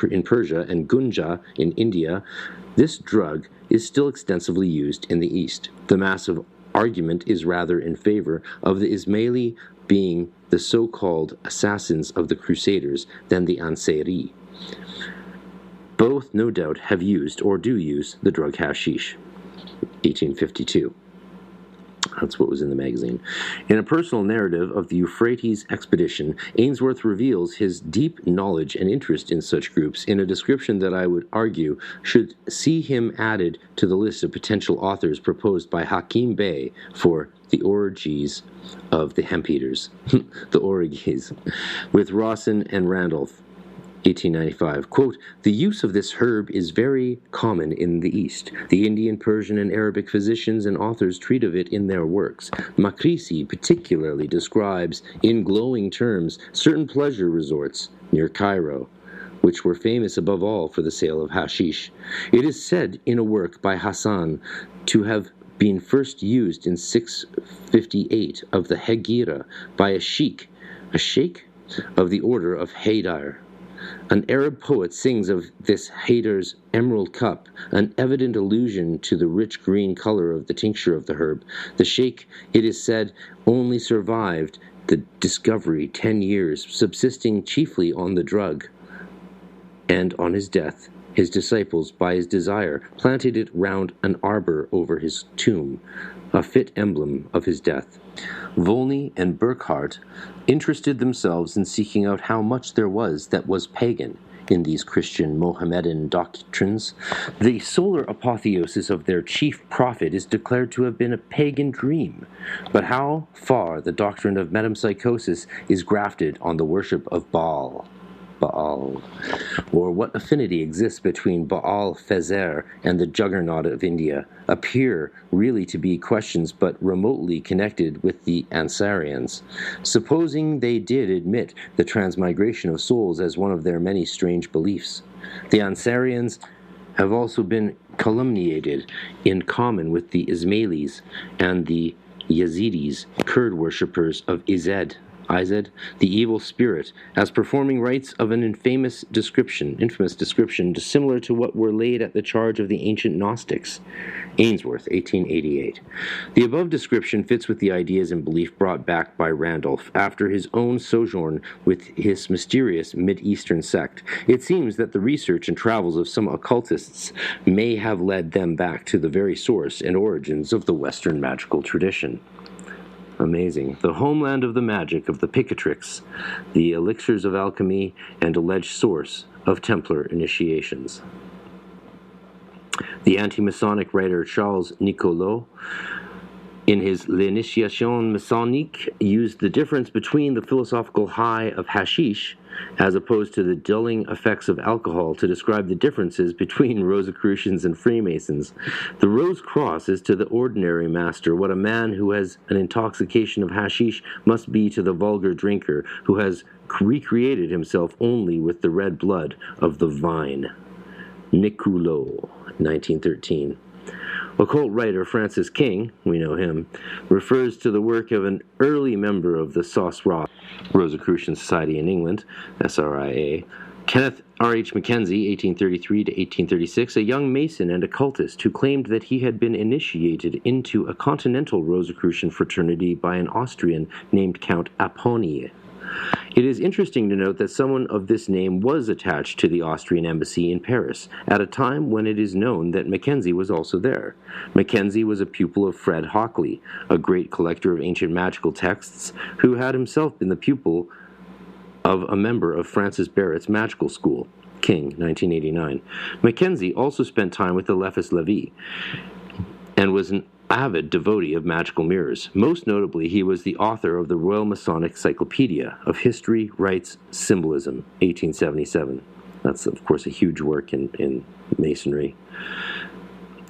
in Persia and Gunja in India, this drug is still extensively used in the East. The massive argument is rather in favor of the Ismaili being the so-called assassins of the Crusaders than the Ansari. Both, no doubt, have used or do use the drug hashish. 1852. That's what was in the magazine. In a personal narrative of the Euphrates expedition, Ainsworth reveals his deep knowledge and interest in such groups in a description that I would argue should see him added to the list of potential authors proposed by Hakim Bey for The Orgies of the Hemp Eaters. The Orgies, with Rawson and Randolph. 1895, quote, "The use of this herb is very common in the East. The Indian, Persian, and Arabic physicians and authors treat of it in their works. Makrisi particularly describes, in glowing terms, certain pleasure resorts near Cairo, which were famous above all for the sale of hashish. It is said in a work by Hassan to have been first used in 658 of the Hegira by a sheikh of the order of Haydar. An Arab poet sings of this Haydar's emerald cup, an evident allusion to the rich green color of the tincture of the herb. The sheikh, it is said, only survived the discovery 10 years, subsisting chiefly on the drug. And on his death, his disciples, by his desire, planted it round an arbor over his tomb, a fit emblem of his death. Volney and Burckhardt interested themselves in seeking out how much there was that was pagan in these Christian Mohammedan doctrines. The solar apotheosis of their chief prophet is declared to have been a pagan dream. But how far the doctrine of metempsychosis is grafted on the worship of Baal, or what affinity exists between Baal Fezer and the juggernaut of India, appear really to be questions but remotely connected with the Ansarians. Supposing they did admit the transmigration of souls as one of their many strange beliefs, the Ansarians have also been calumniated in common with the Ismailis and the Yazidis, Kurd worshippers of Ized, the evil spirit, as performing rites of an infamous description, similar to what were laid at the charge of the ancient Gnostics. Ainsworth, 1888. The above description fits with the ideas and belief brought back by Randolph after his own sojourn with his mysterious Mid-Eastern sect. It seems that the research and travels of some occultists may have led them back to the very source and origins of the Western magical tradition. Amazing. The homeland of the magic of the Picatrix, the elixirs of alchemy, and alleged source of Templar initiations. The anti-Masonic writer Charles Nicollot, in his L'Initiation Masonique, used the difference between the philosophical high of hashish as opposed to the dulling effects of alcohol to describe the differences between Rosicrucians and Freemasons. The Rose Cross is to the ordinary master what a man who has an intoxication of hashish must be to the vulgar drinker who has recreated himself only with the red blood of the vine. Nicoulot, 1913. Occult writer Francis King, we know him, refers to the work of an early member of the Sauce Ross Rosicrucian Society in England, SRIA, Kenneth R.H. Mackenzie, 1833 to 1836, a young Mason and occultist who claimed that he had been initiated into a continental Rosicrucian fraternity by an Austrian named Count Apponyi. It is interesting to note that someone of this name was attached to the Austrian embassy in Paris at a time when it is known that Mackenzie was also there. Mackenzie was a pupil of Fred Hockley, a great collector of ancient magical texts, who had himself been the pupil of a member of Francis Barrett's magical school. King, 1989. Mackenzie also spent time with the Lefis Levi and was an avid devotee of magical mirrors. Most notably, he was the author of the Royal Masonic Cyclopedia of History, Rites, Symbolism, 1877. That's, of course, a huge work in Masonry,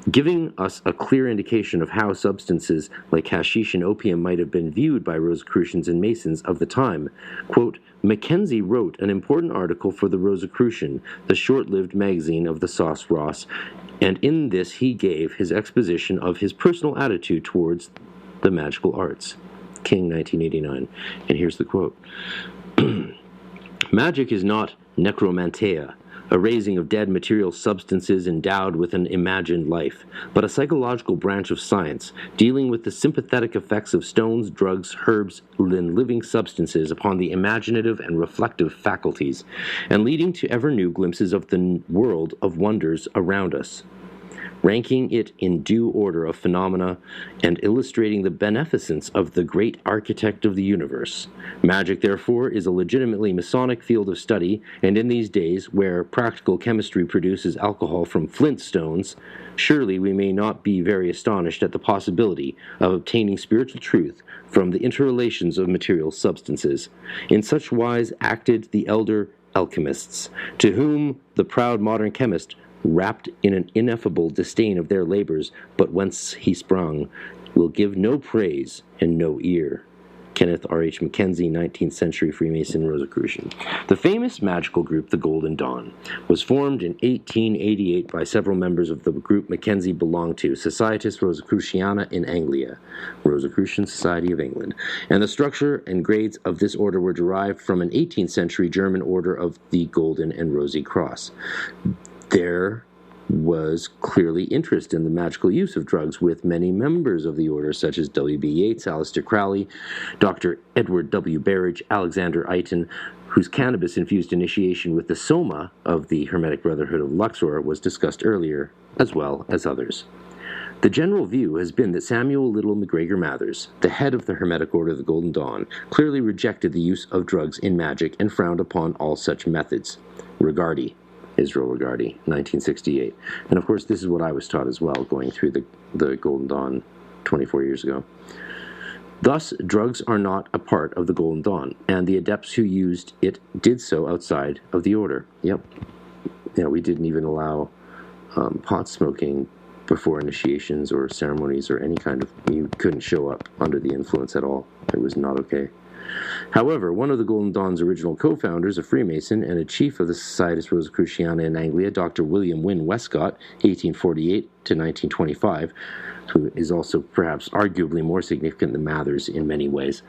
giving us a clear indication of how substances like hashish and opium might have been viewed by Rosicrucians and Masons of the time. Quote, Mackenzie wrote an important article for the Rosicrucian, the short-lived magazine of the Sauce Ross, and in this he gave his exposition of his personal attitude towards the magical arts. King, 1989. And here's the quote. Magic is not necromantia, a raising of dead material substances endowed with an imagined life, but a psychological branch of science dealing with the sympathetic effects of stones, drugs, herbs, and living substances upon the imaginative and reflective faculties, and leading to ever new glimpses of the world of wonders around us, ranking it in due order of phenomena and illustrating the beneficence of the great architect of the universe. Magic, therefore, is a legitimately Masonic field of study, and in these days, where practical chemistry produces alcohol from flint stones, surely we may not be very astonished at the possibility of obtaining spiritual truth from the interrelations of material substances. In such wise acted the elder alchemists, to whom the proud modern chemist, wrapped in an ineffable disdain of their labors, but whence he sprung, will give no praise and no ear. Kenneth R.H. Mackenzie, 19th century Freemason Rosicrucian. The famous magical group, the Golden Dawn, was formed in 1888 by several members of the group Mackenzie belonged to, Societas Rosicruciana in Anglia, Rosicrucian Society of England, and the structure and grades of this order were derived from an 18th century German order of the Golden and Rosy Cross. There was clearly interest in the magical use of drugs with many members of the order, such as W.B. Yeats, Aleister Crowley, Dr. Edward W. Berridge, Alexander Eiton, whose cannabis-infused initiation with the Soma of the Hermetic Brotherhood of Luxor was discussed earlier, as well as others. The general view has been that Samuel Little McGregor Mathers, the head of the Hermetic Order of the Golden Dawn, clearly rejected the use of drugs in magic and frowned upon all such methods. Regardie, Israel Regardie, 1968. And of course, this is what I was taught as well, going through the Golden Dawn 24 years ago. Thus, drugs are not a part of the Golden Dawn, and the adepts who used it did so outside of the order. Yep. Yeah, we didn't even allow pot smoking before initiations or ceremonies or any kind of, you couldn't show up under the influence at all. It was not okay. However, one of the Golden Dawn's original co-founders, a Freemason and a chief of the Societas Rosicruciana in Anglia, Dr. William Wynne Westcott, 1848 to 1925, who is also perhaps arguably more significant than Mathers in many ways,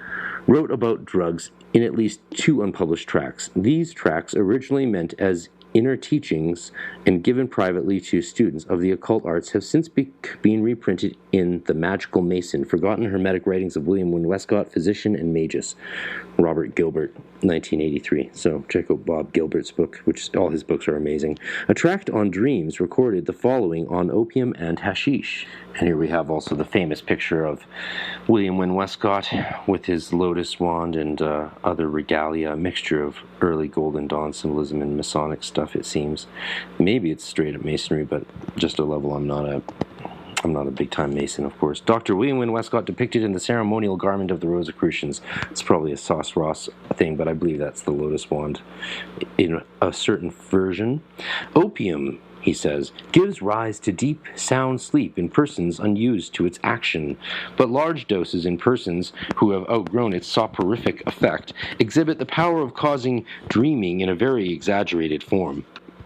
wrote about drugs in at least 2 unpublished tracts. These tracts, originally meant as inner teachings and given privately to students of the occult arts, have since been reprinted in The Magical Mason, Forgotten Hermetic Writings of William Wynne Westcott, Physician and Magus, Robert Gilbert, 1983. So check out Bob Gilbert's book, which all his books are amazing. A tract on dreams recorded the following on opium and hashish. And here we have also the famous picture of William Wynne Westcott with his lotus wand and other regalia, a mixture of early Golden Dawn symbolism and Masonic stuff, it seems. Maybe it's straight up Masonry, but just a level I'm not at. I'm not a big-time Mason, of course. Dr. William Wynne Westcott depicted in the ceremonial garment of the Rosicrucians. It's probably a Sauce Ross thing, but I believe that's the lotus wand in a certain version. Opium, he says, gives rise to deep, sound sleep in persons unused to its action, but large doses in persons who have outgrown its soporific effect exhibit the power of causing dreaming in a very exaggerated form.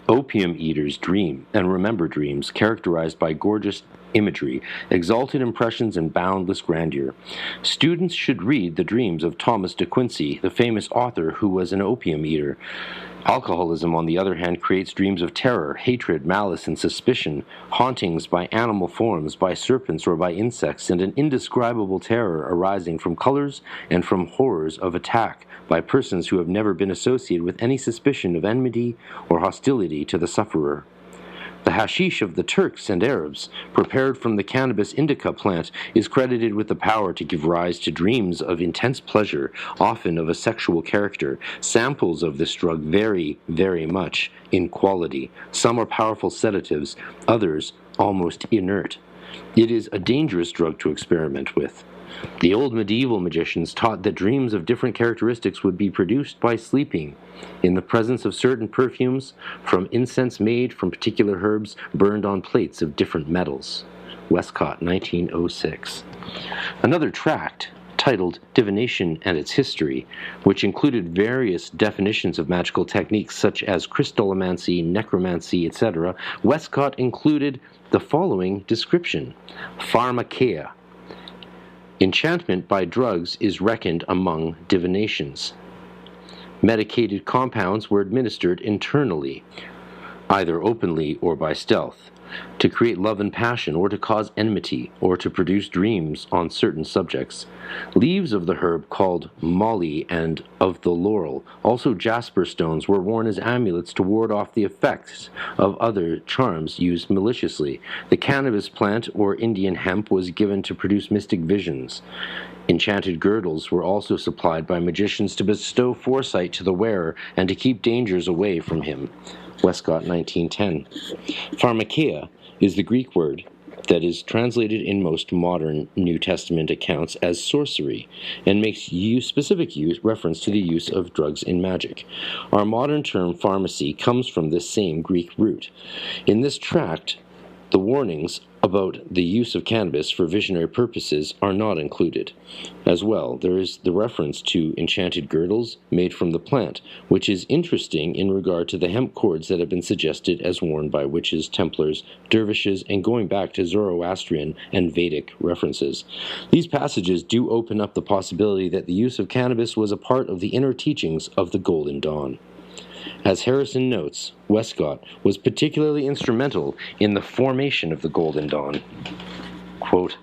Opium eaters dream and remember dreams characterized by gorgeous imagery, exalted impressions, and boundless grandeur. Students should read the dreams of Thomas de Quincey, the famous author who was an opium eater. Alcoholism, on the other hand, creates dreams of terror, hatred, malice, and suspicion, hauntings by animal forms, by serpents, or by insects, and an indescribable terror arising from colors and from horrors of attack by persons who have never been associated with any suspicion of enmity or hostility to the sufferer. The hashish of the Turks and Arabs, prepared from the cannabis indica plant, is credited with the power to give rise to dreams of intense pleasure, often of a sexual character. Samples of this drug vary very much in quality. Some are powerful sedatives, others almost inert. It is a dangerous drug to experiment with. The old medieval magicians taught that dreams of different characteristics would be produced by sleeping, in the presence of certain perfumes, from incense made from particular herbs burned on plates of different metals. Westcott, 1906. Another tract, titled Divination and Its History, which included various definitions of magical techniques such as crystallomancy, necromancy, etc., Westcott included the following description: Pharmakeia. Enchantment by drugs is reckoned among divinations. Medicated compounds were administered internally, either openly or by stealth, to create love and passion, or to cause enmity, or to produce dreams on certain subjects. Leaves of the herb called molly and of the laurel, also jasper stones, were worn as amulets to ward off the effects of other charms used maliciously. The cannabis plant or Indian hemp was given to produce mystic visions. Enchanted girdles were also supplied by magicians to bestow foresight to the wearer and to keep dangers away from him. Westcott, 1910. Pharmakeia is the Greek word that is translated in most modern New Testament accounts as sorcery, and makes specific reference to the use of drugs in magic. Our modern term pharmacy comes from this same Greek root. In this tract, the warnings about the use of cannabis for visionary purposes are not included. As well, there is the reference to enchanted girdles made from the plant, which is interesting in regard to the hemp cords that have been suggested as worn by witches, Templars, dervishes, and going back to Zoroastrian and Vedic references. These passages do open up the possibility that the use of cannabis was a part of the inner teachings of the Golden Dawn. As Harrison notes, Westcott was particularly instrumental in the formation of the Golden Dawn. Quote,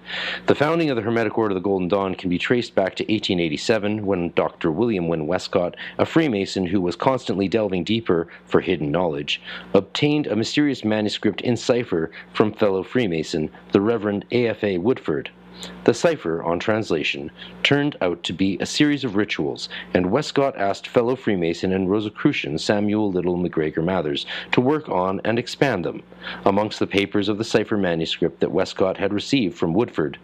the founding of the Hermetic Order of the Golden Dawn can be traced back to 1887, when Dr. William Wynne Westcott, a Freemason who was constantly delving deeper for hidden knowledge, obtained a mysterious manuscript in cipher from fellow Freemason, the Reverend A.F.A. Woodford. The cipher, on translation, turned out to be a series of rituals, and Westcott asked fellow Freemason and Rosicrucian Samuel Little McGregor Mathers to work on and expand them. Amongst the papers of the cipher manuscript that Westcott had received from Woodford,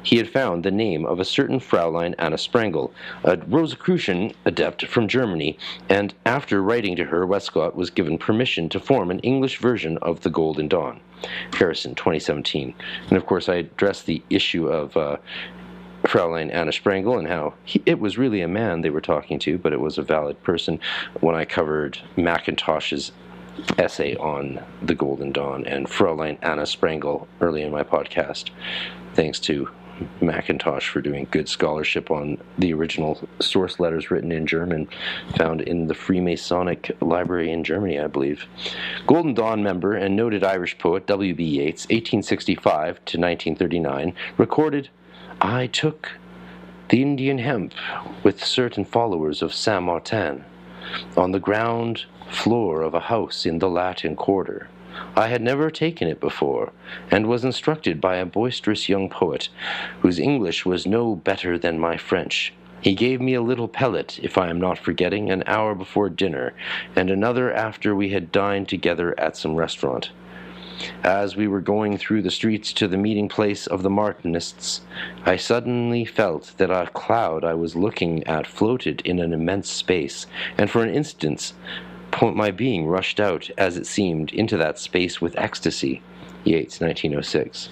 he had found the name of a certain Fraulein Anna Sprengel, a Rosicrucian adept from Germany, and after writing to her, Westcott was given permission to form an English version of the Golden Dawn. Harrison, 2017. And of course I addressed the issue of Fraulein Anna Sprengel and how it was really a man they were talking to, but it was a valid person, when I covered Macintosh's essay on the Golden Dawn and Fraulein Anna Sprengel early in my podcast. Thanks to Macintosh for doing good scholarship on the original source letters written in German, found in the Freemasonic library in Germany, I believe. Golden Dawn member and noted Irish poet W.B. Yeats, 1865 to 1939, recorded, I took the Indian hemp with certain followers of Saint Martin on the ground floor of a house in the Latin Quarter. I had never taken it before, and was instructed by a boisterous young poet, whose English was no better than my French. He gave me a little pellet, if I am not forgetting, an hour before dinner, and another after we had dined together at some restaurant. As we were going through the streets to the meeting place of the Martinists, I suddenly felt that a cloud I was looking at floated in an immense space, and for an instant my being rushed out, as it seemed, into that space with ecstasy. Yeats, 1906.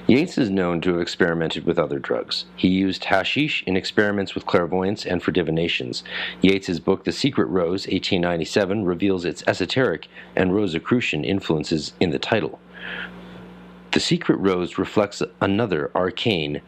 Yeats is known to have experimented with other drugs. He used hashish in experiments with clairvoyance and for divinations. Yeats's book The Secret Rose, 1897, reveals its esoteric and Rosicrucian influences in the title. The Secret Rose reflects another arcane.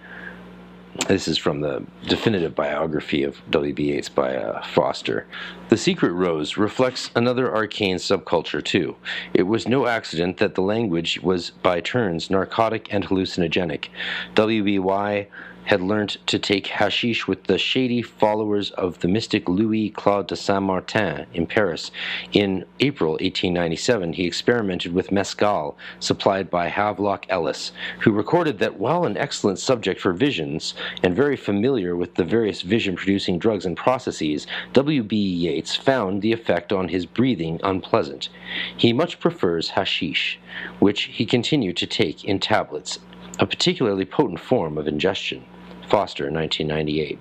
This is from the definitive biography of W.B. Yeats by Foster. The Secret Rose reflects another arcane subculture, too. It was no accident that the language was by turns narcotic and hallucinogenic. W.B.Y. had learnt to take hashish with the shady followers of the mystic Louis Claude de Saint-Martin in Paris. In April 1897, he experimented with mescal, supplied by Havelock Ellis, who recorded that while an excellent subject for visions and very familiar with the various vision-producing drugs and processes, W.B. Yeats found the effect on his breathing unpleasant. He much prefers hashish, which he continued to take in tablets, a particularly potent form of ingestion. Foster, 1998.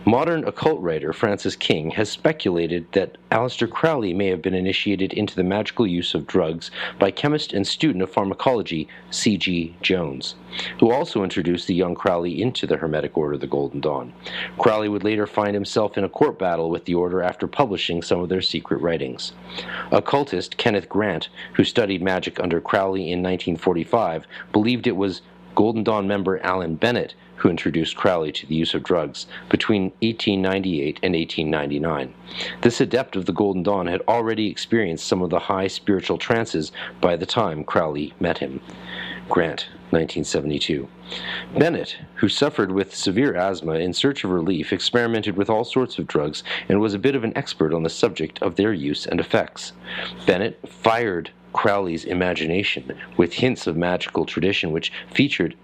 Modern occult writer Francis King has speculated that Aleister Crowley may have been initiated into the magical use of drugs by chemist and student of pharmacology C.G. Jones, who also introduced the young Crowley into the Hermetic Order of the Golden Dawn. Crowley would later find himself in a court battle with the order after publishing some of their secret writings. Occultist Kenneth Grant, who studied magic under Crowley in 1945, believed it was Golden Dawn member Alan Bennett who introduced Crowley to the use of drugs between 1898 and 1899. This adept of the Golden Dawn had already experienced some of the high spiritual trances by the time Crowley met him. Grant, 1972. Bennett, who suffered with severe asthma in search of relief, experimented with all sorts of drugs and was a bit of an expert on the subject of their use and effects. Bennett fired Crowley's imagination with hints of magical tradition which featured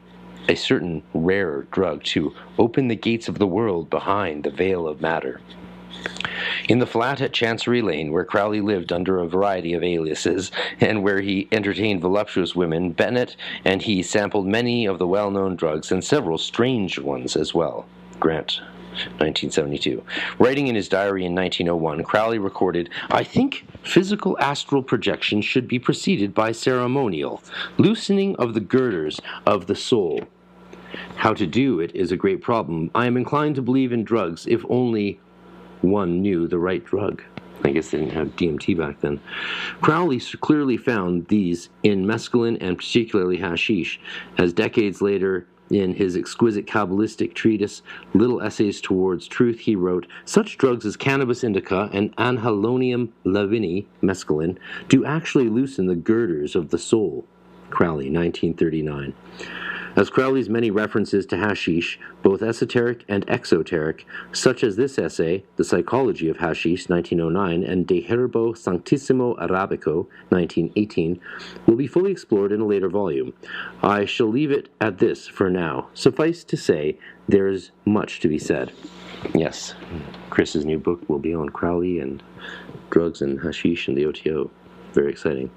a certain rare drug to open the gates of the world behind the veil of matter. In the flat at Chancery Lane, where Crowley lived under a variety of aliases, and where he entertained voluptuous women, Bennett and he sampled many of the well-known drugs and several strange ones as well. Grant, 1972. Writing in his diary in 1901, Crowley recorded, "I think physical astral projection should be preceded by ceremonial, loosening of the girders of the soul. How to do it is a great problem. I am inclined to believe in drugs if only one knew the right drug." I guess they didn't have DMT back then. Crowley clearly found these in mescaline and particularly hashish, as decades later, in his exquisite Kabbalistic treatise, Little Essays Towards Truth, he wrote, "Such drugs as cannabis indica and anhelonium lavini, mescaline, do actually loosen the girders of the soul." Crowley, 1939. As Crowley's many references to hashish, both esoteric and exoteric, such as this essay, The Psychology of Hashish, 1909, and De Herbo Sanctissimo Arabico, 1918, will be fully explored in a later volume. I shall leave it at this for now. Suffice to say, there is much to be said. Yes, Chris's new book will be on Crowley and drugs and hashish and the OTO. Very exciting.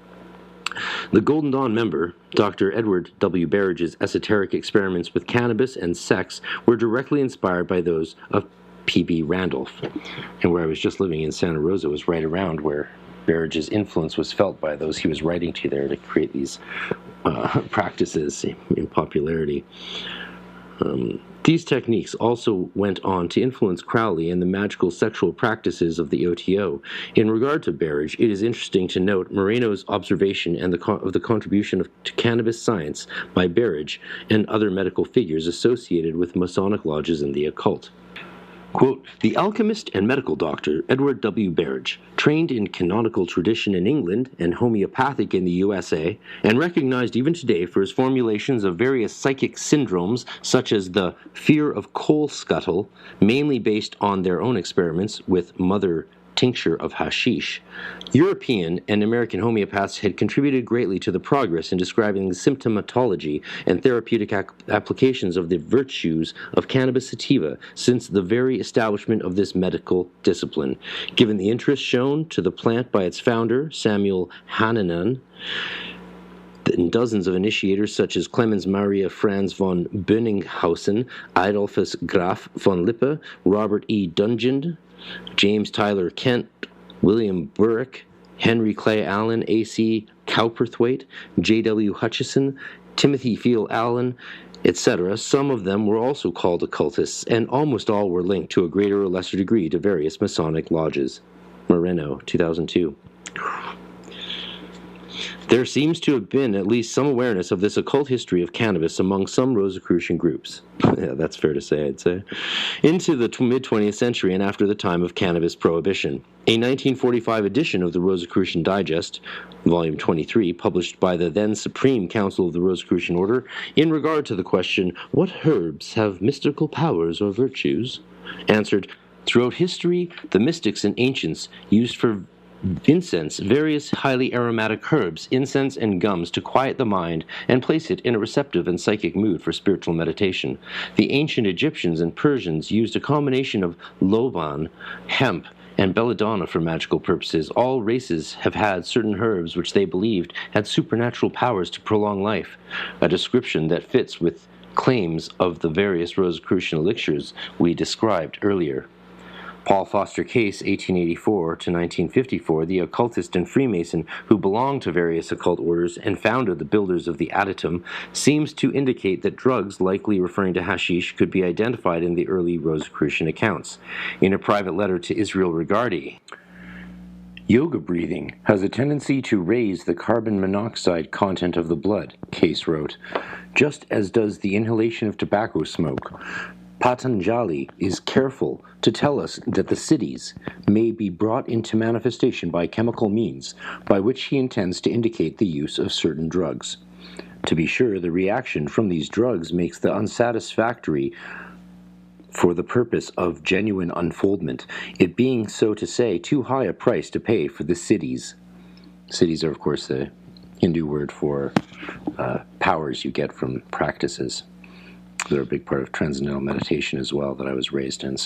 The Golden Dawn member, Dr. Edward W. Berridge's esoteric experiments with cannabis and sex were directly inspired by those of P.B. Randolph. And where I was just living in Santa Rosa was right around where Berridge's influence was felt by those he was writing to there to create these practices in popularity. These techniques also went on to influence Crowley and the magical sexual practices of the OTO. In regard to Berridge, it is interesting to note Moreno's observation and of the contribution to cannabis science by Berridge and other medical figures associated with Masonic lodges and the occult. Quote, "The alchemist and medical doctor Edward W. Berridge, trained in canonical tradition in England and homeopathic in the USA, and recognized even today for his formulations of various psychic syndromes such as the fear of coal scuttle, mainly based on their own experiments with Mother tincture of hashish. European and American homeopaths had contributed greatly to the progress in describing the symptomatology and therapeutic applications of the virtues of cannabis sativa since the very establishment of this medical discipline. Given the interest shown to the plant by its founder, Samuel Hahnemann, and dozens of initiators such as Clemens Maria Franz von Bönninghausen, Adolphus Graf von Lippe, Robert E. Dungend, James Tyler Kent, William Burrick, Henry Clay Allen, A.C. Cowperthwaite, J.W. Hutchison, Timothy Field Allen, etc. Some of them were also called occultists, and almost all were linked to a greater or lesser degree to various Masonic lodges. Moreno, 2002. There seems to have been at least some awareness of this occult history of cannabis among some Rosicrucian groups. Yeah, that's fair to say, I'd say. Into the mid-20th century and after the time of cannabis prohibition. A 1945 edition of the Rosicrucian Digest, Volume 23, published by the then Supreme Council of the Rosicrucian Order, in regard to the question, what herbs have mystical powers or virtues, answered, throughout history, the mystics and ancients used for incense various highly aromatic herbs, incense and gums to quiet the mind and place it in a receptive and psychic mood for spiritual meditation. The ancient Egyptians and Persians used a combination of loban, hemp, and belladonna for magical purposes. All races have had certain herbs which they believed had supernatural powers to prolong life, a description that fits with claims of the various Rosicrucian elixirs we described earlier. Paul Foster Case, 1884 to 1954, the occultist and Freemason who belonged to various occult orders and founded the Builders of the Adytum, seems to indicate that drugs, likely referring to hashish, could be identified in the early Rosicrucian accounts. In a private letter to Israel Regardie, yoga breathing has a tendency to raise the carbon monoxide content of the blood, Case wrote, just as does the inhalation of tobacco smoke. Patanjali is careful to tell us that the siddhis may be brought into manifestation by chemical means, by which he intends to indicate the use of certain drugs. To be sure, the reaction from these drugs makes the unsatisfactory for the purpose of genuine unfoldment, it being, so to say, too high a price to pay for the siddhis. Siddhis are, of course, the Hindu word for powers you get from practices. They're a big part of transcendental meditation as well that I was raised in.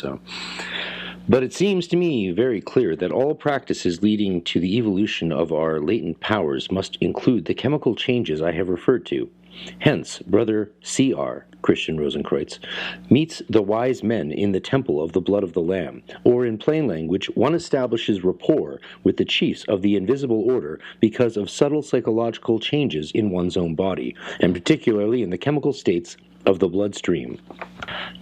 But it seems to me very clear that all practices leading to the evolution of our latent powers must include the chemical changes I have referred to. Hence, Brother C.R., Christian Rosenkreutz, meets the wise men in the temple of the blood of the Lamb, or in plain language, one establishes rapport with the chiefs of the invisible order because of subtle psychological changes in one's own body, and particularly in the chemical states of the bloodstream.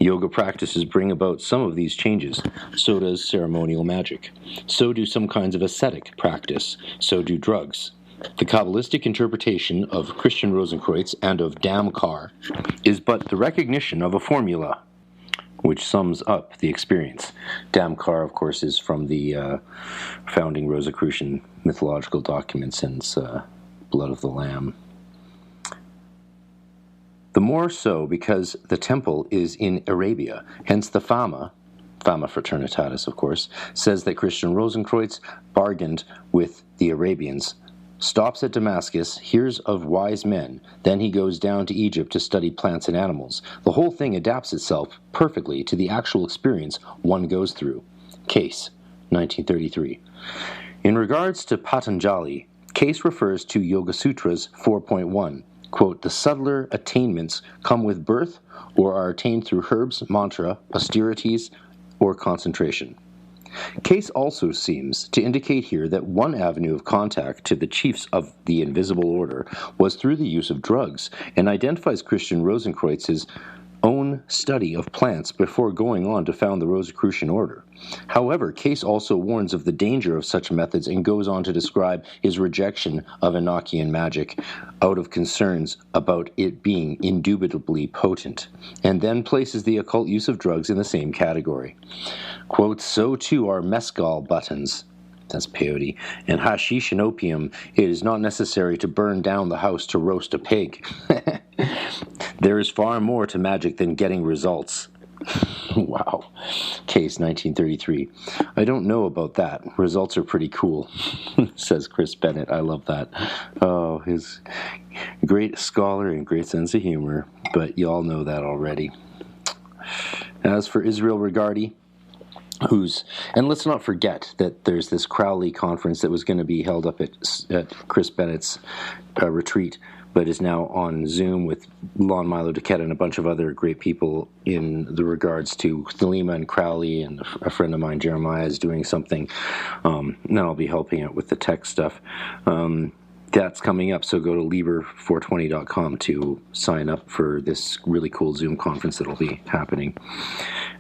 Yoga practices bring about some of these changes. So does ceremonial magic. So do some kinds of ascetic practice. So do drugs. The Kabbalistic interpretation of Christian Rosenkreutz and of Damkar is but the recognition of a formula which sums up the experience. Damkar, of course, is from the founding Rosicrucian mythological documents and Blood of the Lamb. The more so because the temple is in Arabia, hence the Fama Fraternitatis, of course, says that Christian Rosenkreutz bargained with the Arabians, stops at Damascus, hears of wise men, then he goes down to Egypt to study plants and animals. The whole thing adapts itself perfectly to the actual experience one goes through. Case, 1933. In regards to Patanjali, Case refers to Yoga Sutras 4.1. Quote, the subtler attainments come with birth or are attained through herbs, mantra, austerities, or concentration. Case also seems to indicate here that one avenue of contact to the chiefs of the invisible order was through the use of drugs, and identifies Christian Rosenkreutz's own study of plants before going on to found the Rosicrucian order. However, Case also warns of the danger of such methods and goes on to describe his rejection of Enochian magic out of concerns about it being indubitably potent, and then places the occult use of drugs in the same category. Quote, so too are mescal buttons, that's peyote, and hashish and opium. It is not necessary to burn down the house to roast a pig. There is far more to magic than getting results. Wow. Case 1933. I don't know about that. Results are pretty cool, says Chris Bennett. I love that. Oh, his great scholar and great sense of humor, but you all know that already. As for Israel Regardi, and let's not forget that there's this Crowley conference that was going to be held up at Chris Bennett's retreat, but is now on Zoom with Lon Milo DeQuette and a bunch of other great people in the regards to Thelema and Crowley, and a friend of mine, Jeremiah, is doing something. And then I'll be helping out with the tech stuff. That's coming up, so go to LIBER420.com to sign up for this really cool Zoom conference that'll be happening.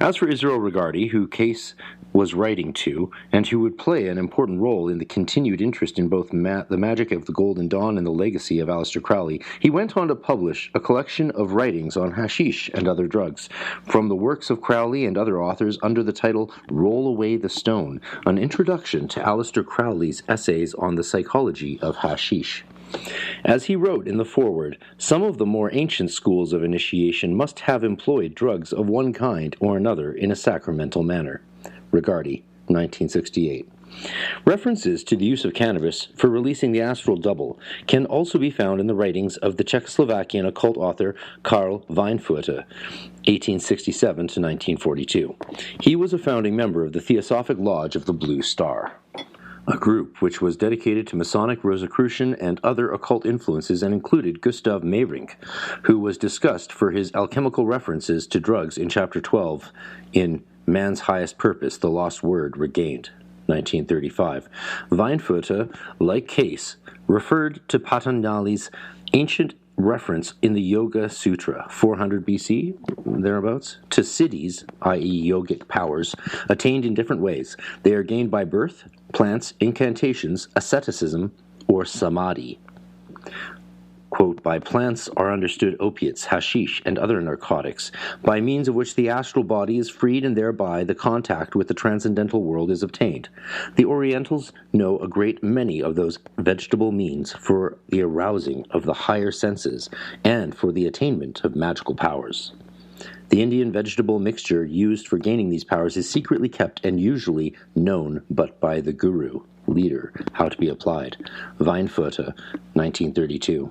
As for Israel Regardi, who Case was writing to, and who would play an important role in the continued interest in both the magic of the Golden Dawn and the legacy of Aleister Crowley, he went on to publish a collection of writings on hashish and other drugs, from the works of Crowley and other authors under the title Roll Away the Stone, an introduction to Aleister Crowley's essays on the psychology of hashish. As he wrote in the foreword, some of the more ancient schools of initiation must have employed drugs of one kind or another in a sacramental manner. Regardi, 1968. References to the use of cannabis for releasing the astral double can also be found in the writings of the Czechoslovakian occult author Karl Weinfurter, 1867 to 1942. He was a founding member of the Theosophic Lodge of the Blue Star, a group which was dedicated to Masonic, Rosicrucian, and other occult influences, and included Gustav Meyrink, who was discussed for his alchemical references to drugs in Chapter 12 in Man's Highest Purpose, The Lost Word Regained, 1935. Weinfurter, like Case, referred to Patanjali's ancient reference in the Yoga Sutra, 400 BC, thereabouts, to siddhis, i.e. yogic powers, attained in different ways. They are gained by birth, plants, incantations, asceticism, or samadhi. Quote, by plants are understood opiates, hashish, and other narcotics, by means of which the astral body is freed and thereby the contact with the transcendental world is obtained. The Orientals know a great many of those vegetable means for the arousing of the higher senses and for the attainment of magical powers. The Indian vegetable mixture used for gaining these powers is secretly kept and usually known but by the guru, leader, how to be applied. Weinfurter, 1932.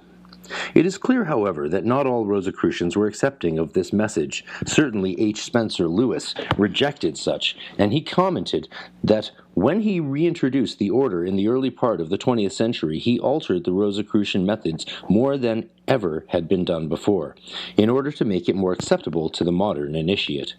It is clear, however, that not all Rosicrucians were accepting of this message. Certainly H. Spencer Lewis rejected such, and he commented that when he reintroduced the order in the early part of the 20th century, he altered the Rosicrucian methods more than ever had been done before, in order to make it more acceptable to the modern initiate.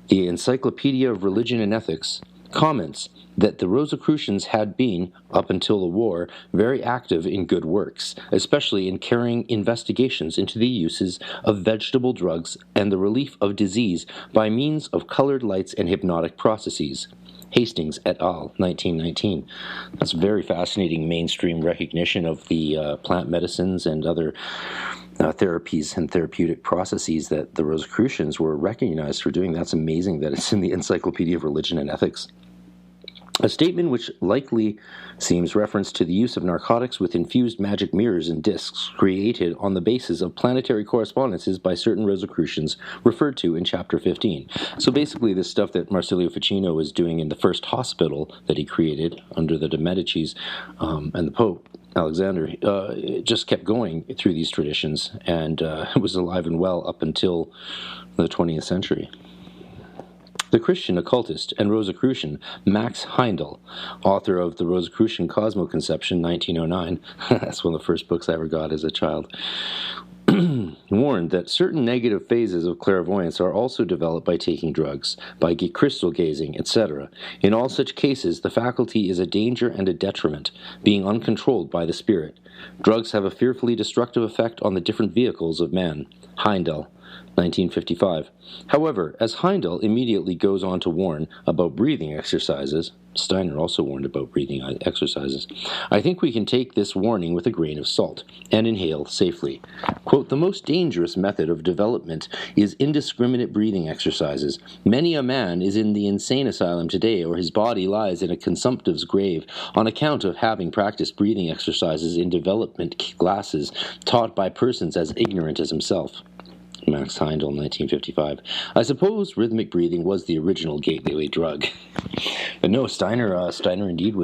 The Encyclopedia of Religion and Ethics comments that the Rosicrucians had been, up until the war, very active in good works, especially in carrying investigations into the uses of vegetable drugs and the relief of disease by means of colored lights and hypnotic processes. Hastings et al., 1919. That's very fascinating mainstream recognition of the plant medicines and other therapies and therapeutic processes that the Rosicrucians were recognized for doing. That's amazing that it's in the Encyclopedia of Religion and Ethics. A statement which likely seems reference to the use of narcotics with infused magic mirrors and discs created on the basis of planetary correspondences by certain Rosicrucians referred to in Chapter 15. So basically this stuff that Marsilio Ficino was doing in the first hospital that he created under the de Medicis and the Pope, Alexander, it just kept going through these traditions, and it was alive and well up until the 20th century. The Christian occultist and Rosicrucian Max Heindel, author of The Rosicrucian Cosmoconception, 1909, that's one of the first books I ever got as a child, warned that certain negative phases of clairvoyance are also developed by taking drugs, by crystal gazing, etc. In all such cases, the faculty is a danger and a detriment, being uncontrolled by the spirit. Drugs have a fearfully destructive effect on the different vehicles of man. Heindel, 1955. However, as Heindel immediately goes on to warn about breathing exercises, Steiner also warned about breathing exercises, I think we can take this warning with a grain of salt and inhale safely. Quote, the most dangerous method of development is indiscriminate breathing exercises. Many a man is in the insane asylum today, or his body lies in a consumptive's grave, on account of having practiced breathing exercises in development classes taught by persons as ignorant as himself. Max Heindel, 1955. I suppose rhythmic breathing was the original gateway drug. But no, Steiner indeed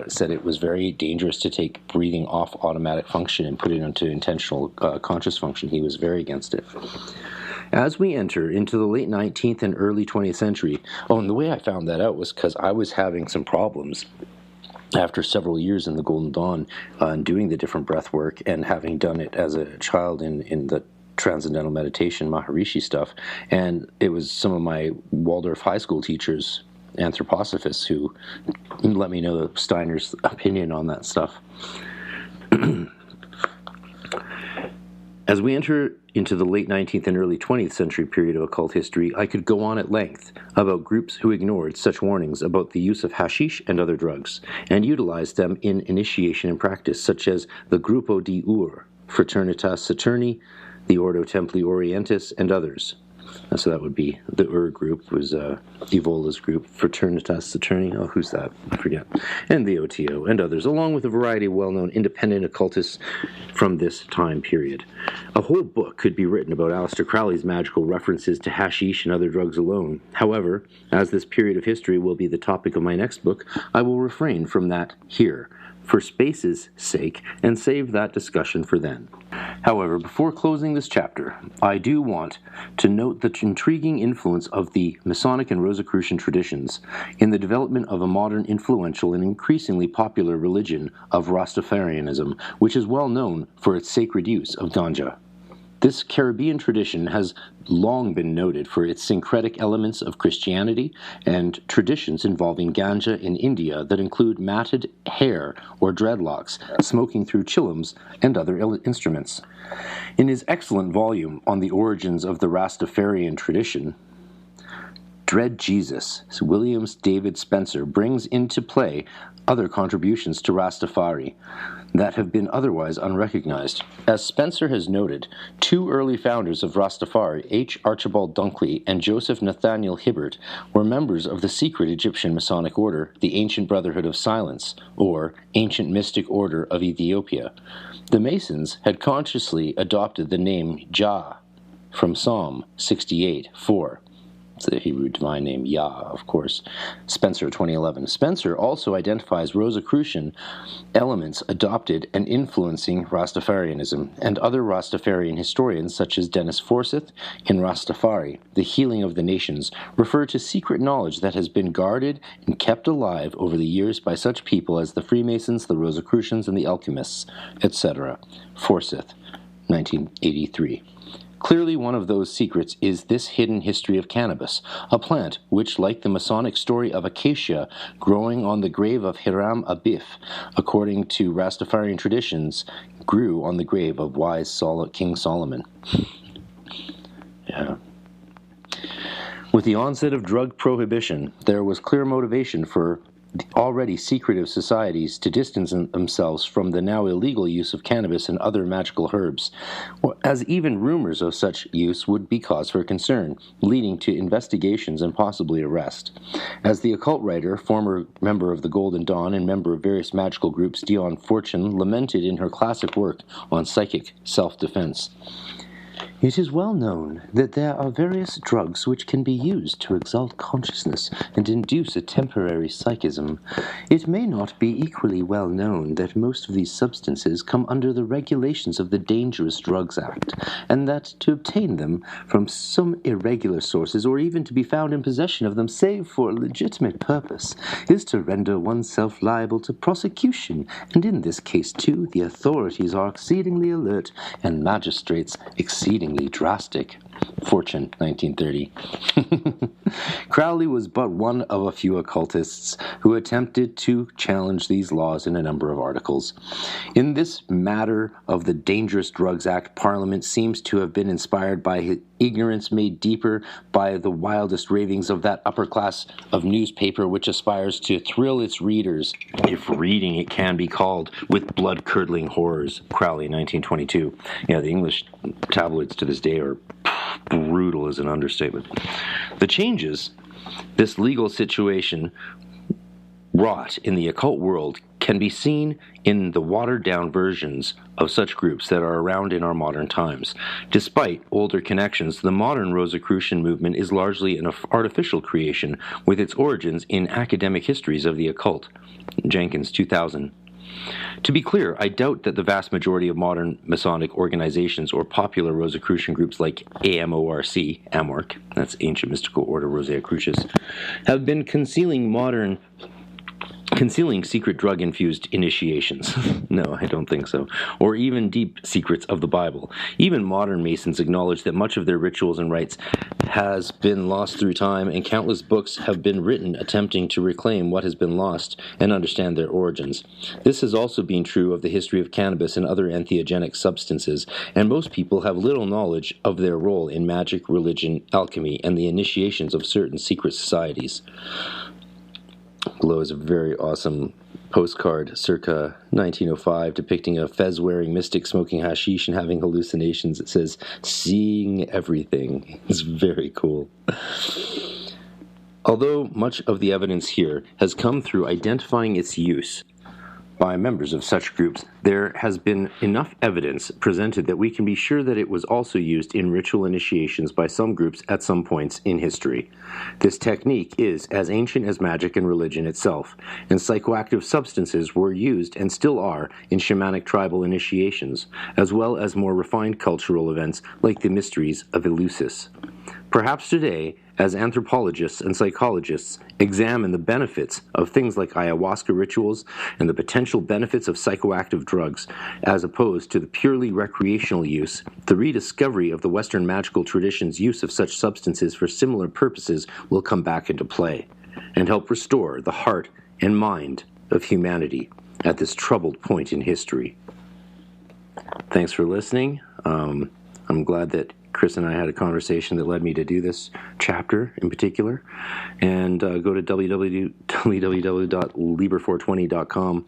said it was very dangerous to take breathing off automatic function and put it into intentional conscious function. He was very against it. As we enter into the late 19th and early 20th century, and the way I found that out was because I was having some problems after several years in the Golden Dawn and doing the different breath work and having done it as a child in the Transcendental Meditation, Maharishi stuff, and it was some of my Waldorf high school teachers, anthroposophists, who let me know Steiner's opinion on that stuff. As we enter into the late 19th and early 20th century period of occult history, I could go on at length about groups who ignored such warnings about the use of hashish and other drugs, and utilized them in initiation and practice, such as the Grupo de Ur, Fraternitas Saturni, the Ordo Templi Orientis, and others. So that would be the Ur group, was Evola's group, Fraternitas Saturni, who's that? I forget. And the OTO, and others, along with a variety of well-known independent occultists from this time period. A whole book could be written about Aleister Crowley's magical references to hashish and other drugs alone. However, as this period of history will be the topic of my next book, I will refrain from that here, for space's sake, and save that discussion for then. However, before closing this chapter, I do want to note the intriguing influence of the Masonic and Rosicrucian traditions in the development of a modern, influential, and increasingly popular religion of Rastafarianism, which is well known for its sacred use of ganja. This Caribbean tradition has long been noted for its syncretic elements of Christianity and traditions involving ganja in India that include matted hair or dreadlocks, smoking through chillums, and other instruments. In his excellent volume on the origins of the Rastafarian tradition, Dread Jesus, William David Spencer brings into play other contributions to Rastafari that have been otherwise unrecognized. As Spencer has noted, two early founders of Rastafari, H. Archibald Dunkley and Joseph Nathaniel Hibbert, were members of the secret Egyptian Masonic order, the Ancient Brotherhood of Silence, or Ancient Mystic Order of Ethiopia. The Masons had consciously adopted the name Jah from Psalm 68:4. It's the Hebrew divine name Yah, of course. Spencer, 2011. Spencer also identifies Rosicrucian elements adopted and influencing Rastafarianism, and other Rastafarian historians such as Dennis Forsyth in Rastafari, The Healing of the Nations, refer to secret knowledge that has been guarded and kept alive over the years by such people as the Freemasons, the Rosicrucians, and the Alchemists, etc. Forsyth, 1983. Clearly one of those secrets is this hidden history of cannabis, a plant which, like the Masonic story of acacia growing on the grave of Hiram Abif, according to Rastafarian traditions, grew on the grave of wise King Solomon. Yeah. With the onset of drug prohibition, there was clear motivation for already secretive societies to distance themselves from the now illegal use of cannabis and other magical herbs, as even rumors of such use would be cause for concern, leading to investigations and possibly arrest. As the occult writer, former member of the Golden Dawn and member of various magical groups, Dion Fortune, lamented in her classic work on psychic self-defense, "It is well known that there are various drugs which can be used to exalt consciousness and induce a temporary psychism. It may not be equally well known that most of these substances come under the regulations of the Dangerous Drugs Act, and that to obtain them from some irregular sources, or even to be found in possession of them save for a legitimate purpose, is to render oneself liable to prosecution, and in this case, too, the authorities are exceedingly alert and magistrates exceedingly drastic." Fortune, 1930. Crowley was but one of a few occultists who attempted to challenge these laws in a number of articles. In this matter of the Dangerous Drugs Act, Parliament seems to have been inspired by ignorance made deeper by the wildest ravings of that upper class of newspaper which aspires to thrill its readers, if reading it can be called, with blood-curdling horrors. Crowley, 1922. Yeah, the English tabloids to this day are brutal is an understatement. The changes this legal situation wrought in the occult world can be seen in the watered-down versions of such groups that are around in our modern times. Despite older connections, the modern Rosicrucian movement is largely an artificial creation with its origins in academic histories of the occult. Jenkins, 2000. To be clear, I doubt that the vast majority of modern Masonic organizations or popular Rosicrucian groups like AMORC, that's Ancient Mystical Order Rosicrucius, have been concealing secret drug-infused initiations. No, I don't think so. Or even deep secrets of the Bible. Even modern Masons acknowledge that much of their rituals and rites has been lost through time, and countless books have been written attempting to reclaim what has been lost and understand their origins. This has also been true of the history of cannabis and other entheogenic substances, and most people have little knowledge of their role in magic, religion, alchemy, and the initiations of certain secret societies. Below is a very awesome postcard circa 1905 depicting a fez-wearing mystic smoking hashish and having hallucinations. It says, "Seeing everything." It's very cool. Although much of the evidence here has come through identifying its use by members of such groups, there has been enough evidence presented that we can be sure that it was also used in ritual initiations by some groups at some points in history. This technique is as ancient as magic and religion itself, and psychoactive substances were used and still are in shamanic tribal initiations, as well as more refined cultural events like the mysteries of Eleusis. Perhaps today, as anthropologists and psychologists examine the benefits of things like ayahuasca rituals and the potential benefits of psychoactive drugs, as opposed to the purely recreational use, the rediscovery of the Western magical tradition's use of such substances for similar purposes will come back into play and help restore the heart and mind of humanity at this troubled point in history. Thanks for listening. I'm glad that Chris and I had a conversation that led me to do this chapter in particular. And go to www.liber420.com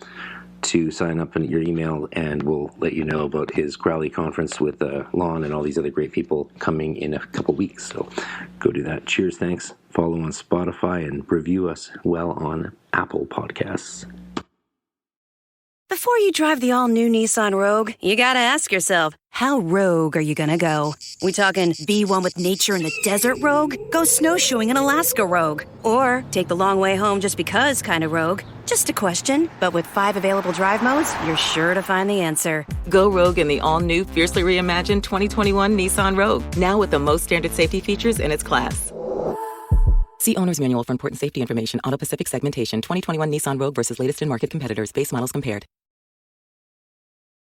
to sign up in your email, and we'll let you know about his Crowley conference with Lon and all these other great people coming in a couple weeks. So go do that. Cheers, thanks. Follow on Spotify and review us well on Apple Podcasts. Before you drive the all-new Nissan Rogue, you gotta ask yourself, how rogue are you gonna go? We talking be one with nature in the desert rogue? Go snowshoeing in Alaska rogue? Or take the long way home just because kind of rogue? Just a question, but with 5 available drive modes, you're sure to find the answer. Go rogue in the all-new, fiercely reimagined 2021 Nissan Rogue, now with the most standard safety features in its class. See Owner's Manual for important safety information. Auto Pacific segmentation. 2021 Nissan Rogue versus latest in market competitors. Base models compared.